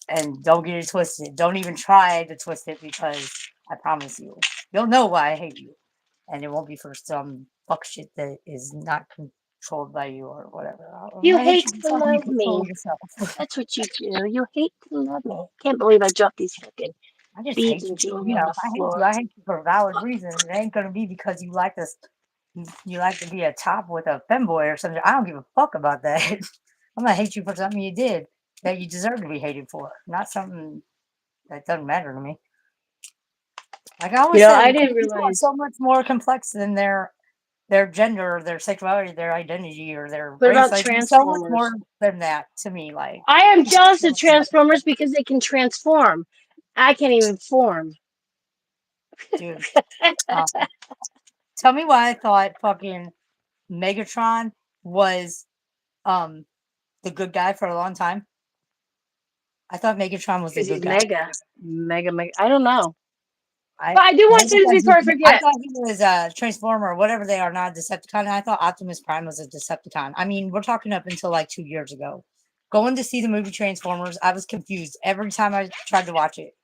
And don't get it twisted. Don't even try to twist it because I promise you, you'll know why I hate you, and it won't be for some fuck shit that is not controlled by you or whatever. I'm You gonna hate hate you for to something you love control me. yourself. That's what you do. You hate to love me. Can't believe I dropped these fucking I just hate you beads for, on you know, the if floor. I hate you for a valid reason. It ain't gonna be because you like this, you like to be a top with a femboy or something. I don't give a fuck about that. I'm gonna hate you for something you did that you deserve to be hated for, not something that doesn't matter to me. Like I You always know, said, I didn't people are realize. so much more complex than their gender, their sexuality, their identity, or their What race. about Like there's so much more Transformers? than that to me. Like I am people jealous so of much more Transformers complex. because they can transform. I can't even form. Dude. Um, tell me why I thought fucking Megatron was um the good guy for a long time. I thought Megatron was the Because good he's guy. mega. Mega, mega. I don't know. I But I do want to say this before I I forget. thought he was a Transformer or whatever they are, not a Decepticon. And I thought Optimus Prime was a Decepticon. I mean, we're talking up until like 2 years ago. Going to see the movie Transformers, I was confused every time I tried to watch it.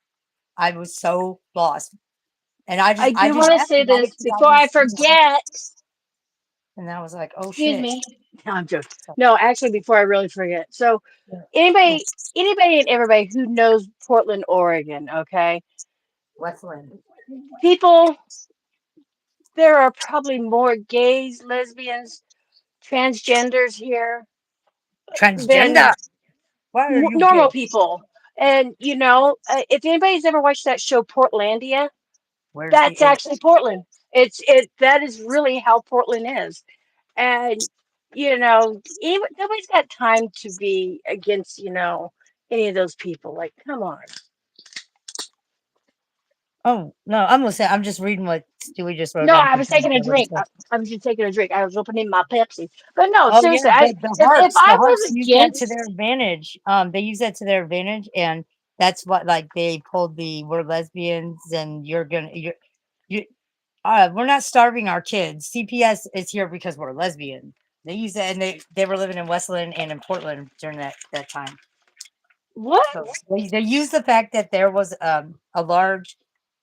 I was so lost, and I I do just want to asked say about it this because I before I was, you know, forget. and I was like, oh Excuse shit. me. No, I'm joking. So, No, actually, before I really forget. So, yeah, yeah, anybody and everybody who knows Portland, Oregon, okay? Westland, People, there are probably more gays, lesbians, transgenders here than transgender. Why are you normal gay? people. And if anybody's ever watched that show Portlandia, Where's the that's A? actually Portland. That is really how Portland is. And even nobody's got time to be against any of those people. Like, come on. Oh no, I'm listening. I'm just reading what Stewie just wrote No, down I from was taking a Transgender. What he drink. said. I was just taking a drink. I was opening my Pepsi. But no, Oh yeah, seriously, if the I hearts was use that to their against advantage. They use that to their advantage, and that's what like they pulled the we're lesbians, and you we're not starving our kids. CPS is here because we're lesbian. They use that, and they were living in Westland and in Portland during that time. what? So they use the fact that there was a large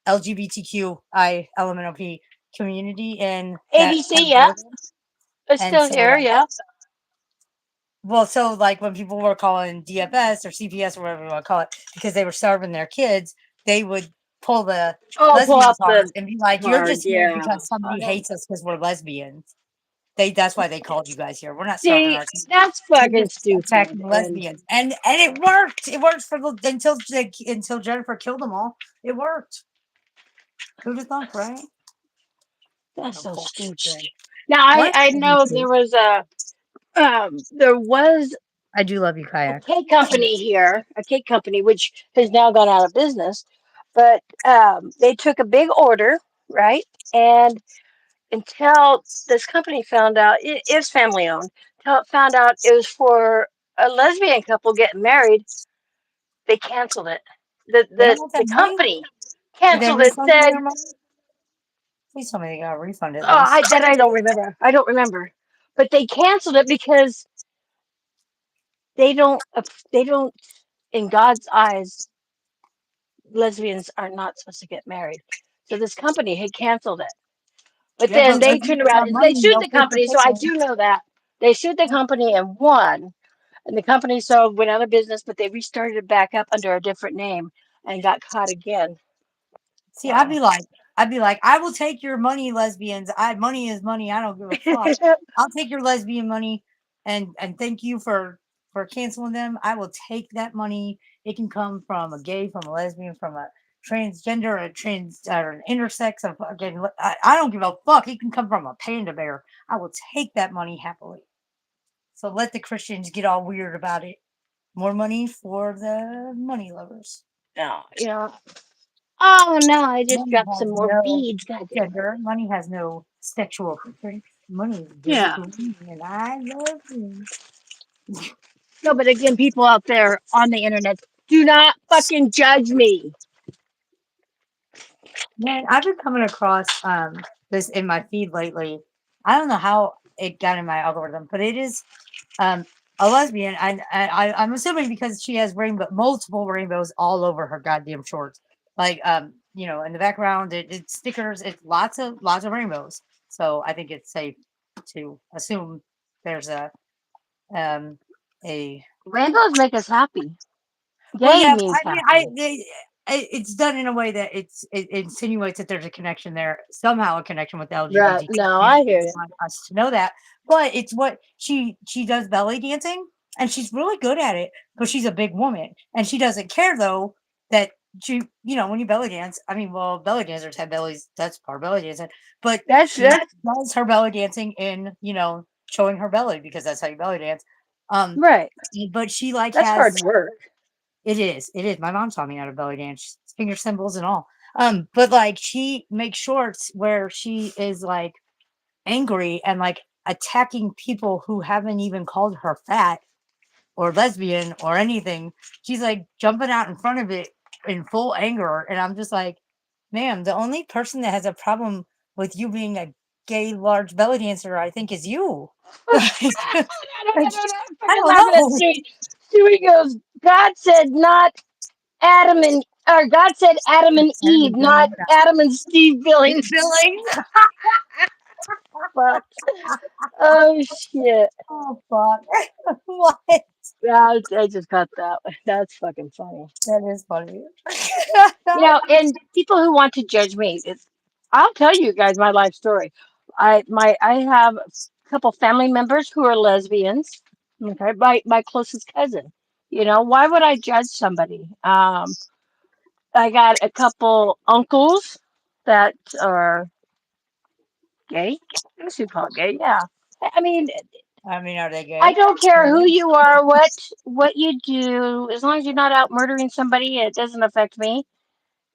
LGBTQI LMNOP community in that part ABC, of yeah. Oregon, It's and still so here, like. yeah. Well, so like when people were calling DFS or CPS or whatever you want to call it, because they were starving their kids, they would pull the Oh, pull lesbian out card the and be like, "You're card, just here yeah. because somebody hates us because we're lesbians. That's why they called you guys here. We're not starving See, our kids. that's We're fucking just attacking stupid. And lesbians." And it worked. It worked for the until Jennifer killed them all. It worked. Who'd have thunk, right? that's Oh, so bullshit. stupid. Now What? I I do know too. there was I do love you, a kayak. cake company here, a cake company which has now gone out of business, but they took a big order, right? And until this company found out it is family owned, until it found out it was for a lesbian couple getting married, they canceled it. The They don't the want the that money. company Did they canceled it. refund Said, their money? Please tell me they got a refund at "Oh, least. I don't remember. I don't remember." But they canceled it because they don't in God's eyes lesbians are not supposed to get married. So this company had canceled it. But Yeah, then but they turned lesbians around want and they money and sued they'll the take the company. So I pickle. do know that. They sued the company and won. And the company so went out of business, but they restarted it back up under a different name and got caught again. See, So I'd be like, I will take your money, lesbians. Money is money. I don't give a fuck. I'll take your lesbian money, and thank you for canceling them. I will take that money. It can come from a gay, from a lesbian, from a transgender, a trans, or an intersex. Of again, I don't give a fuck. It can come from a panda bear. I will take that money happily. So let the Christians get all weird about it. More money for the money lovers. no, Oh no, I just Money dropped some has more no beads. God damn it. gender. Money has no sexual preference. Money is Yeah. basically me, and I love you. No, but again, people out there on the internet, do not fucking judge me. Man, I've been coming across this in my feed lately. I don't know how it got in my algorithm, but it is um a lesbian. I'm assuming because she has multiple rainbows all over her goddamn shorts. Like in the background, it's stickers. It's lots of rainbows. So I think it's safe to assume there's um a Rainbows make us happy. well, Gay yeah, means I mean, happy. it's done in a way that it insinuates that there's a connection there, somehow a connection with the Right. LGBT No, I community. hear They you. want us to know that, but it's what she does belly dancing, and she's really good at it because she's a big woman, and she doesn't care though that when you belly dance. I mean, well, belly dancers have bellies. That's part of belly dancing, but she That's does her belly dancing in showing her belly because that's how you belly dance. Um, right. but she like That's hard has work. it is. My mom taught me how to belly dance, finger cymbals and all. But like she makes shorts where she is like angry and like attacking people who haven't even called her fat or lesbian or anything. She's like jumping out in front of it in full anger. And I'm just like, ma'am, the only person that has a problem with you being a gay large belly dancer, I think, is you. like, I'm I fucking don't laughing at know. Stewie. Stewie goes, God said not Adam and or God said Adam and Eve, not Adam and Steve Billings. Billings. Fuck. Oh shit. Oh fuck. What? Yeah, I just got that. That's fucking funny. That is funny. And people who want to judge me, I'll tell you guys my life story. I have a couple family members who are lesbians. Okay, my closest cousin. Why would I judge somebody? I got a couple uncles that are gay. I guess you call it gay. Yeah. I mean, I mean, are they I gay? don't care who Really? you are, what you do, as long as you're not out murdering somebody, it doesn't affect me.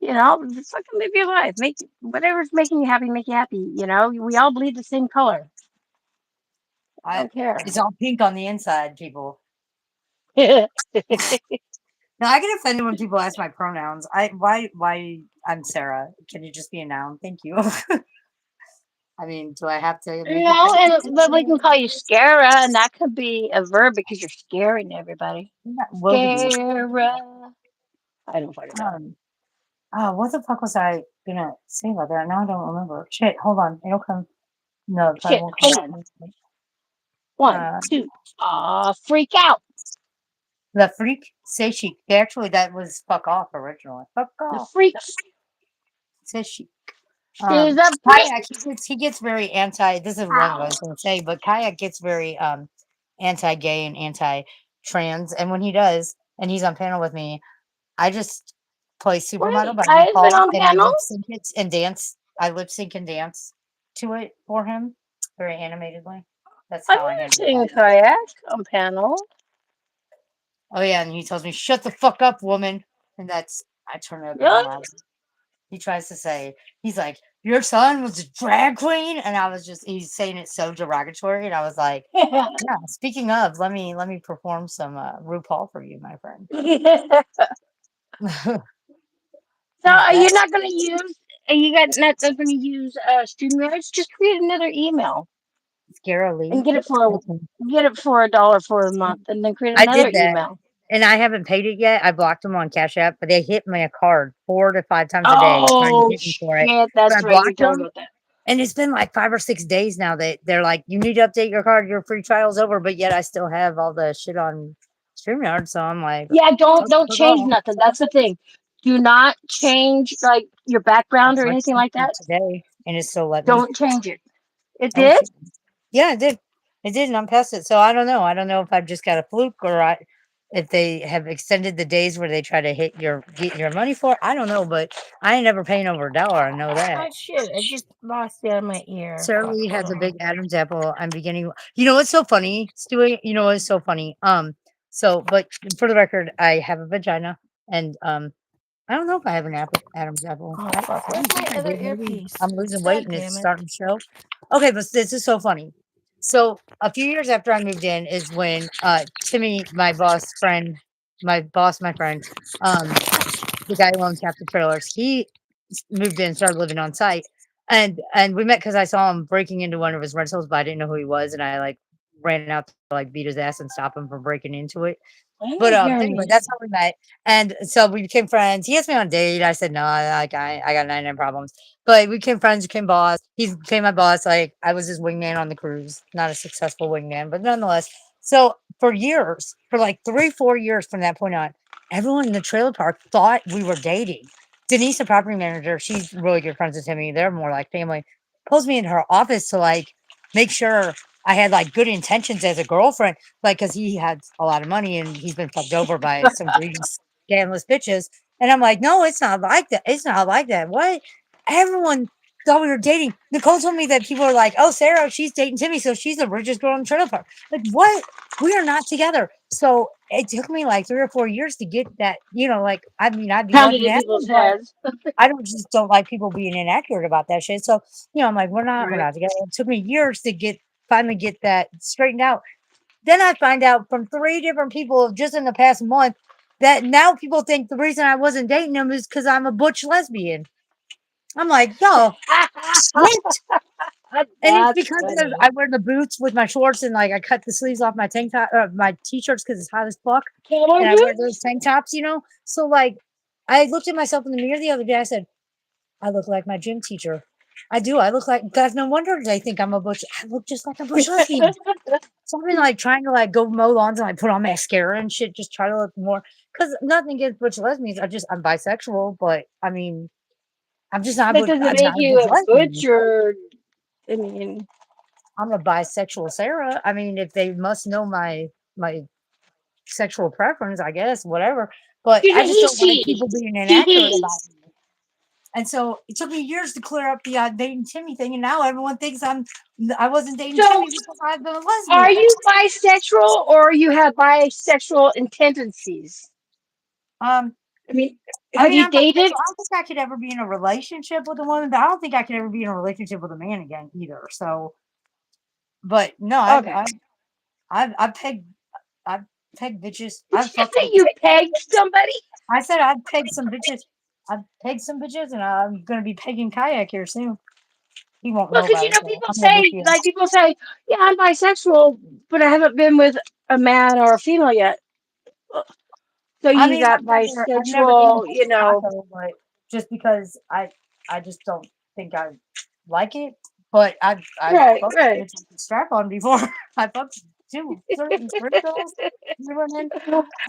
Just fucking live your life. Make whatever's making you happy, make you happy. We all bleed the same color. I I don't care. it's all pink on the inside, people. No, I get offended when people ask my pronouns. Why I'm Sarah. Can you just be a noun? Thank you. I mean, do I have to make it But we can call you Scara, and that could be a verb because you're scaring everybody. will be? Scara. I don't fucking know. Um what the fuck was I gonna say about that? Now I don't remember. Shit, hold on. It'll come. No, it probably Shit, won't hold on. come. One, Uh two. Freak out. the freak say she actually that was fuck off originally. Fuck The off. freaks. Says she. She's a freak. Kayak, he gets very anti. This is one of what I Ow. was going to say, but Kayak gets very anti-gay and anti-trans, and when he does, and he's on panel with me, I just play Supermodel Wait, by Kaya's been default, on and I panel? lip sync it and dance. I lip sync and dance to it for him, very animatedly. That's I've how I never handle seen that. Kayak on panel. Oh yeah, and he tells me, "Shut the fuck up, woman," and I turn it up even Really? louder. He tries to say, he's like, "Your son was a drag queen," and he's saying it so derogatory, and I was like, "Yeah." Speaking of, let me perform some RuPaul for you, my friend. So You are bet. you not going to use? Are you not going to use StreamYards? Just create another email Scare and Lee. Okay. get it for $1 for a month, and then create I another did that, email. and I haven't paid it yet. I blocked them on Cash App, but they hit my card 4 to 5 times a day trying to Oh hit me for it. shit! But I That's right. You blocked told me them. about that. And it's been like 5 or 6 days now that they're like, you need to update your card. Your free trial's over. But yet I still have all the shit on StreamYard. So I'm like, Yeah, don't fuck, don't fuck change off. nothing. That's the thing. Do not change like your I background or watched anything like something that. today and it still let me. Don't change it. It Oh did? shit. Yeah, it did. It did. And I'm past it. So I don't know. I don't know if I've just got a fluke or if they have extended the days where they try to get your money for it. I don't know. But I ain't never paying over $1. I know that. Oh shit! I just lost it out of my ear. Sarah Fuck. Lee Hold has a big on. Adam's apple. I'm beginning. You know what's so funny, Stewie? You know what's so funny? But for the record, I have a vagina, and I don't know if I have an Adam's apple. Oh fuck! I Where's don't my think I other do. Maybe earpiece? I'm losing weight God and it's damn it! starting to show. Okay, but this is so funny. So a few years after I moved in is when Timmy, my friend, um, the guy who owns Captain Trailers, he moved in, started living on site, and we met because I saw him breaking into one of his rentals, but I didn't know who he was, and I like ran out to like beat his ass and stop him from breaking into it. But Oh, very anyway, that's nice. how we met, and so we became friends. He asked me on a date. I said no, I got 99 problems. But we became friends, became boss. He became my boss. Like I was his wingman on the cruise, not a successful wingman, but nonetheless. So for years, for like 3, 4 years from that point on, everyone in the trailer park thought we were dating. Denise, the property manager, she's really good friends with Timmy. They're more like family. Pulls me into her office to like make sure I had like good intentions as a girlfriend, like because he had a lot of money and he's been fucked over by some greedy, scandalous bitches. And I'm like, no, it's not like that. It's not like that. What? Everyone thought we were dating. Nicole told me that people were like, oh, Sarah, she's dating Timmy, so she's the richest girl in the trailer park. Like, what? We are not together. So it took me like 3 or 4 years to get that, like, I mean, I'd be Pounded lucky to in have people's him, but heads. I don't like people being inaccurate about that shit. So, I'm like, we're Right. not together. It took me years to finally get that straightened out. Then I find out from 3 different people just in the past month that now people think the reason I wasn't dating him is because I'm a butch lesbian. I'm like, yo, what? And it's That's because funny. I wear the boots with my shorts and like I cut the sleeves off my tank top, my t-shirts because it's hot as fuck, Cowboy and I wear those boots? tank tops. So like, I looked at myself in the mirror the other day. I said, I look like my gym teacher. I do. I look like God. No wonder they think I'm a butch. I look just like a bush lesbian. So I've been like trying to like go mow lawns and like put on mascara and shit, just try to look more. Because nothing against butch lesbians. I'm bisexual, but I mean, I'm just not a That butch. doesn't I'm not make a you butch a lesbian. butcher. I mean, I'm a bisexual Sarah. I mean, if they must know my sexual preference, I guess whatever. But she's I a just he, don't like she. people being She, inaccurate he. about me. And so it took me years to clear up the dating Timmy thing, and now everyone thinks I wasn't dating So, Timmy because I've been a are lesbian. you bisexual or you have bisexual tendencies? Um, I mean, I have mean, you I'm bisexual. dated? I don't think I could ever be in a relationship with a woman, but I don't think I could ever be in a relationship with a man again either. So, but no, Okay. I've pegged bitches. Did I've you just fucked say you bitches. pegged somebody? I said I'd peg some bitches. I've pegged some bitches, and I'm gonna be pegging kayak here soon. He won't Well, know because about it. Though. people I'm gonna look say, you up. like, people say, yeah, I'm bisexual, but I haven't been with a man or a female yet. So I you mean, got I've never eaten bisexual, a taco, but just because I just don't think I like it. But I've right, fucked a right. bitch with a strap on before. I fucked three girls. You know what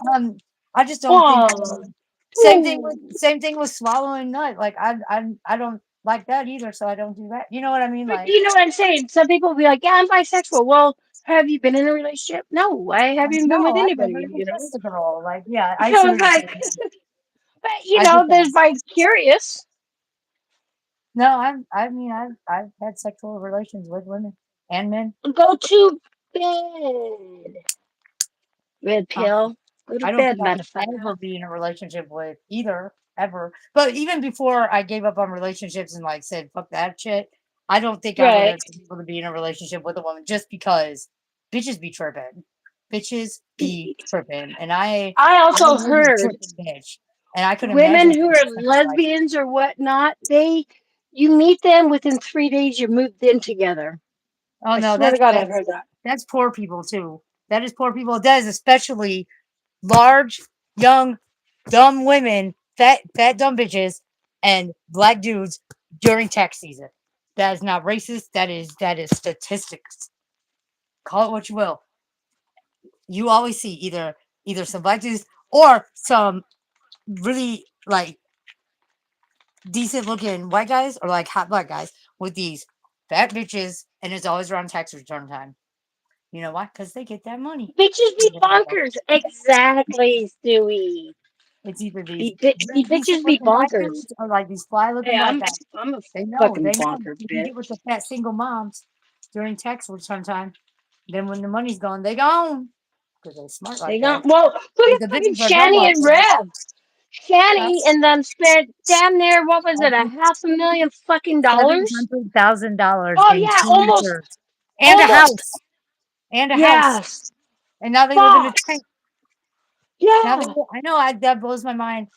I mean? I just don't think. Oh, Same thing with swallowing nut. Like I don't like that either, so I don't do that. You know what I mean? but Like you know what I'm saying? Some people will be like, yeah, I'm bisexual. Well, have you been in a relationship? No, I haven't been with no, I've anybody, never even kissed a girl. Like yeah, I see So what it's you're like, saying. but I get that. there's by curious. No, I mean, I've had sexual relations with women and men. Go to bed. Red Um, pill. Go to I don't bed, think I could motherfucker. ever be in a relationship with either ever. But even before I gave up on relationships and like said fuck that shit, I don't think I would Right. have been able to be in a relationship with a woman just because bitches be tripping. Bitches be tripping, and I I'm a also really heard tripping bitch, and I could women imagine who being are with somebody like lesbians or whatnot, you meet them within 3 days, you moved in together. oh I no, swear to God, I've heard that. that's poor people too. That is poor people. That is especially large, young, dumb women, fat, dumb bitches, and black dudes during tax season. That is not racist. That is statistics. Call it what you will. You always see either some black dudes or some really like decent looking white guys or like hot black guys with these fat bitches, and it's always around tax return time. You know why? Because they get that money. Bitches be bonkers. Exactly, Stewie. It's either these really decent Bitches be looking white bonkers. dudes or like these fly looking Hey, black guys. I'm a They know, fucking they know bonker you can get with bitch. the fat single moms during tax return time. Then when the money's gone, they gone because they're smart They like that. got well. Look But at the fucking bitches are dumb Shani like and that. Rev. Shanny and them spent damn near, what was it, a half a million fucking dollars? $700,000 Oh in yeah, almost, furniture and a almost. house and a house, Yes. and now they live in a Fuck. tent. Now Yeah. I know that blows my mind.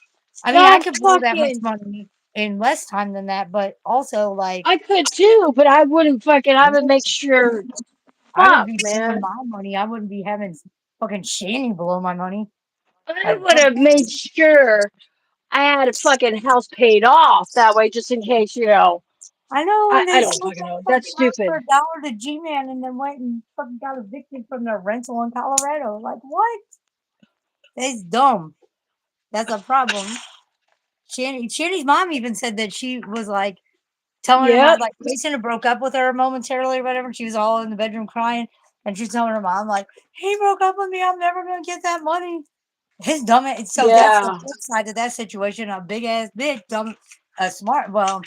I mean, I No could blow that much fucking. money in less time than that, but also like I could too, but I wouldn't fucking. I would make sure. I would Fuck, be blowing man. my money. I wouldn't be having fucking Shanny blow my money. I Like would fuck have that. made sure I had a fucking house paid off that way, just in case, you know. I know, and I they don't sold fucking that know. That's fucking house for stupid. $1 to G-Man and then went and fucking got evicted from their rental in Colorado. Like, what? That's dumb. That's a problem. Shanny's mom even said that she was like telling her mom, Yep. like, Jason had broke up with her momentarily or whatever. And she was all in the bedroom crying. And she's telling her mom, like, he broke up with me. I'm never going to get that money. His dumb ass. So that's the Yeah. flip side of that situation. A big ass bitch, dumb, a smart, well,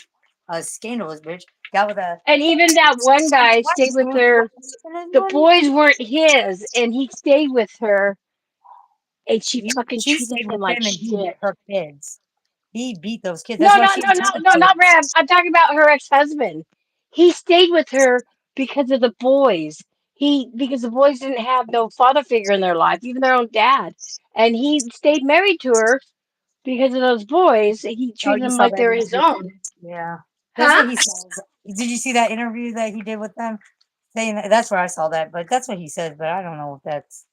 a scandalous bitch got with a And even that one guy stayed with her. The money. boys weren't his, and he stayed with her, and she fucking She treated stayed him with like him and he hit shit. her kids. He beat those kids. That's No, why no, she no, had no, time no, for not Rab. I'm talking about her ex-husband. He stayed with her because of the boys. Because the boys didn't have no father figure in their life, even their own dad. And he stayed married to her because of those boys. He Oh, treated you them saw like that they were his interview own. too? Yeah. That's Huh? what he says. Did you see that interview that he did with them? Saying that's where I saw that, but that's what he says, but I don't know if that's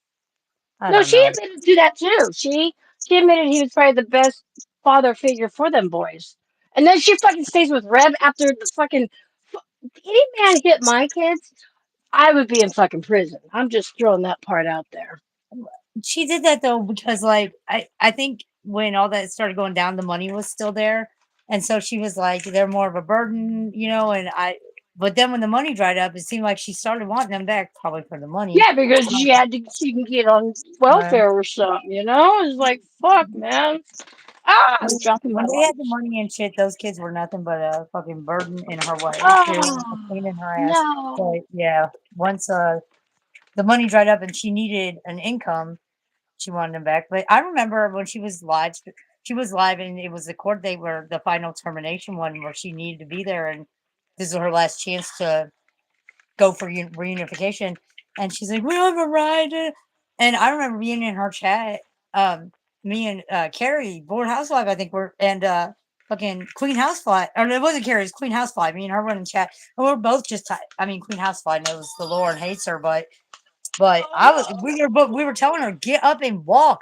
I No, don't she know. admitted to that too. She admitted he was probably the best father figure for them boys. And then she fucking stays with Reb after the fucking any man hit my kids, I would be in fucking prison. I'm just throwing that part out there. She did that though because like I think when all that started going down, the money was still there, and so she was like they're more of a burden, and I. But then when the money dried up, it seemed like she started wanting them back, probably for the money. Yeah, because she can get on Uh, welfare or something, you know? It's like fuck, man. Ah, I'm dropping when my they had the lights. money and shit, those kids were nothing but a fucking burden in her way. They were a Oh pain in her ass. no. But yeah, once the money dried up and she needed an income, she wanted him back. But I remember when she was live and it was the court date where the final termination one where she needed to be there and this is her last chance to go for reunification. And she's like, "We have a ride." And I remember being in her chat, me and Carrie, board housewife, I think we're and fucking Queen Housefly, or it wasn't Carrie, it's Queen Housefly. Me and her were in chat, and we're both just. I mean, Queen Housefly knows the lore and hates her, but we were telling her, get up and walk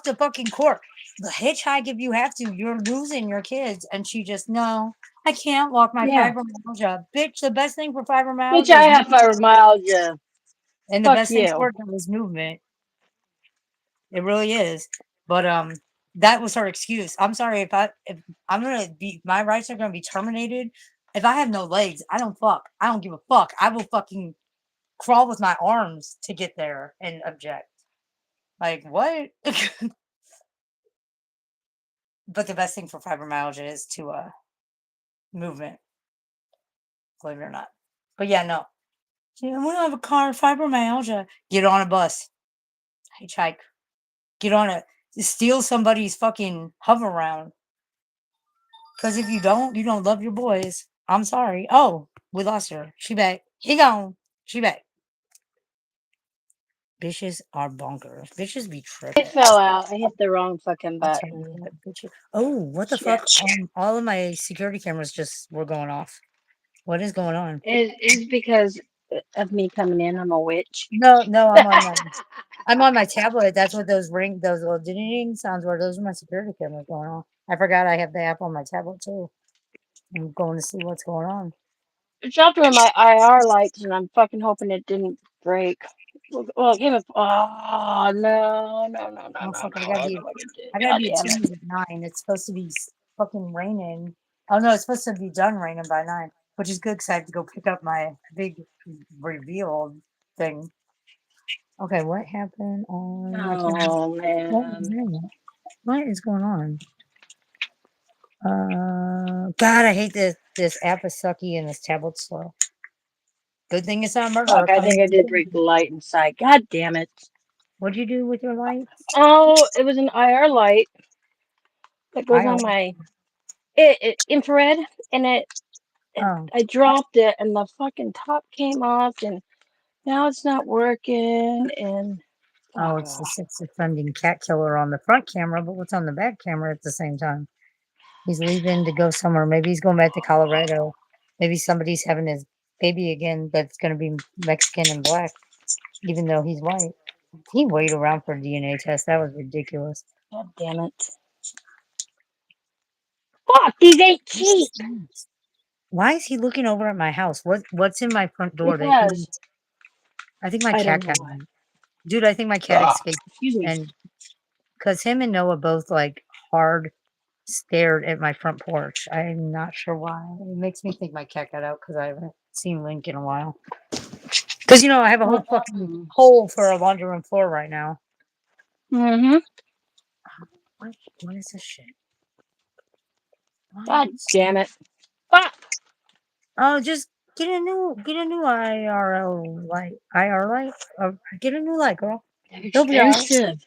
to fucking court. The hitchhike if you have to. You're losing your kids. And she just no, I can't walk my Yeah. fibromyalgia. Bitch, the best thing for Bitch, fibromyalgia I is have movement. fibromyalgia. And the Fuck best thing you. for it is movement. It really is. But that was her excuse. I'm sorry if I'm gonna be my rights are gonna be terminated. If I have no legs, I don't fuck. I don't give a fuck. I will fucking crawl with my arms to get there and object. Like what? But the best thing for fibromyalgia is to movement, believe it or not. But yeah, no. Yeah, we don't have a car, fibromyalgia. Get on a bus. Hitchhike. Get on a steal somebody's fucking hover round. Because if you don't love your boys. I'm sorry. Oh, we lost her. She back. He gone. She back. Bitches are bonkers. Bitches be It tripping. fell out. I hit the wrong fucking I'll tell you button. what, bitches. Oh, what the Shit. fuck? All of my security cameras just were going off. What is going on? It's because of me coming in. I'm a witch. No, no, I'm on my tablet. That's what those little ding ding sounds were. Those are my security cameras going on. I forgot I have the app on my tablet too. I'm going to see what's going on. It's out there in my IR lights, and I'm fucking hoping it didn't break. Well, it came up. Oh no, no, no, no, no, Oh no! fuck! I don't know what it did. I gotta God be at damn it! Timmy's at 9. It's supposed to be fucking raining. Oh no, it's supposed to be done raining by 9, which is good because I have to go pick up my big reveal thing. Okay, what happened on my camera? Oh What is man. that? What is going on? God, I hate this app is sucky and this tablet's slow. Good thing it's not murderer Fuck! I coming. think I did break the light inside. God damn it! What'd you do with your lights? Oh, it was an IR light. that goes I on don't. my infrared, and Oh, I dropped it, and the fucking top came off, and now it's not working. And oh, fuck it's the off. sex offending cat killer on the front camera, but what's on the back camera at the same time? He's leaving to go somewhere. Maybe he's going back to Colorado. Maybe somebody's having his baby again, but it's going to be Mexican and black, even though he's white. He waited around for a DNA test. That was ridiculous. God damn it. Fuck, these ain't cheap. Why is he looking over at my house? What's in my front door that he? Because I think my I cat don't know got why. in. Dude, I think my cat Ugh, escaped, excuse me. and because him and Noah both like hard stared at my front porch. I'm not sure why. It makes me think my cat got out because I haven't seen Link in a while. Because I have a whole fucking Mm-mm. hole for a laundry room floor right now. Mm-hmm. What? What is this shit? What? God damn it. Fuck. Oh, just get a new IRL light. IR light. Get a new light, girl. They're It'll be all right. expensive.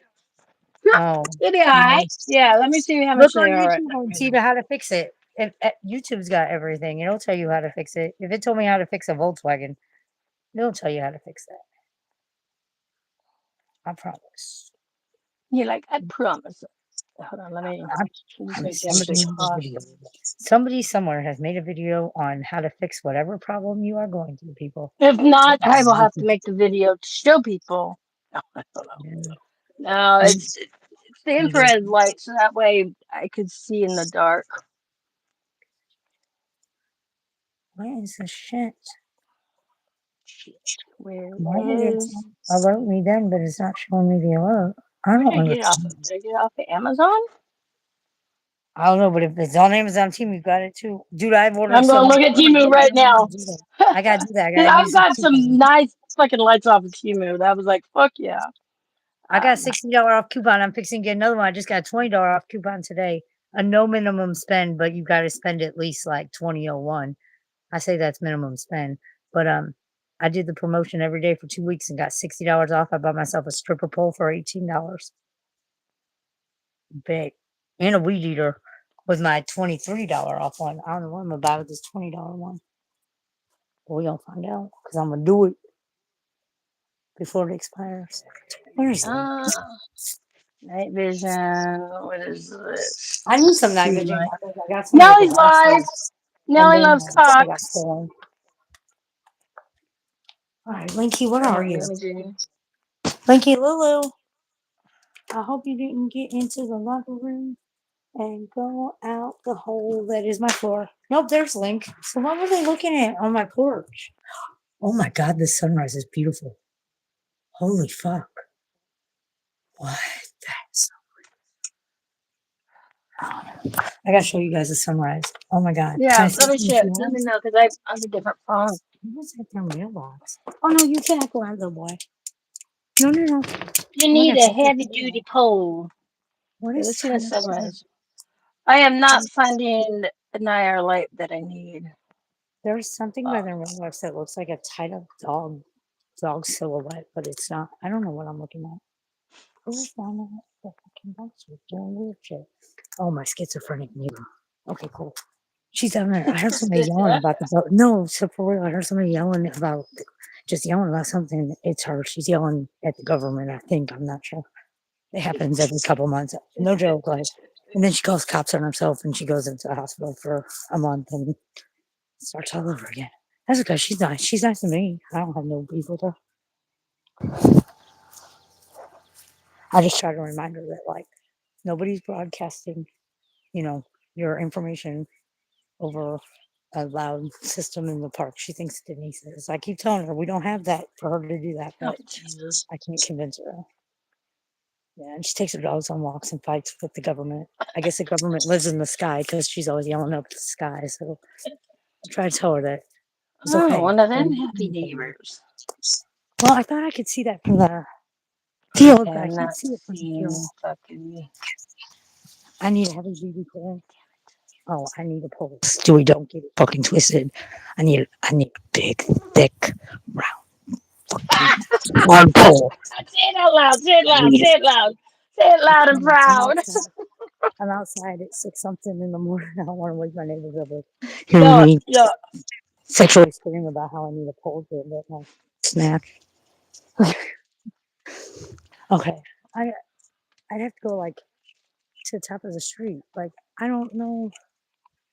Oh, Maybe I. Yeah, let me see how much look they on are right YouTube and see now. how to fix it. If YouTube's got everything, it'll tell you how to fix it. If it told me how to fix a Volkswagen, it'll tell you how to fix that. I promise. You're like, I promise. Hold on, let me. I Can you say promise. damage Somebody rate made a video. cost? Somebody somewhere has made a video on how to fix whatever problem you are going through, people. If not, I will have to YouTube. make the video to show people. No, I don't know. Yeah. No, I it's the either. infrared light, so that way I could see in the dark. Where is this shit? Shit, where Why did it is? alert me then, but it's not showing me the alert? I Where don't did I get it off of? understand. Did I get it off of Amazon? I don't know, but if it's on Amazon Team, you got it too. Dude, I've ordered I'm so gonna much. look at Temu right I gotta now. do that. I gotta do that. I gotta Because I've use the got some coupon. nice fucking lights off of Temu. That was like, fuck yeah. I got a Um, $60 off coupon. I'm fixing to get another one. I just got a $20 off coupon today. A no minimum spend, but you got to spend at least like 2001. I say that's minimum spend. But I did the promotion every day for 2 weeks and got $60 off. I bought myself a stripper pole for $18. Big. And a weed eater with my $23 off one. I don't know what I'm about with this $20 one. But we gonna find out because I'm gonna do it before it expires. Where's it? uh, night vision. What is this? I need some night See vision my goggles. I got some at the Nellie's garage live. sale, and Nellie then loves they got cocks. stolen. All right, Linky, where Hold are on, you? let me do. Linky Lulu, I hope you didn't get into the locker room and go out the hole that is my floor. Nope, there's Link. So what were they looking at on my porch? Oh my God, the sunrise is beautiful. Holy fuck. What? That's I gotta show you guys the sunrise. Oh my God. Can I Yeah, see let me some share. Let me hands? know because I on a different phone. What's at their mailbox? Oh no, you can't go out, little boy. No, no, no. You I'm need gonna a check your heavy duty mailbox. pole. What Okay, is let's see the trying to sunrise. I am not finding an IR light that I need. There's something by Oh, their mailbox that looks like a tied up dog silhouette, but it's not. I don't know what I'm looking at. Who's down there? The fucking dumpster doing weird shit. Oh, my schizophrenic neighbor. Okay, cool. She's down there. I heard somebody yelling about the boat. No, so for real, I heard somebody yelling about just yelling about something. It's her. She's yelling at the government. I think I'm not sure. It happens every couple months. No joke. Like, and then she calls cops on herself, and she goes into the hospital for a month and starts all over again. That's okay. She's nice. She's nice to me. I don't have no beef with her. I just try to remind her that like nobody's broadcasting, you know, your information over a loud system in the park. She thinks Denise is. I keep telling her we don't have that for her to do that, oh but Jesus. I can't convince her. Yeah, and she takes her dogs on walks and fights with the government. I guess the government lives in the sky because she's always yelling up at the sky. So I try to tell her that it's Oh, okay. one of them happy neighbors. Well, I thought I could see that from the field, Okay, but I I'm can't not see it from the field. seeing fucking. I need a heavy duty pole. Oh, I need a pole. Stewie, don't get it fucking twisted. I need a big, thick, round, fucking hard pole. Say it out loud. Say it I loud. need Say it. it loud. Say it I loud and can't. I'm proud. outside. I'm outside at 6 something in the morning. I don't want to wake my neighbors up with hearing No, me no. sexually scream about how I need a pole to get my snatch. Okay. I I'd have to go like to the top of the street. Like I don't know.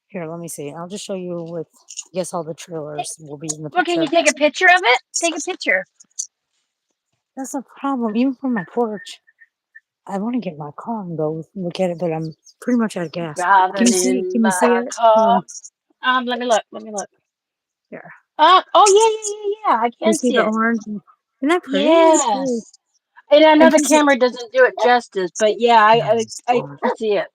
Here, let me see. I'll just show you with I guess all the trailers will be in the Well, can picture. you take a picture of it? Take a picture. That's a problem. Even from my porch. I want to get in my car and go look at it, but I'm pretty much out of gas. Can Driving you see? in Can you see my it? car. Let me look. Let me look. Here. Oh yeah, yeah, yeah, yeah. I You can see see the it. orange? Isn't that pretty? It's pretty. Yes. And I know And the cause it, camera doesn't do it justice, but yeah, no, it's I not. can see it.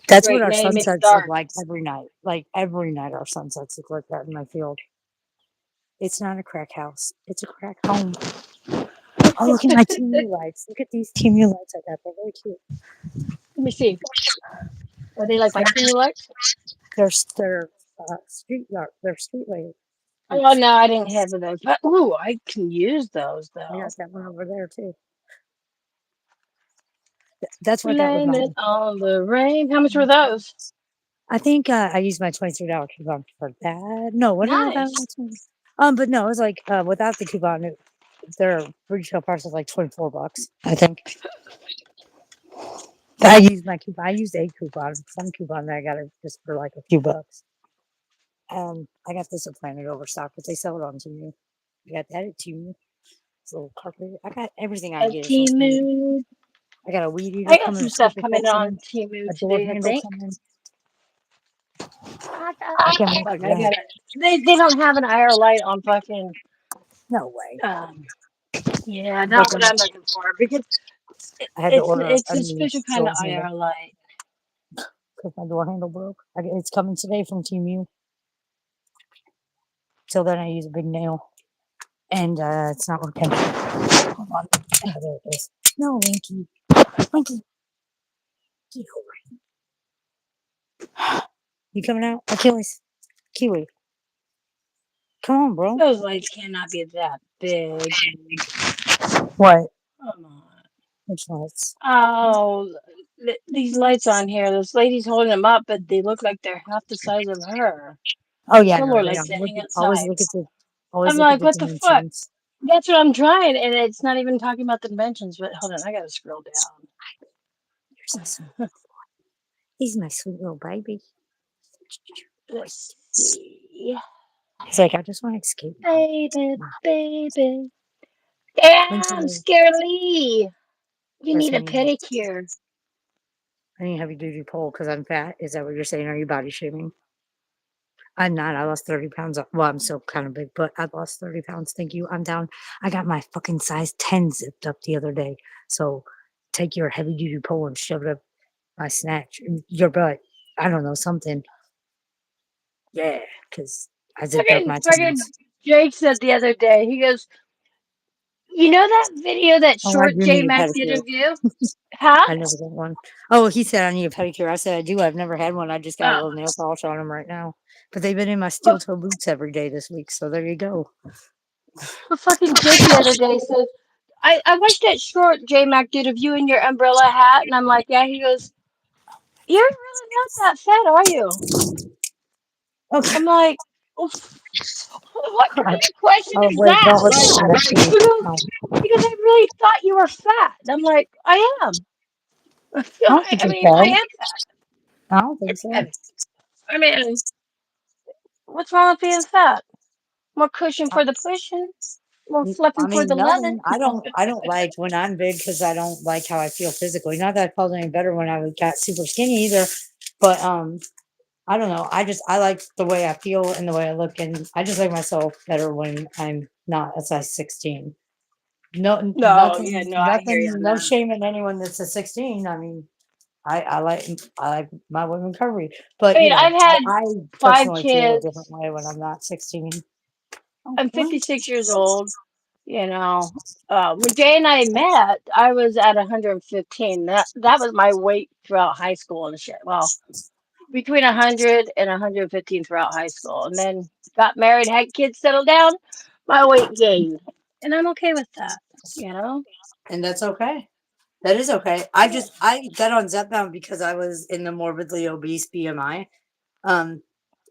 That's what Great our name. It's sunsets look dark. like every night. Like every night, our sunsets look like that in my field. It's not a crack house. It's a crack home. Oh, look at my TMU lights. Look at these TMU lights I got. They're very cute. Let me see. Are they like my teeny lights? They're street yard. They're street Oh lights. no, I didn't have those. But ooh, I can use those I though. got that one over there too. That's what I got with Blame my. it on the rain. How much were those? I think I used my $23 coupon for that. No, what did I buy Nice. last one? But no, it was like without the coupon, their retail price was like $24. I think. But I used my coupon. I used a coupon, some coupon that I got it just for like a few bucks. I got this at Planet Overstock, but they sell it on Temu. I got that at Temu. It's a little carpet. I got everything I A get is on Temu. Timu. I got a weed eater I got coming, some a stuff super coming bowl on coming, Timu a door today. I handle think. coming. I got. I can't wait for Fuck, I that. got it. They don't have an IR light on fucking. No way. Um. Yeah, But not what then I'm looking for because I had to order it's a a new special kind of door handle IR light. because my door handle broke. It's coming today from Temu. Till then, I use a big nail, and it's not working. Hold on. Oh, there it is. No, Winky. Winky, get over it. You coming out? Achilles. Kiwi. Come on, bro. Those lights cannot be that big. What? Come on. Which lights? Oh, these lights on here. This lady's holding them up, but they look like they're half the size of her. Oh yeah, no, Solar they lights don't. that hang Always outside. look at the always I'm look at like, the what the fuck? dimensions. That's what I'm trying, and it's not even talking about the dimensions. But hold on, I gotta scroll down. You're so sweet. He's my sweet little baby. Let's see. He's like, I just want to escape now. Baby, Wow. baby. Winky, Damn, Scarily. You where's need a honey? pedicure. I need a heavy duty pole because I'm fat. Is that what you're saying? Are you body shaming? I'm not. I lost 30 pounds. Well, I'm still kind of big, but I lost 30 pounds. Thank you. I'm down. I got my fucking size 10 zipped up the other day. So take your heavy duty pole and shove it up my snatch, your butt. I don't know, something. Yeah, because I zipped up my Fucking 10s. Jake said the other day, he goes, you know that video that Oh, I short do J need a Mac did pedicure. of you? Huh? I never got one. Oh, he said I need a pedicure. I said I do. I've never had one. I just got a Oh. little nail polish on them right now. But they've been in my steel Well, toe boots every day this week. So there you go. well, fucking Jake the other day said, I watched that short J Mac did of you in your umbrella hat, and I'm like, yeah. He goes, you're really not that fat, are you? Okay. I'm like, "Oof, what kind of question Oh, is wait. that? Don't look Like, at me. Let's see. he goes, Oh, I really thought you were fat. And I'm like, I am. I don't think I you're mean, I fat. am fat. I don't think so. And, I mean, what's wrong with being fat? More cushion for the pushing, more I flipping for mean, the loving. nothing. I don't like when I'm big because I don't like how I feel physically. Not that I felt any better when I got super skinny either, but I don't know. I like the way I feel and the way I look, and I just like myself better when I'm not a size 16. No, No, yeah, no, I hear you on no that. shame in anyone that's a 16. I mean, I like my women recovery, I but mean, I've had I 5 personally feel a different kids. way when I'm not 16. Oh, I'm what? 56 years old. You know, when Jay and I met, I was at 115. That was my weight throughout high school and shit. Well, between 100 and 115 throughout high school, and then got married, had kids, settled down. My weight gained, and I'm okay with that. You know, And that's okay. That is okay. I got on Zepbound because I was in the morbidly obese BMI. Um,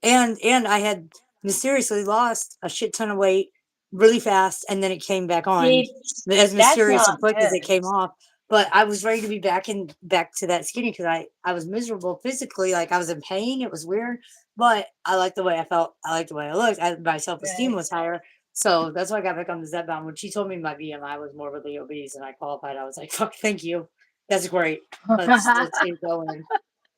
and I had mysteriously lost a shit ton of weight really fast, and then it came back on See, as that's mysterious and not quick as it good. came off. But I was ready to be back to that skinny because I was miserable physically, like I was in pain. It was weird, but I liked the way I felt. I liked the way I looked. My self esteem Right. was higher, so that's why I got back on the Zepbound. When she told me my BMI was morbidly obese and I qualified, I was like, "Fuck, thank you, that's great. Let's keep going."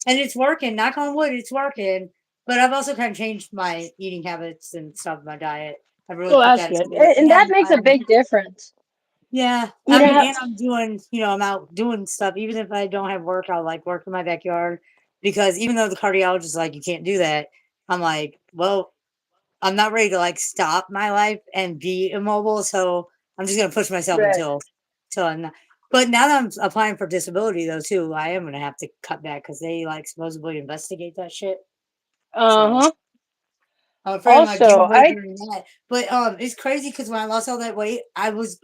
And it's working. Knock on wood, it's working. But I've also kind of changed my eating habits and stuff, my diet. I really Well, put that's that good, into it, and that and makes a big difference. yeah, You know, and I'm doing, I'm out doing stuff. Even if I don't have work, I'll like work in my backyard because even though the cardiologist is like, you can't do that, I'm like, well, I'm not ready to like stop my life and be immobile. So I'm just gonna push myself right? until I'm not. But now that I'm applying for disability though too, I am gonna have to cut back because they like supposedly investigate that shit. Uh So huh. I'm afraid I might gain Also, weight during that. But it's crazy because when I lost all that weight, I was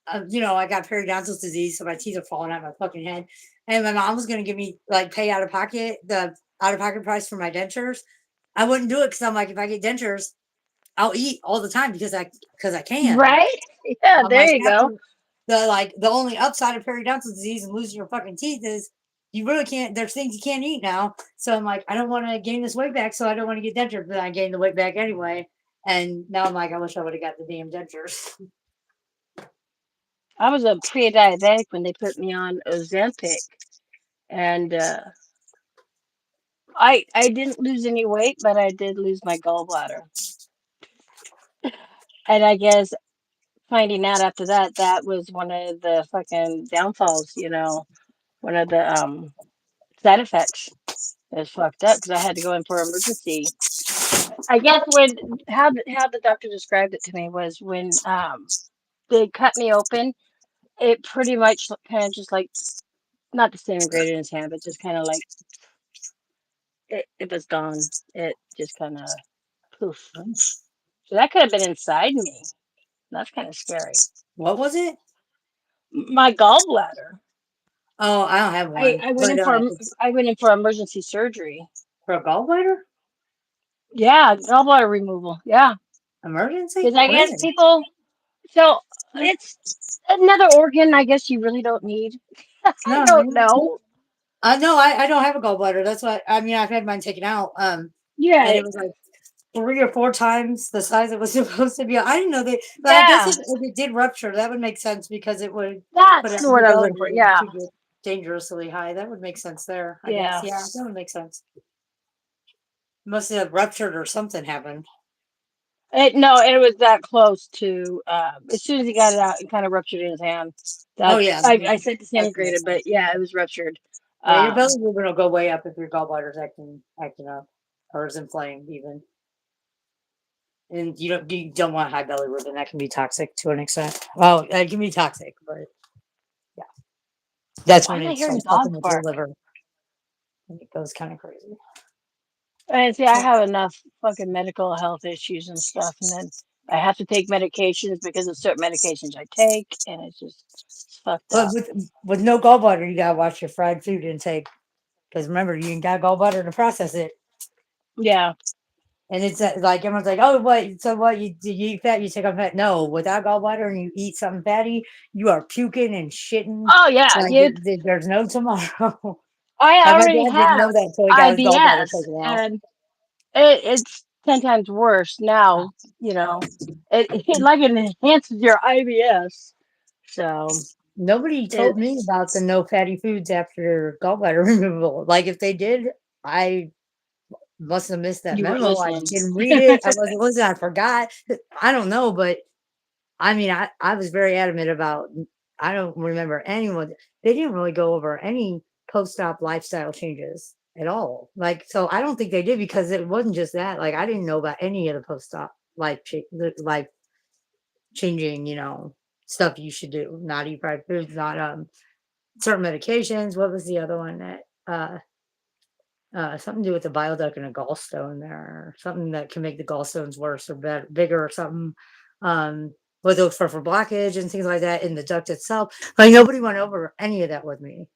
I got periodontal disease, so my teeth are falling out of my fucking head. And my mom was gonna give me like pay out of pocket the out of pocket price for my dentures. I wouldn't do it because I'm like, if I get dentures, I'll eat all the time because I can. right? Yeah, I'm there like, you after go. the only upside of periodontal disease and losing your fucking teeth is you really can't. There's things you can't eat now. So I'm like, I don't want to gain this weight back, so I don't want to get dentures, but I gained the weight back anyway. And now I'm like, I wish I would have got the damn dentures. I was a pre-diabetic when they put me on Ozempic, and I didn't lose any weight, but I did lose my gallbladder. And I guess finding out after that, that was one of the fucking downfalls. One of the side effects. Is fucked up because I had to go in for emergency. I guess when how the doctor described it to me was when they cut me open, it pretty much kind of just like not disintegrated in his hand, but just kind of like it was gone. It just kind of poof. So that could have been inside me. That's kind of scary. What was it? My gallbladder. Oh, I don't have I one, I went but in for it's I went in for emergency surgery. for a gallbladder Yeah, gallbladder removal. Yeah, emergency. because I guess When? people. So it's another organ. I guess you really don't need. I No, don't man. know. No, I don't have a gallbladder. That's why I mean I've had mine taken out. And Yeah, it was like 3 or 4 times the size it was supposed to be. I didn't know that, but I guess yeah. if it did rupture, that would make sense because it would put That's out the your word I was belly looking for. would Yeah, to get dangerously high. That would make sense there. I guess. yeah. Yeah, that would make sense. Must have ruptured or something happened. No, it was that close to. As soon as he got it out, it kind of ruptured in his hand. Oh That's yeah, I said that makes disintegrated, but sense. yeah, it was ruptured. Yeah, your belly Um, movement will go way up if your gallbladder's acting up or is inflamed even. And you don't want high belly ribbon. That can be toxic to an extent. Well, it can be toxic, but yeah, that's why when am I it's like hearing fucking dogs with your bark? liver and it goes kind of crazy. And see, I have enough fucking medical health issues and stuff, and then I have to take medications because of certain medications I take, and it's fucked But up. with no gallbladder, you gotta watch your fried food intake because remember you ain't got gallbladder to process it. Yeah. And it's like everyone's like, oh, what? So what? You eat fat? You take on fat? No, without gallbladder and you eat something fatty, you are puking and shitting Oh yeah, like dude. there's no tomorrow. I Like my already dad didn't know have that until he got his gallbladder IBS, taken out. and it's 10 times worse now. You know, it like it enhances your IBS. So Nobody told me it's about the no fatty foods after gallbladder removal. Like if they did, I must have missed that you weren't memo. I listening. didn't read it. I wasn't listening. I forgot. I don't know, but I mean, I was very adamant about. I don't remember anyone. They didn't really go over any post-op lifestyle changes at all. Like, so I don't think they did because it wasn't just that. Like, I didn't know about any of the post-op life changing, stuff you should do. Not eat fried foods, not certain medications. What was the other one that something to do with the bile duct and a gallstone there, or something that can make the gallstones worse or better, bigger or something. Um, what to look for blockage and things like that in the duct itself. Like nobody went over any of that with me.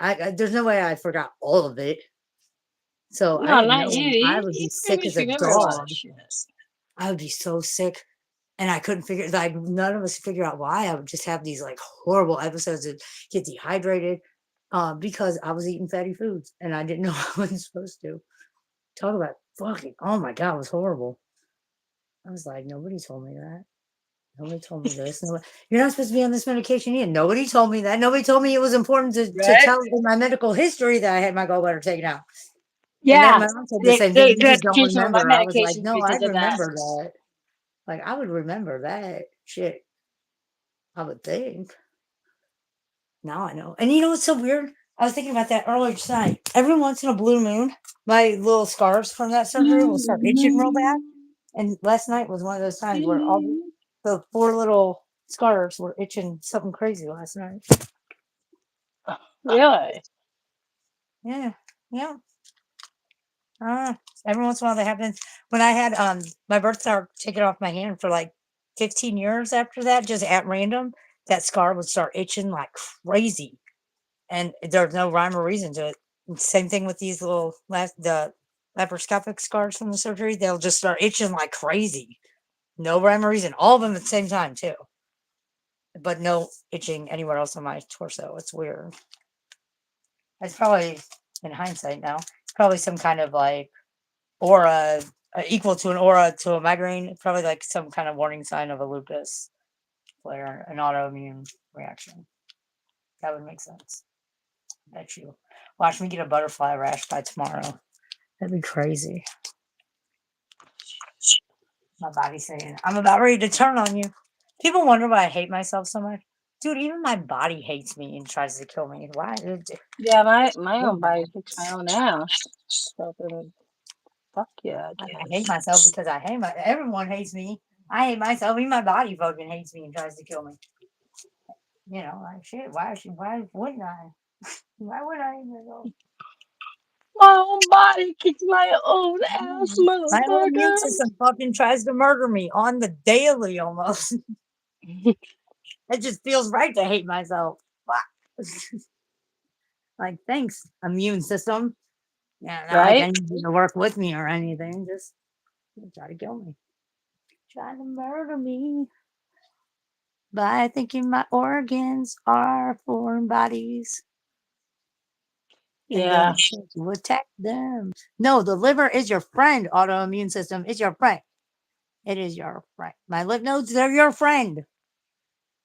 There's no way I forgot all of it. So I No, didn't not know you. I You, would be you pretty sick much as a remember a lot dog. of shit. I would be so sick. And I couldn't figure like none of us could figure out why I would just have these like horrible episodes and get dehydrated because I was eating fatty foods and I didn't know I wasn't supposed to. Talk about fucking oh my god, it was horrible. I was like, nobody told me that. Nobody told me this. You're not supposed to be on this medication yet. Nobody told me that. Nobody told me it was important to Right? tell in my medical history that I had my gallbladder taken out. And then Yeah. my mom said the same thing. They You had just to don't change some of my remember. I was like, medications no, I because of that. remember that. Like I would remember that shit. I would think. Now I know. And you know what's so weird? I was thinking about that earlier tonight. Every once in a blue moon, my little scars from that surgery will start itching real bad. And last night was one of those times where all the 4 little scars were itching something crazy last night. Really? Yeah. Yeah. Every once in a while that happens. When I had my birthmark taken off my hand for like 15 years after that, just at random, that scar would start itching like crazy. And there's no rhyme or reason to it. Same thing with these the laparoscopic scars from the surgery. They'll just start itching like crazy. No rhyme or reason. All of them at the same time too. But no itching anywhere else on my torso. It's weird. It's probably in hindsight now. It's probably some kind of like aura equal to an aura to a migraine. Probably like some kind of warning sign of a lupus flare, an autoimmune reaction. That would make sense. Bet you. Watch me get a butterfly rash by tomorrow. That'd be crazy. My body's saying, I'm about ready to turn on you. People wonder why I hate myself so much. Dude, even my body hates me and tries to kill me. Why? Yeah, my own body kicks my own ass. Fucking fuck yeah, it I hate does. myself because I hate everyone hates me. I hate myself. Even my body fucking hates me and tries to kill me. You know, like shit. Why wouldn't I? Why would I hate myself? My own body kicks my own ass, My own immune motherfucker. system fucking tries to murder me on the daily almost. It just feels right to hate myself. Like, thanks, immune system. Yeah, not like I Right? need you to work with me or anything. Just try to kill me. Try to murder me by thinking my organs are foreign bodies and then Yeah. to attack them. No, the liver is your friend, autoimmune system. It's your friend. It is your friend. My lymph nodes, they're your friend.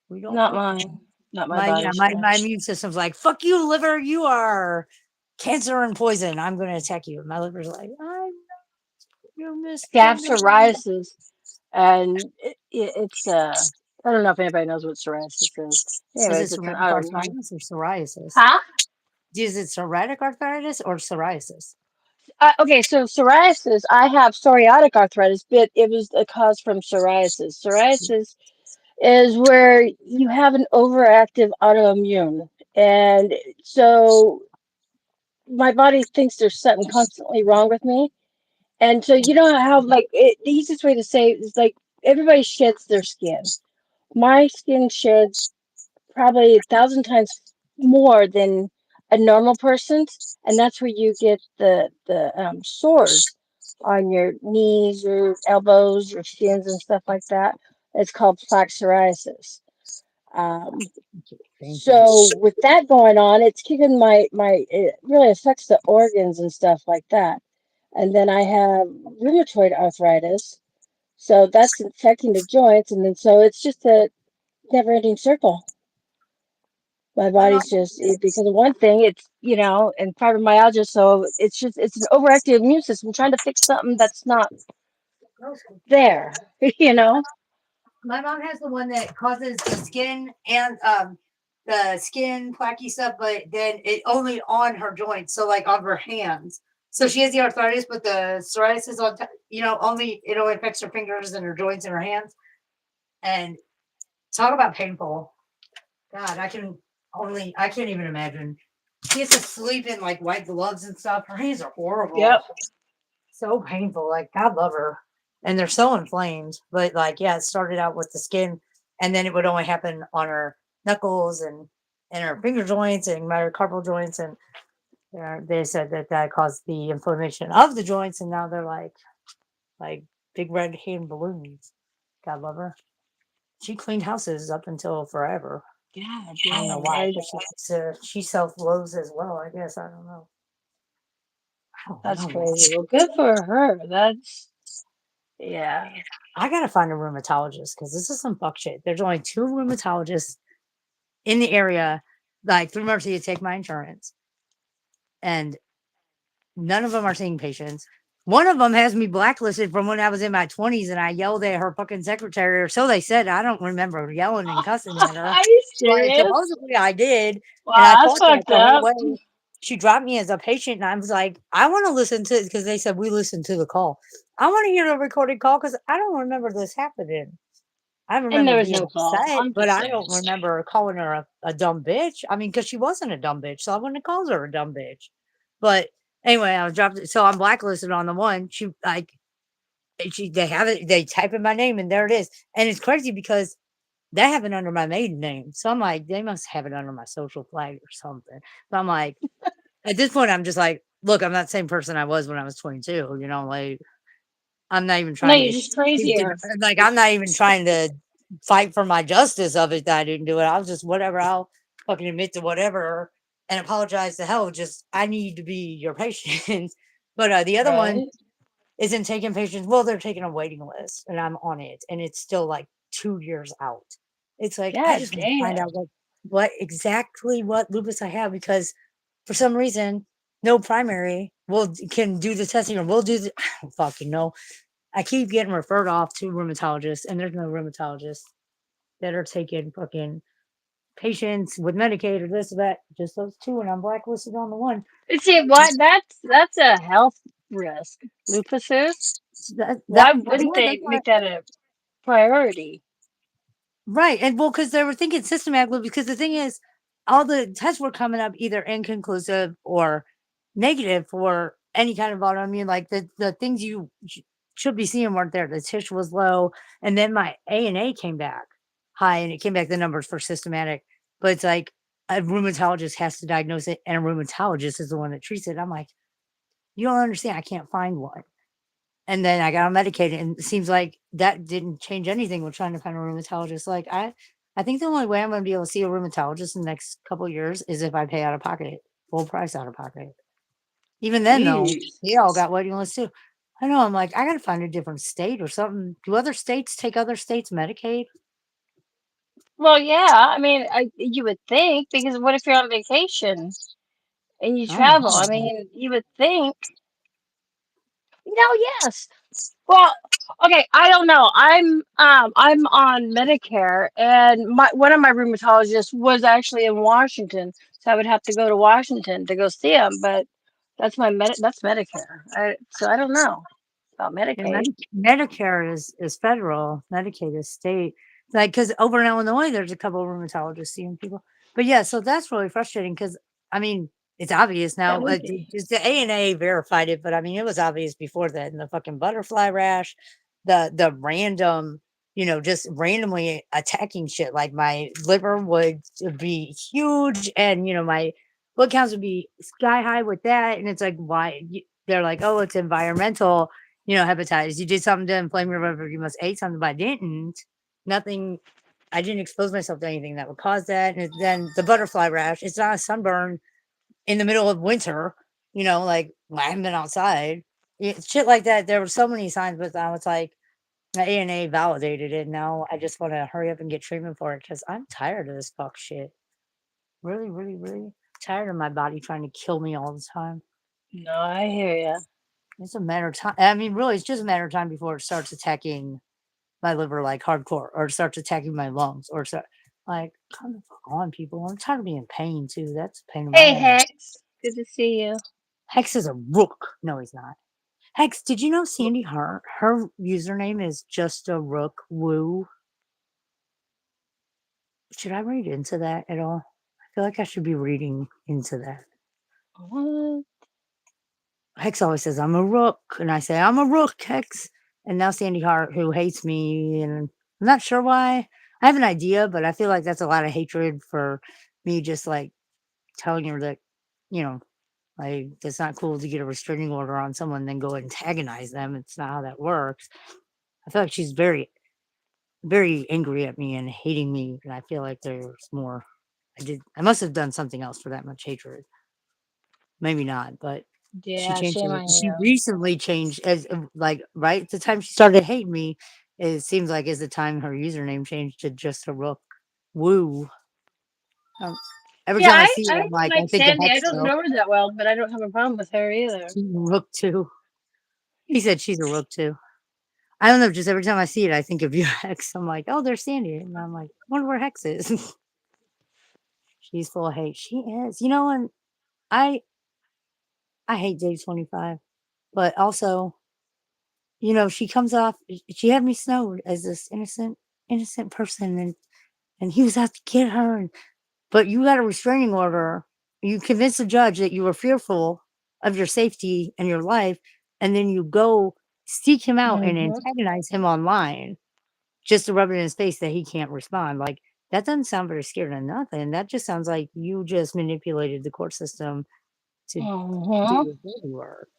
We don't Not fuck mine. Not my my body's friend. my immune system's like, fuck you, liver. You are cancer and poison. I'm gonna attack you. My liver's like, you See, I have misgender. psoriasis, and it's I don't know if anybody knows what psoriasis is. Is it Anyways, it's an psoriatic autoimmune. arthritis or psoriasis? Huh? Is it psoriatic arthritis or psoriasis? Okay, so psoriasis, I have psoriatic arthritis, but it was a cause from psoriasis. Psoriasis is where you have an overactive autoimmune. And so my body thinks there's something constantly wrong with me. And so you know how like the easiest way to say it is like everybody sheds their skin. My skin sheds probably 1,000 times more than a normal person's, and that's where you get the sores on your knees, your elbows, your shins, and stuff like that. It's called plaque psoriasis. Um, Thank you. so with that going on, it's kicking it really affects the organs and stuff like that. And then I have rheumatoid arthritis, so that's infecting the joints, and then so it's just a never-ending circle. My My mom, body's just because of one thing, it's and fibromyalgia, so it's an overactive immune system trying to fix something that's not there, you know? my mom has the one that causes the skin and the skin plaquey stuff, but then it only on her joints, so like on her hands. So she has the arthritis, but the psoriasis on only it only affects her fingers and her joints and her hands. And talk about painful. God, I can't even imagine. She has to sleep in like white gloves and stuff. Her hands are horrible. Yep. So painful. Like God love her. and they're so inflamed. But like, yeah, it started out with the skin, and then it would only happen on her knuckles and her finger joints and metacarpal joints, and they said that that caused the inflammation of the joints, and now they're like big red hand balloons. God love her. She cleaned houses up until forever. God I don't know damn. why, but she self loathes as well. I guess I don't know. I don't That's know. crazy. Well, good for her. That's yeah. I gotta find a rheumatologist because this is some fuck shit. There's only two rheumatologists in the area, like through Mercy to take my insurance, and none of them are seeing patients. One of them has me blacklisted from when I was in my 20s, and I yelled at her fucking secretary, or so they said. I don't remember yelling and cussing at her, Are you but serious? supposedly I did, and I Wow, that's fought that fucked the whole up. way. She dropped me as a patient, and I was like, I want to listen to it because they said we listened to the call. I want to hear the recorded call because I don't remember this happening. I And remember there was being no call. upset, I'm but just I saying. don't remember calling her a dumb bitch. I mean, because she wasn't a dumb bitch, so I wouldn't have called her a dumb bitch. But anyway, I was dropped. So I'm blacklisted on the one. She like they have it. They type in my name, and there it is. And it's crazy because they have it under my maiden name. So I'm like, they must have it under my social flag or something. So I'm like, at this point, I'm just like, look, I'm not the same person I was when I was 22. You know, like I'm not even No, trying you're to just get crazier. like, I'm not even trying to fight for my justice of it that I didn't do it. I was just whatever. I'll fucking admit to whatever and apologize to hell. Just I need to be your patient. But the other one Right? isn't taking patients. Well, they're taking a waiting list, and I'm on it, and it's still like 2 years out. It's like I God just want to find damn. out what exactly what lupus I have because for some reason no primary will can do the testing or we'll do the I don't fucking know. I keep getting referred off to rheumatologists, and there's no rheumatologists that are taking fucking patients with Medicaid or this or that. Just those two, and I'm blacklisted on the one. You see what? That's a health risk. Lupus is. That Why yeah, wouldn't that's they why. make that a priority? Right, and well, because they were thinking systematically. Because the thing is, all the tests were coming up either inconclusive or negative for any kind of autoimmune. Like the things you should be seeing weren't there. The tissue was low, and then my ANA came back high, and it came back the numbers for systematic. But it's like a rheumatologist has to diagnose it, and a rheumatologist is the one that treats it. I'm like, you don't understand. I can't find one. And then I got on medicated, and it seems like that didn't change anything with trying to find a rheumatologist. Like I think the only way I'm going to be able to see a rheumatologist in the next couple of years is if I pay out of pocket, full price out of pocket. Even then, though, Jeez. they all got waiting lists too. I know. I'm like, I got to find a different state or something. Do other states take other states Medicaid? Well, yeah. I mean, you would think because what if you're on vacation and you I don't travel? I know. mean, you would think. No, yes. Well, okay, I don't know. I'm on Medicare and my one of my rheumatologists was actually in Washington, so I would have to go to Washington to go see him, but that's Medicare. So I don't know about Yeah, Medicaid. Medicare is federal, Medicaid is state. Like, because over in Illinois, there's a couple of rheumatologists seeing people. But yeah, so that's really frustrating because I mean, it's obvious That now. would be. Just the ANA verified it, but I mean, it was obvious before that. And the fucking butterfly rash, the random, just randomly attacking shit. Like my liver would be huge, and my blood counts would be sky high with that. And it's like, why? They're like, oh, it's environmental hepatitis. You did something to inflame your liver. You must ate something, but I didn't. Nothing. I didn't expose myself to anything that would cause that. And then the butterfly rash. It's not a sunburn in the middle of winter. Like I haven't been outside. Shit like that. There were so many signs, but I was like, the ANA validated it. Now I just want to hurry up and get treatment for it because I'm tired of this fuck shit. Really, really, really tired of my body trying to kill me all the time. No, I hear ya. It's a matter of time. I mean, really, it's just a matter of time before it starts attacking my liver like hardcore or starts attacking my lungs or start like come the fuck on people. I'm tired of being in pain too. That's a pain in my Hey ass. Hex, good to see you. Hex is a rook. No, he's not. Hex, did you know Sandy her username is just a rook woo? Should I read into that at all? I feel like I should be reading into that. What? Hex always says I'm a rook, and I say I'm a rook, Hex. and now Sandy Hart, who hates me, and I'm not sure why. I have an idea, but I feel like that's a lot of hatred for me just, like, telling her that, you know, like, it's not cool to get a restraining order on someone, then go antagonize them. It's not how that works. I feel like she's very, very angry at me and hating me, and I feel like there's more. I must have done something else for that much hatred. Maybe not, but she Yeah, changed shame her on she you. recently changed as like, right at the time she started hating me, it seems like is the time her username changed to just a rook. Woo. Um, every Yeah, time I I, see I it, I'm like, I like think of Sandy. I don't Hexville. know her that well, but I don't have a problem with her either. She's a rook too. He said she's a rook too. I don't know, just every time I see it, I think of you, Hex. I'm like, oh, there's Sandy. And I'm like, I wonder where Hex is. She's full of hate. She is. And I I hate Day 25, but also, she comes off she had me snowed as this innocent person, and he was out to get her, but you got a restraining order. You convinced the judge that you were fearful of your safety and your life, and then you go seek him out and Hmm. antagonize him online just to rub it in his face that he can't respond. Like, that doesn't sound very scared of nothing. That just sounds like you just manipulated the court system to do Hmm. your dirty work.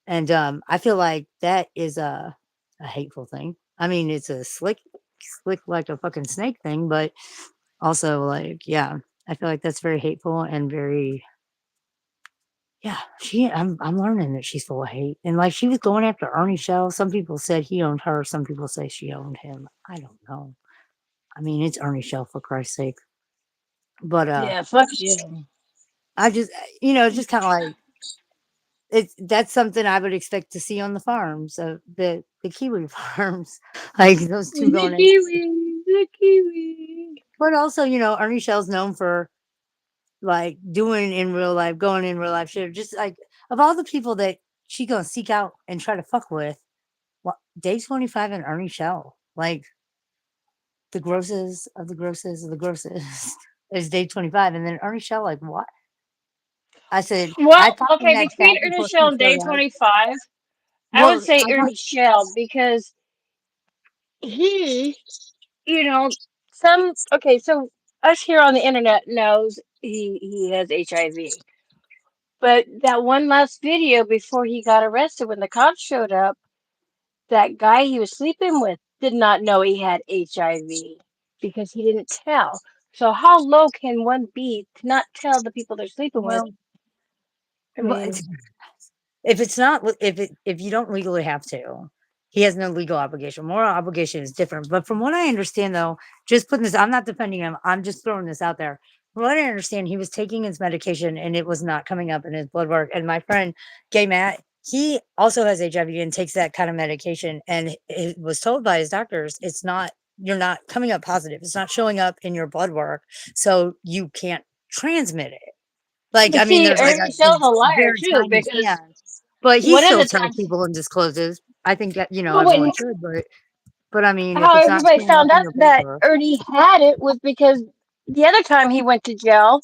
And I feel like that is a hateful thing. I mean, it's a slick like a fucking snake thing, but also, like, yeah, I feel like that's very hateful and very, yeah. I'm learning that she's full of hate, and like she was going after Ernie Shell. Some people said he owned her. Some people say she owned him. I don't know. I mean, it's Ernie Shell, for Christ's sake. But Yeah, fuck you. I just, it's just kind of like that's something I would expect to see on the farms, the kiwi farms, like those two The going in. kiwi, the kiwi. But also, Ernie Shell's known for like doing in real life, going in real life shit. Just like, of all the people that she gonna seek out and try to fuck with, what Day 25 and Ernie Shell, like the grossest of the grossest of the grossest is Day 25, and then Ernie Shell, like what? I said I Well, popped in okay, that between chat Ernest before Shell she and Day showed up. 25, I would Well, say Ernest Shell because he, you know, okay, so us here on the internet knows he has HIV. But that one last video before he got arrested when the cops showed up, that guy he was sleeping with did not know he had HIV because he didn't tell. So how low can one be to not tell the people they're sleeping with? well, I but mean, if it's not if you don't legally have to, he has no legal obligation. Moral obligation is different. But from what I understand, though, just putting this, I'm not defending him. I'm just throwing this out there. From what I understand, he was taking his medication and it was not coming up in his blood work. And my friend, Gay Matt, he also has HIV and takes that kind of medication. And it was told by his doctors, it's not, you're not coming up positive. It's not showing up in your blood work. So you can't transmit it. Like, but I mean, see, there's like Ernie Shell's a liar very too tiny because chance, but he one of still the tells times, people and discloses. I think that, well, everyone when should, but I mean, if how it's not everybody showing up found in out your blood that work, Ernie had it was because the other time he went to jail,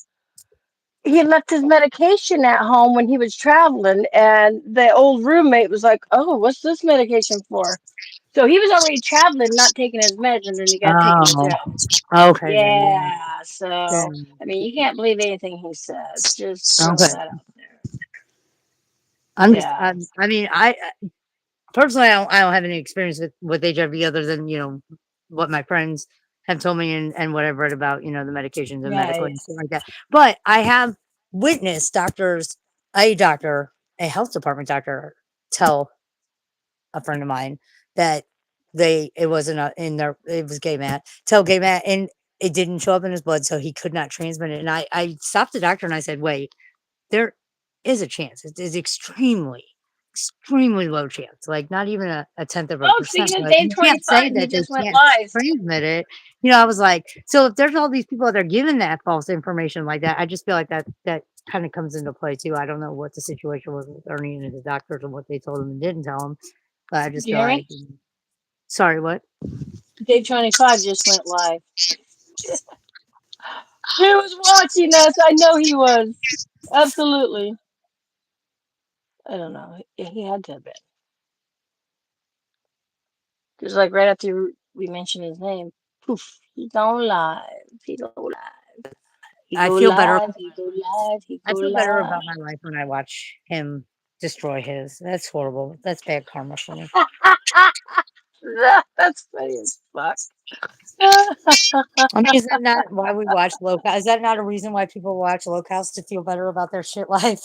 he left his medication at home when he was traveling, and the old roommate was like, "Oh, what's this medication for?" So he was already traveling, not taking his meds, and then he got taken to oh, jail. okay, then, yeah, Yeah, so then, I mean, you can't believe anything he says. Just throwing okay. that out there. I'm just, Yeah, I mean, personally, I don't have any experience with HIV other than, what my friends have told me and what I've read about, the medications and medical right. and stuff like that. But I have witnessed a doctor, a health department doctor, tell a friend of mine that it wasn't in their it was gay Matt, tell gay Matt, and it didn't show up in his blood, so he could not transmit it. And I stopped the doctor and I said, wait, there is a chance. It is extremely low chance, like not even a tenth of a Oh, percent. speaking of But day you can't say 25, he that they just went can't live. transmit it. I was like, so if there's all these people that are giving that false information like that, I just feel like that kind of comes into play too. I don't know what the situation was with Ernie and the doctors and what they told him and didn't tell him, but I just feel like, Jeremy, sorry, what? day 25 just went live. He was watching us. I know he was. Absolutely. I don't know. He had to have been. Just like right after we mentioned his name, poof, he gone live. He go live. He I go feel better. live. He go live. He I go feel better live. about my life when I watch him destroy his. That's horrible. That's bad karma for me. That's funny as fuck. I mean, is that not why we watch Locals? Is that not a reason why people watch Locals to feel better about their shit life?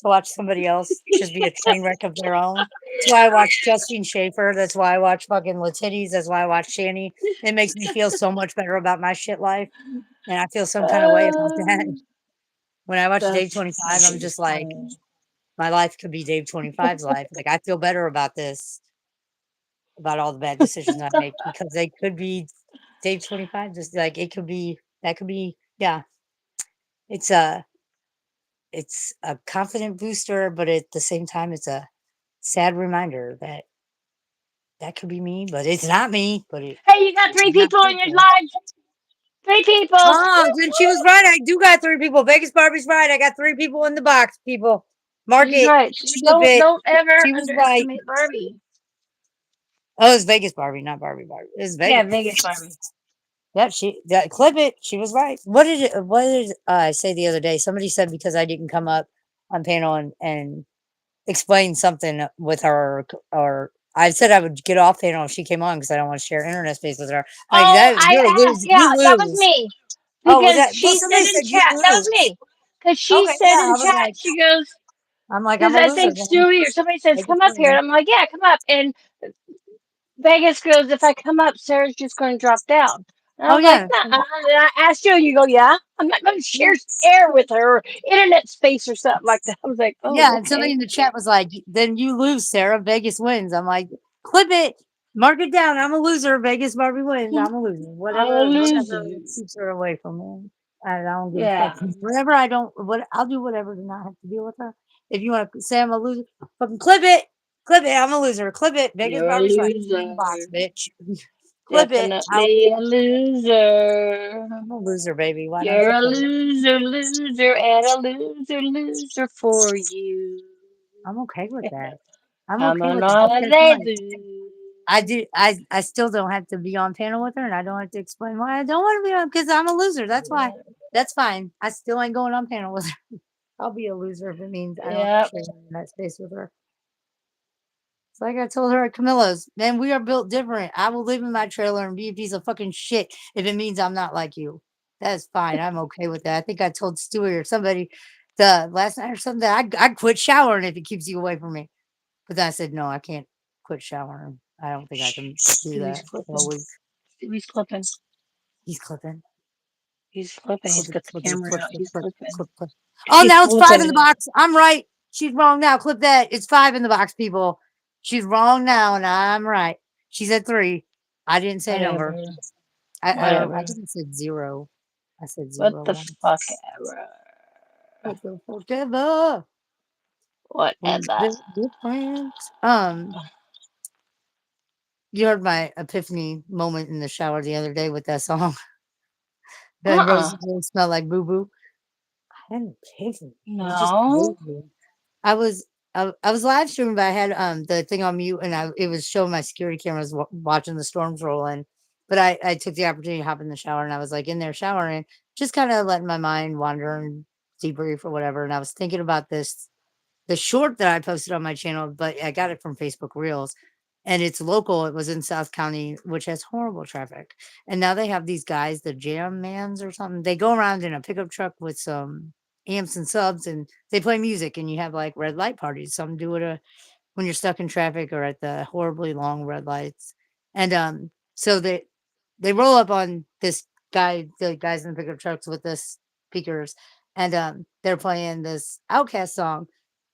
To watch somebody else just be a train wreck of their own. That's why I watch Justine Schaefer. That's why I watch fucking Latitties. That's why I watch Shanny. It makes me feel so much better about my shit life. And I feel some kind of way about that. Uh, When I watch Dave that's 25, I'm fucking just like, funny. my life could be Dave 25's life. Like, I feel better about this, about all the bad decisions I make because they could be Dave 25. Just like it could be, that could be, yeah. It's a, it's a confident booster, but at the same time, it's a sad reminder that that could be me, but it's not me. But it, Hey, you got three I'm not people in your thankful. life. Three people. Oh, then she was right. I do got three people. Vegas Barbie's right. I got three people in the box. People, mark She's it, right. See, flip it. don't ever She was right. underestimate Barbie. Oh, it's Vegas Barbie, not Barbie Barbie. It's Yeah, Vegas. Vegas Barbie. Yeah, she that clip it. She was right. What did I say the other day? Somebody said because I didn't come up on panel and explain something with her, or I said I would get off panel if she came on because I don't want to share internet space with her. Like Oh, that, I you're a lose. asked. You Yeah, that was lose. me. Oh, was Because that? Well, she said somebody in said you chat, that was lose. me. Because she Okay, said yeah. in I was chat, like, she goes, I'm because a I loser think then. Stewie or somebody says, Vegas come up here. wins. And I'm like, yeah, come up. And Vegas goes, if I come up, Sarah's just going to drop down. And I Oh was like, yeah, nah. And I asked you, and you go, yeah, I'm not going to yeah. share air with her or internet space or something like that. I was like, oh, Yeah, and somebody okay. in the chat was like, "Then you lose, Sarah. Vegas wins." I'm like, "Clip it, mark it down. I'm a loser. Vegas Barbie wins. I'm a loser. I'm a Whatever loser. keeps her away from me. I don't give a fuck. Yeah. Whatever I don't, what I'll do whatever to not have to deal with her. If you want to say I'm a loser, fucking clip it. I'm a loser. Clip it. Vegas You're a Barbie's right. She's in the loser. box, bitch. Clip it. Definitely a loser. I'm a loser, baby. Why don't You're you a clip it? loser, loser, and a loser, loser for you. I'm okay with that. I'm Come okay on, with that. all Because they like, do. I do. I still don't have to be on panel with her, and I don't have to explain why I don't want to be on because I'm a loser. That's why. That's fine. I still ain't going on panel with her. I'll be a loser if it means I don't have to Yep. share that space with her. It's like I told her at Camilla's, man, we are built different. I will live in my trailer and be a piece of fucking shit if it means I'm not like you. That's fine. I'm okay with that. I think I told Stewie or somebody the last night or something that I'd quit showering if it keeps you away from me. But then I said, no, I can't quit showering. I don't think I Shh, can do Stevie's that for a clipping. week. Stevie's clipping. He's clipping. He's clipping. He's Clip it, got the clip it, camera clip, out. clip, He's clip, clipping. clip, clip. Oh, He's now it's 5 in flipping the it. box. I'm right. She's wrong now. Clip that. It's 5 in the box, people. She's wrong now, and I'm right. She said 3. I didn't say a number. Whatever. I Whatever. think I said 0. I said What 0 the once. fuck ever. What the fuck ever? We Whatever. built different. Um, you heard my epiphany moment in the shower the other day with that song. Then Uh-uh. roses really smell like boo boo. I had an epiphany. It was just No. crazy. I was I was live streaming, but I had the thing on mute, and it was showing my security cameras watching the storms roll in. But I took the opportunity to hop in the shower, and I was like in there showering, just kind of letting my mind wander and debrief or whatever. And I was thinking about the short that I posted on my channel, but I got it from Facebook Reels, and it's local. It was in South County, which has horrible traffic. And now they have these guys, the jam mans or something. They go around in a pickup truck with some amps and subs, and they play music. And you have like red light parties. Some do it when you're stuck in traffic or at the horribly long red lights. And so they roll up on this guy, the guys in the pickup trucks with the speakers, and they're playing this Outcast song.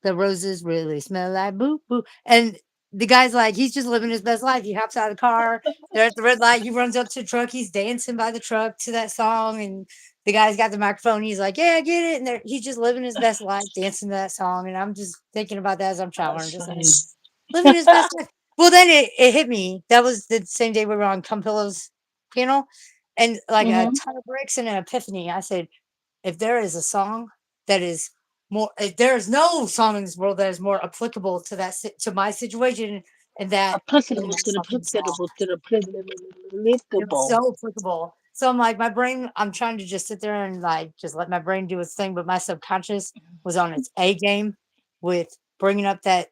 The roses really smell like boo boo. And the guy's like, he's just living his best life. He hops out of the car. They're at the red light. He runs up to the truck. He's dancing by the truck to that song. And the guy's got the microphone. He's like, yeah, get it. And he's just living his best life, dancing to that song. And I'm just thinking about that as I'm showering, That's just funny. like living his best life. Well, then it hit me. That was the same day we were on Campillo's panel. And like a Mm-hmm. ton of bricks and an epiphany. I said, if there is a song that is more, if there is no song in this world that is more applicable to to my situation and that is Applicable my to the fucking song. applicable to the It was applicable. so applicable. So I'm like, my brain, I'm trying to just sit there and like just let my brain do its thing, but my subconscious was on its A game with bringing up that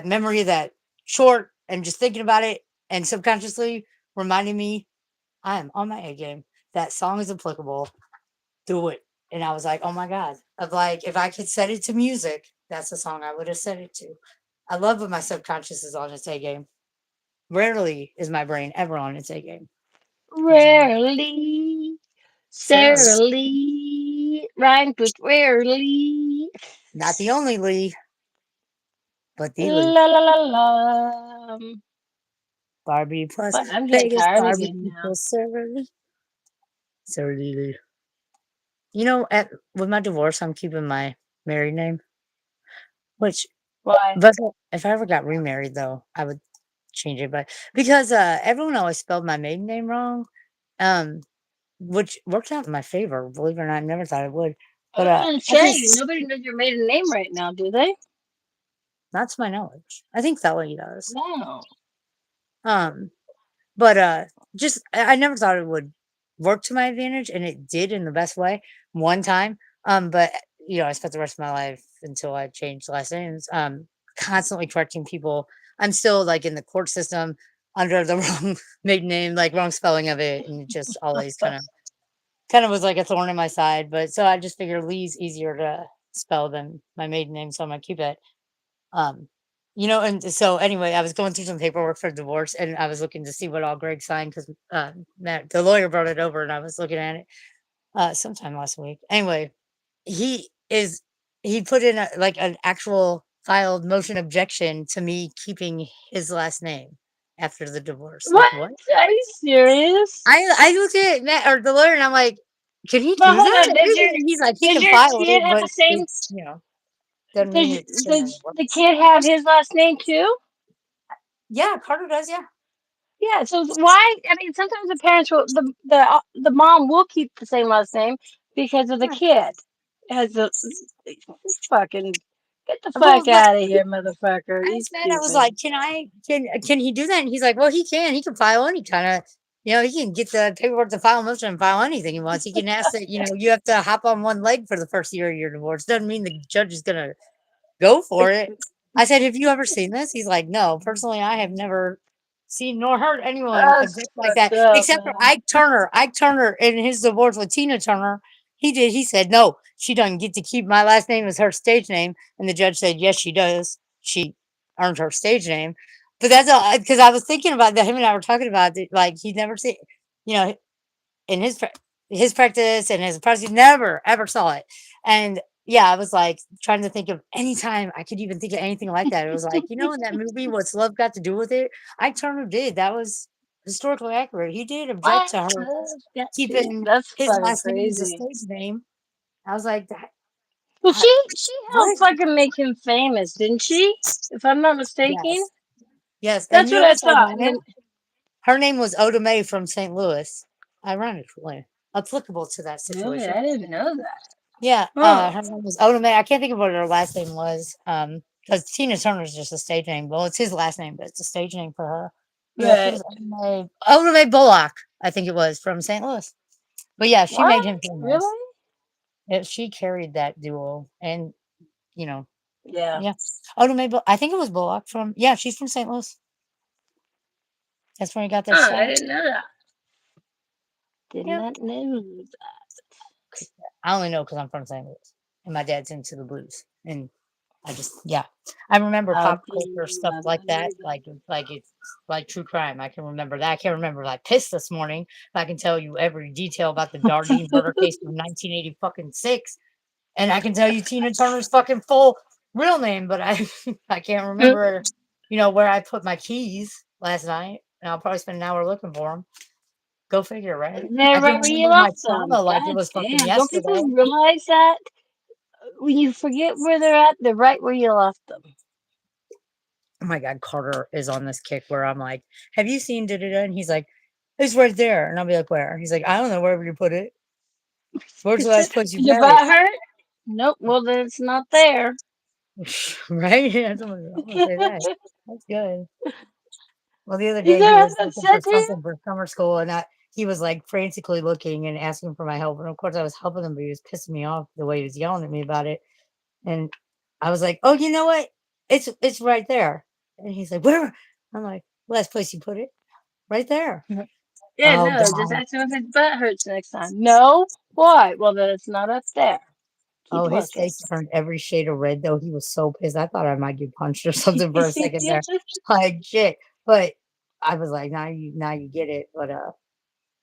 memory of that short and just thinking about it and subconsciously reminding me I am on my A game. That song is applicable. Do it. And I was like, oh my God. Of like, if I could set it to music, that's the song I would have set it to. I love when my subconscious is on its A game. Rarely is my brain ever on its A game. That's all. Rarely, Sarah. Sarah Lee, rhymes with rarely. Not the only Lee, but the Lee. La la la la. Barbie plus But I'm getting Vegas, tired Barbie again now. plus Sarah Lee. Sarah Lee. With my divorce, I'm keeping my married name, which, Why? but if I ever got remarried, though, I would change it. But because everyone always spelled my maiden name wrong, um, which worked out in my favor, believe it or not, I never thought it would. I But was gonna I say just, nobody knows your maiden name right now, do they? not to my knowledge, I think Thella does. No. Um, But, just I never thought it would work to my advantage, and it did in the best way one time. But, I spent the rest of my life until I changed last names, constantly correcting people. I'm still, like, in the court system under the wrong maiden name, like, wrong spelling of it, and it just always kinda was like a thorn in my side, but so I just figured Lee's easier to spell than my maiden name, so I'm gonna keep it. Um, and so anyway, I was going through some paperwork for divorce and I was looking to see what all Greg signed because Matt, the lawyer brought it over and I was looking at it sometime last week. Anyway, he is he put in like an actual filed motion objection to me keeping his last name after the divorce. Like What? what? Are you serious? I looked at Matt or the lawyer and I'm like, can he But do hold that? on, And he's like, he did can your file kid it, have but the same? it's doesn't mean it's Did gonna work. the kid have his last name too? Yeah, Carter does, yeah. Yeah. So why? I mean, sometimes the parents will the mom will keep the same last name because of the Yeah. kid. Has a fucking get the Well, fuck out of here, motherfucker! I You asked Matt, I was stupid. like, can he do that? And he's like, well, he can file any kind of, he can get the paperwork to file a motion and file anything he wants. He can ask that, you have to hop on one leg for the first year of your divorce. Doesn't mean the judge is gonna go for it. I said, have you ever seen this? He's like, no, personally, I have never seen nor heard anyone That's object like fucked that, up, except for man. Ike Turner. Ike Turner in his divorce with Tina Turner, he did. He said, no, she doesn't get to keep my last name as her stage name. And the judge said, yes, she does. She earned her stage name. But that's all because I was thinking about that. Him and I were talking about it. Like he'd never seen, you know, in his practice and his practice, never ever saw it. And yeah, I was like trying to think of any time I could even think of anything like that. It was like, in that movie, What's Love Got to Do with It? Ike Turner did. That was historically accurate. He did object What? to her keeping That's his fucking last name as a crazy. stage name. I was like, that, Well, I, she helped what? fucking make him famous, didn't she? If I'm not mistaken. Yes. Yes. And That's you what know I what's thought. And ironic? then, Her name was Oda Mae from St. Louis. Ironically, applicable to that really, situation. I didn't know that. Yeah, Huh. her name was Oda Mae. I can't think of what her last name was. Because Tina Turner's just a stage name. Well, it's his last name, but it's a stage name for her. Yeah, she Right. was Oda Mae Bullock, I think it was from St. Louis. But yeah, she What? made him famous. Really? She carried that duo, and you know, Yeah. yeah, Oda Mae. I think it was Bullock from. Yeah, she's from St. Louis. That's where he got their Huh, I start. didn't know that. Did Yeah, not know that. I only know because I'm from St. Louis, and my dad's into the blues, and I remember I pop did culture stuff not like that, know that. like it's like true crime. I can remember that. I can't remember like Piss this morning. But I can tell you every detail about the Dardine murder case from 1980 fucking six, and I can tell you Tina Turner's fucking full real name, but I I can't remember, where I put my keys last night, and I'll probably spend an hour looking for them. Go figure, right? They're I can right where you remember my left them. trauma like it God was fucking damn. Don't people yesterday. realize that? When you forget where they're at, they're right where you left them. Oh my God, Carter is on this kick where I'm like, have you seen da da da? And he's like, it's right there. And I'll be like, where? He's like, I don't know, wherever you put it. Where's the last place you Your had it? butt hurt? Nope. Well, then it's not there. Right? Yeah, I'm gonna say that. That's good. Well, the other You day he never had was that looking for said to you? something for summer school, and he was like frantically looking and asking for my help. And of course, I was helping him, but he was pissing me off the way he was yelling at me about it. And I was like, "Oh, you know what? It's right there." And he's like, "Where?" I'm like, "Last place you put it, right there." Yeah, Oh no, just God. ask him if his butt hurts next time. No? Why? Well, then it's not up there. Oh, Keep his looking. face turned every shade of red though. He was so pissed. I thought I might get punched or something for a second there. Like shit. But I was like, now you get it. But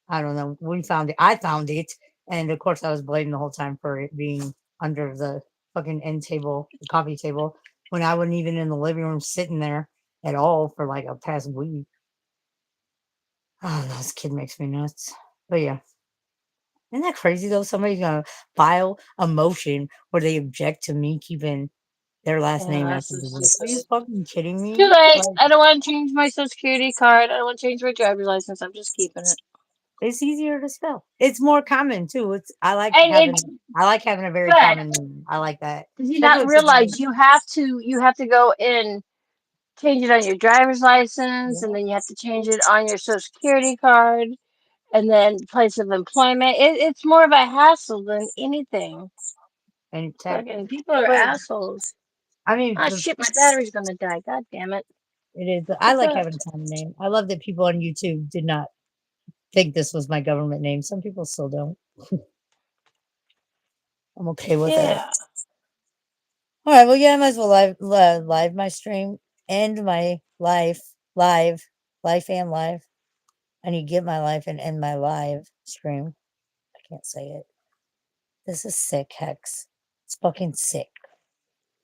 I don't know. We found it. I found it. And of course I was blaming the whole time for it being under the fucking end table, the coffee table, when I wasn't even in the living room sitting there at all for like a past week. Oh, this kid makes me nuts. But yeah. Isn't that crazy though? Somebody's gonna file a motion where they object to me keeping their last Yeah, name as that's the so business. Are you stupid. fucking kidding Too me? late. Like, I don't want to change my social security card. I don't want to change my driver's license. I'm just keeping it. it's easier to spell. It's more common too. It's And it's I like having a very but common name. I like that. does he not Especially for me. realize you have to go and change it on your driver's license, and Yeah. then you have to change it on your social security card, and then place of employment. It's more of a hassle than anything. And tech. Fucking people are But assholes. I mean Ah, shit, my battery's gonna die. God damn it. it is I What's like up? having a common name. I love that people on YouTube did not think this was my government name. Some people still don't. I'm okay with it. Yeah. All right. Well, yeah, I might as well live my stream, end my life and live. I need to get my life and end my live stream. I can't say it. This is sick, Hex. It's fucking sick.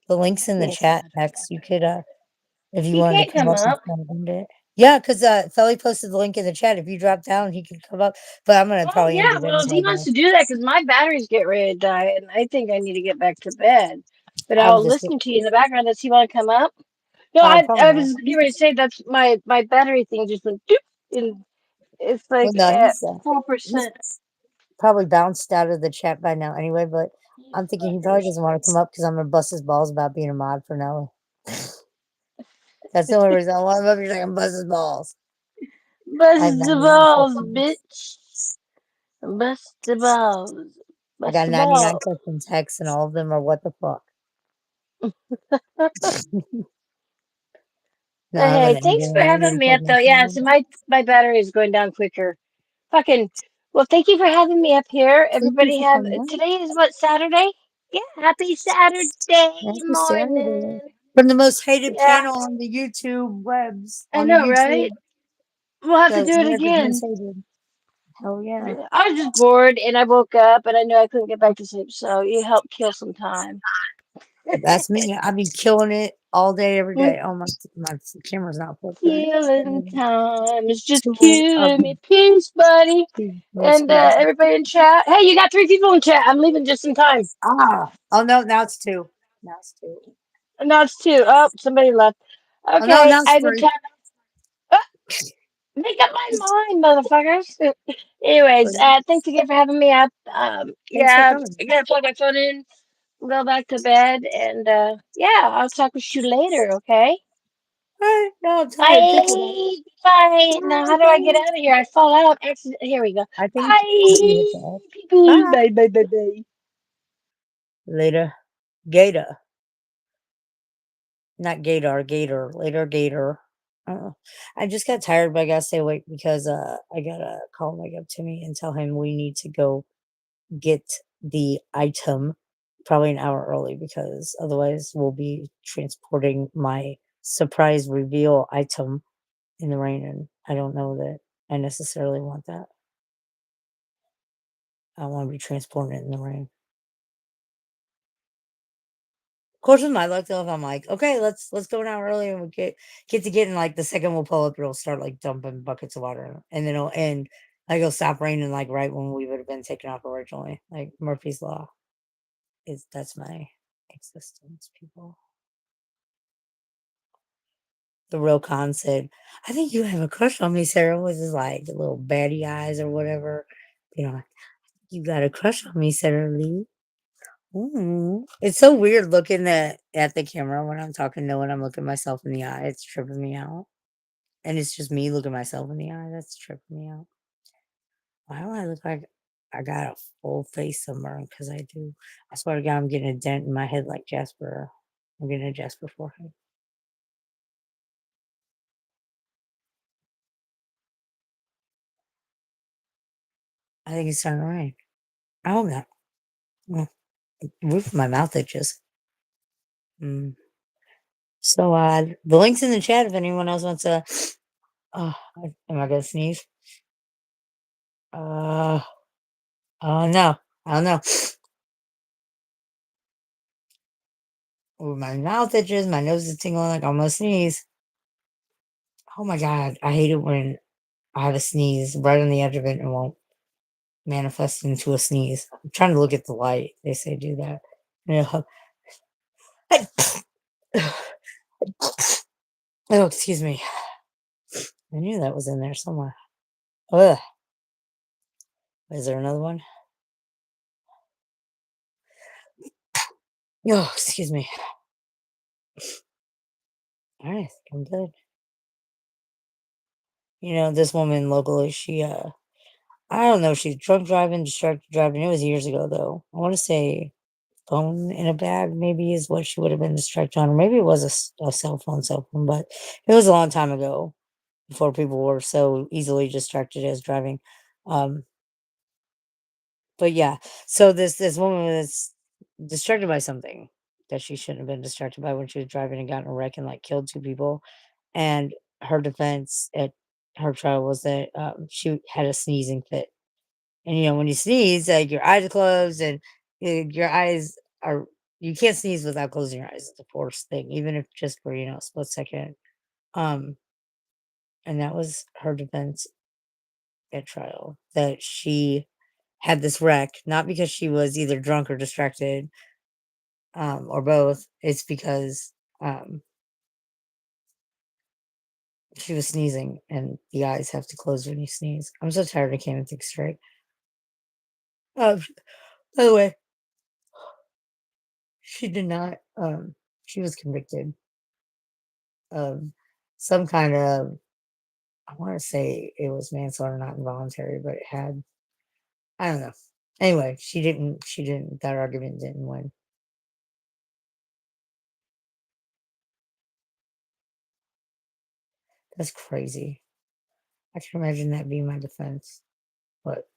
The link's in the Yes, chat, motherfucker. Hex. You could, if you He wanted can't to come come up and up. find it. Yeah, because Felly posted the link in the chat. If you drop down, he could come up. But I'm gonna Oh probably end yeah, it well if he anyway, wants though. to do that, because my batteries get ready to die, and I think I need to get back to bed. But I was I'll just, listen to you in the background. Does he want to come up? No, probably I not. was getting ready to say that's my battery thing just went doop, and it's Well, like no, at he's 4%. probably bounced out of the chat by now anyway. But You I'm thinking he probably fuckers. doesn't want to come up because I'm gonna bust his balls about being a mod for now. That's the only reason I want him up here so I can bust his balls. I have Bust the 99 balls, questions. bitch. Bust the balls. I Bust got the 99 balls. questions, Hex, and all of them are what the fuck. No, But I'm hey, gonna end thanks it. for I having already me put up my though. Yeah, phone. so my battery is going down quicker. Fucking well, thank you for having me up here. Thank you Everybody for have coming on. today is what, Saturday? Yeah, happy Saturday Happy Saturday. morning. From the most hated Yeah, channel on the YouTube webs, I on the know, right? YouTube, We'll have to the do it America's Most again. Hated. Hell yeah. I was just bored and I woke up and I knew I couldn't get back to sleep, so you helped kill some time. That's me. I be killing it all day, every day. Oh, my camera's not flipped right. Killing time. It's just Tool of killing me. Peace, buddy. And wisdom. everybody in chat. Hey, you got 3 people in chat. I'm leaving just in time. Oh no, now it's two. Now it's two. And now it's 2. Oh, somebody left. Oh no, Okay, now it's I will three. talk. Uh, make up my mind, motherfuckers. Anyways, Three. thanks again for having me up. Thanks for Yeah, coming. I gotta plug my phone in, go back to bed, and yeah, I'll talk with you later, okay? All right, no, I'm tired. Think about it. Bye. Bye. Now, Bye, how do I get bye. out of here? I fall out. Accident. Here we go. I think you hit the Bye. F. People. Bye. Bye. Bye. Bye. Bye. Later, Gator. Not Gator, Gator. Later, Gator. I just got tired, but I gotta stay awake because I gotta call my up to me and tell him we need to go get the item probably an hour early because otherwise we'll be transporting my surprise reveal item in the rain, and I don't know that I necessarily want that. I don't want to be transporting it in the rain. Of course, with my luck though, if I'm like, okay, let's go an hour early and we get to getting like the second we'll pull up, it'll start like dumping buckets of water, and then it'll end. Like it'll stop raining like right when we would have been taken off originally. Like Murphy's Law is that's my existence, people. The real con said, I think you have a crush on me, Sarah. Was his like the little baddie eyes or whatever. You know, you got a crush on me, Sarah Lee. It's so weird looking at the camera when I'm talking to when I'm looking myself in the eye. It's tripping me out. And it's just me looking myself in the eye. That's tripping me out. Why do I look like I got a full face sunburn? Because I do. I swear to God, I'm getting a dent in my head like Jasper. I'm getting a Jasper forehead. I think it's starting to rain. I hope not. Well, roof of my mouth itches. Mm. So the link's in the chat if anyone else wants to. Oh, am I gonna sneeze? Uh, oh no, I don't know. Ooh, my mouth itches, my nose is tingling like I'm gonna sneeze. Oh my God, I hate it when I have a sneeze right on the edge of it and won't manifest into a sneeze. I'm trying to look at the light. They say do that. Yeah. Oh, excuse me. I knew that was in there somewhere. Ugh. Is there another one? Oh, excuse me. All right, I think I'm good. This woman locally, I don't know, she's drunk driving, distracted driving. It was years ago though. I want to say phone in a bag maybe is what she would have been distracted on, or maybe it was a cell phone, but it was a long time ago before people were so easily distracted as driving. Um, but yeah, so this woman was distracted by something that she shouldn't have been distracted by when she was driving and got in a wreck and like killed two people. And her defense at her trial was that she had a sneezing fit. And when you sneeze, like your eyes are closed and your eyes are you can't sneeze without closing your eyes. It's a forced thing, even if just for a split second. Um, and that was her defense at trial, that she had this wreck not because she was either drunk or distracted, or both. It's because she was sneezing, and the eyes have to close when you sneeze. I'm so tired I can't even think straight. Uh, by the way, she did not. She was convicted of some kind of. I want to say it was manslaughter, not involuntary, but it had. I don't know. Anyway, she didn't. She didn't. That argument didn't win. That's crazy. I can imagine that being my defense, but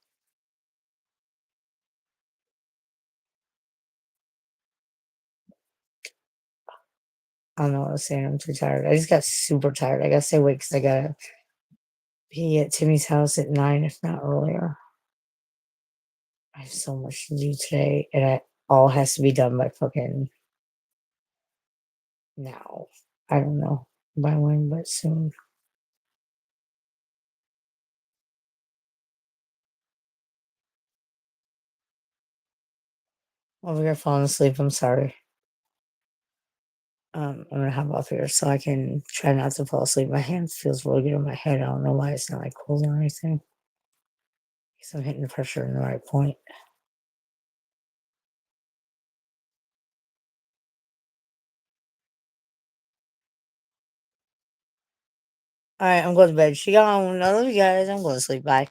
I don't know what I was saying. I'm too tired. I just got super tired. I gotta stay awake because I gotta be at Timmy's house at 9, if not earlier. I have so much to do today, and it all has to be done by fucking now. I don't know by when, but soon. Over here falling asleep. I'm sorry. I'm gonna hop off here so I can try not to fall asleep. My hand feels really good on my head. I don't know why it's not like cold or anything. Guess I'm hitting the pressure in the right point. All right, I'm going to bed. She gone. I love you guys. I'm going to sleep. Bye.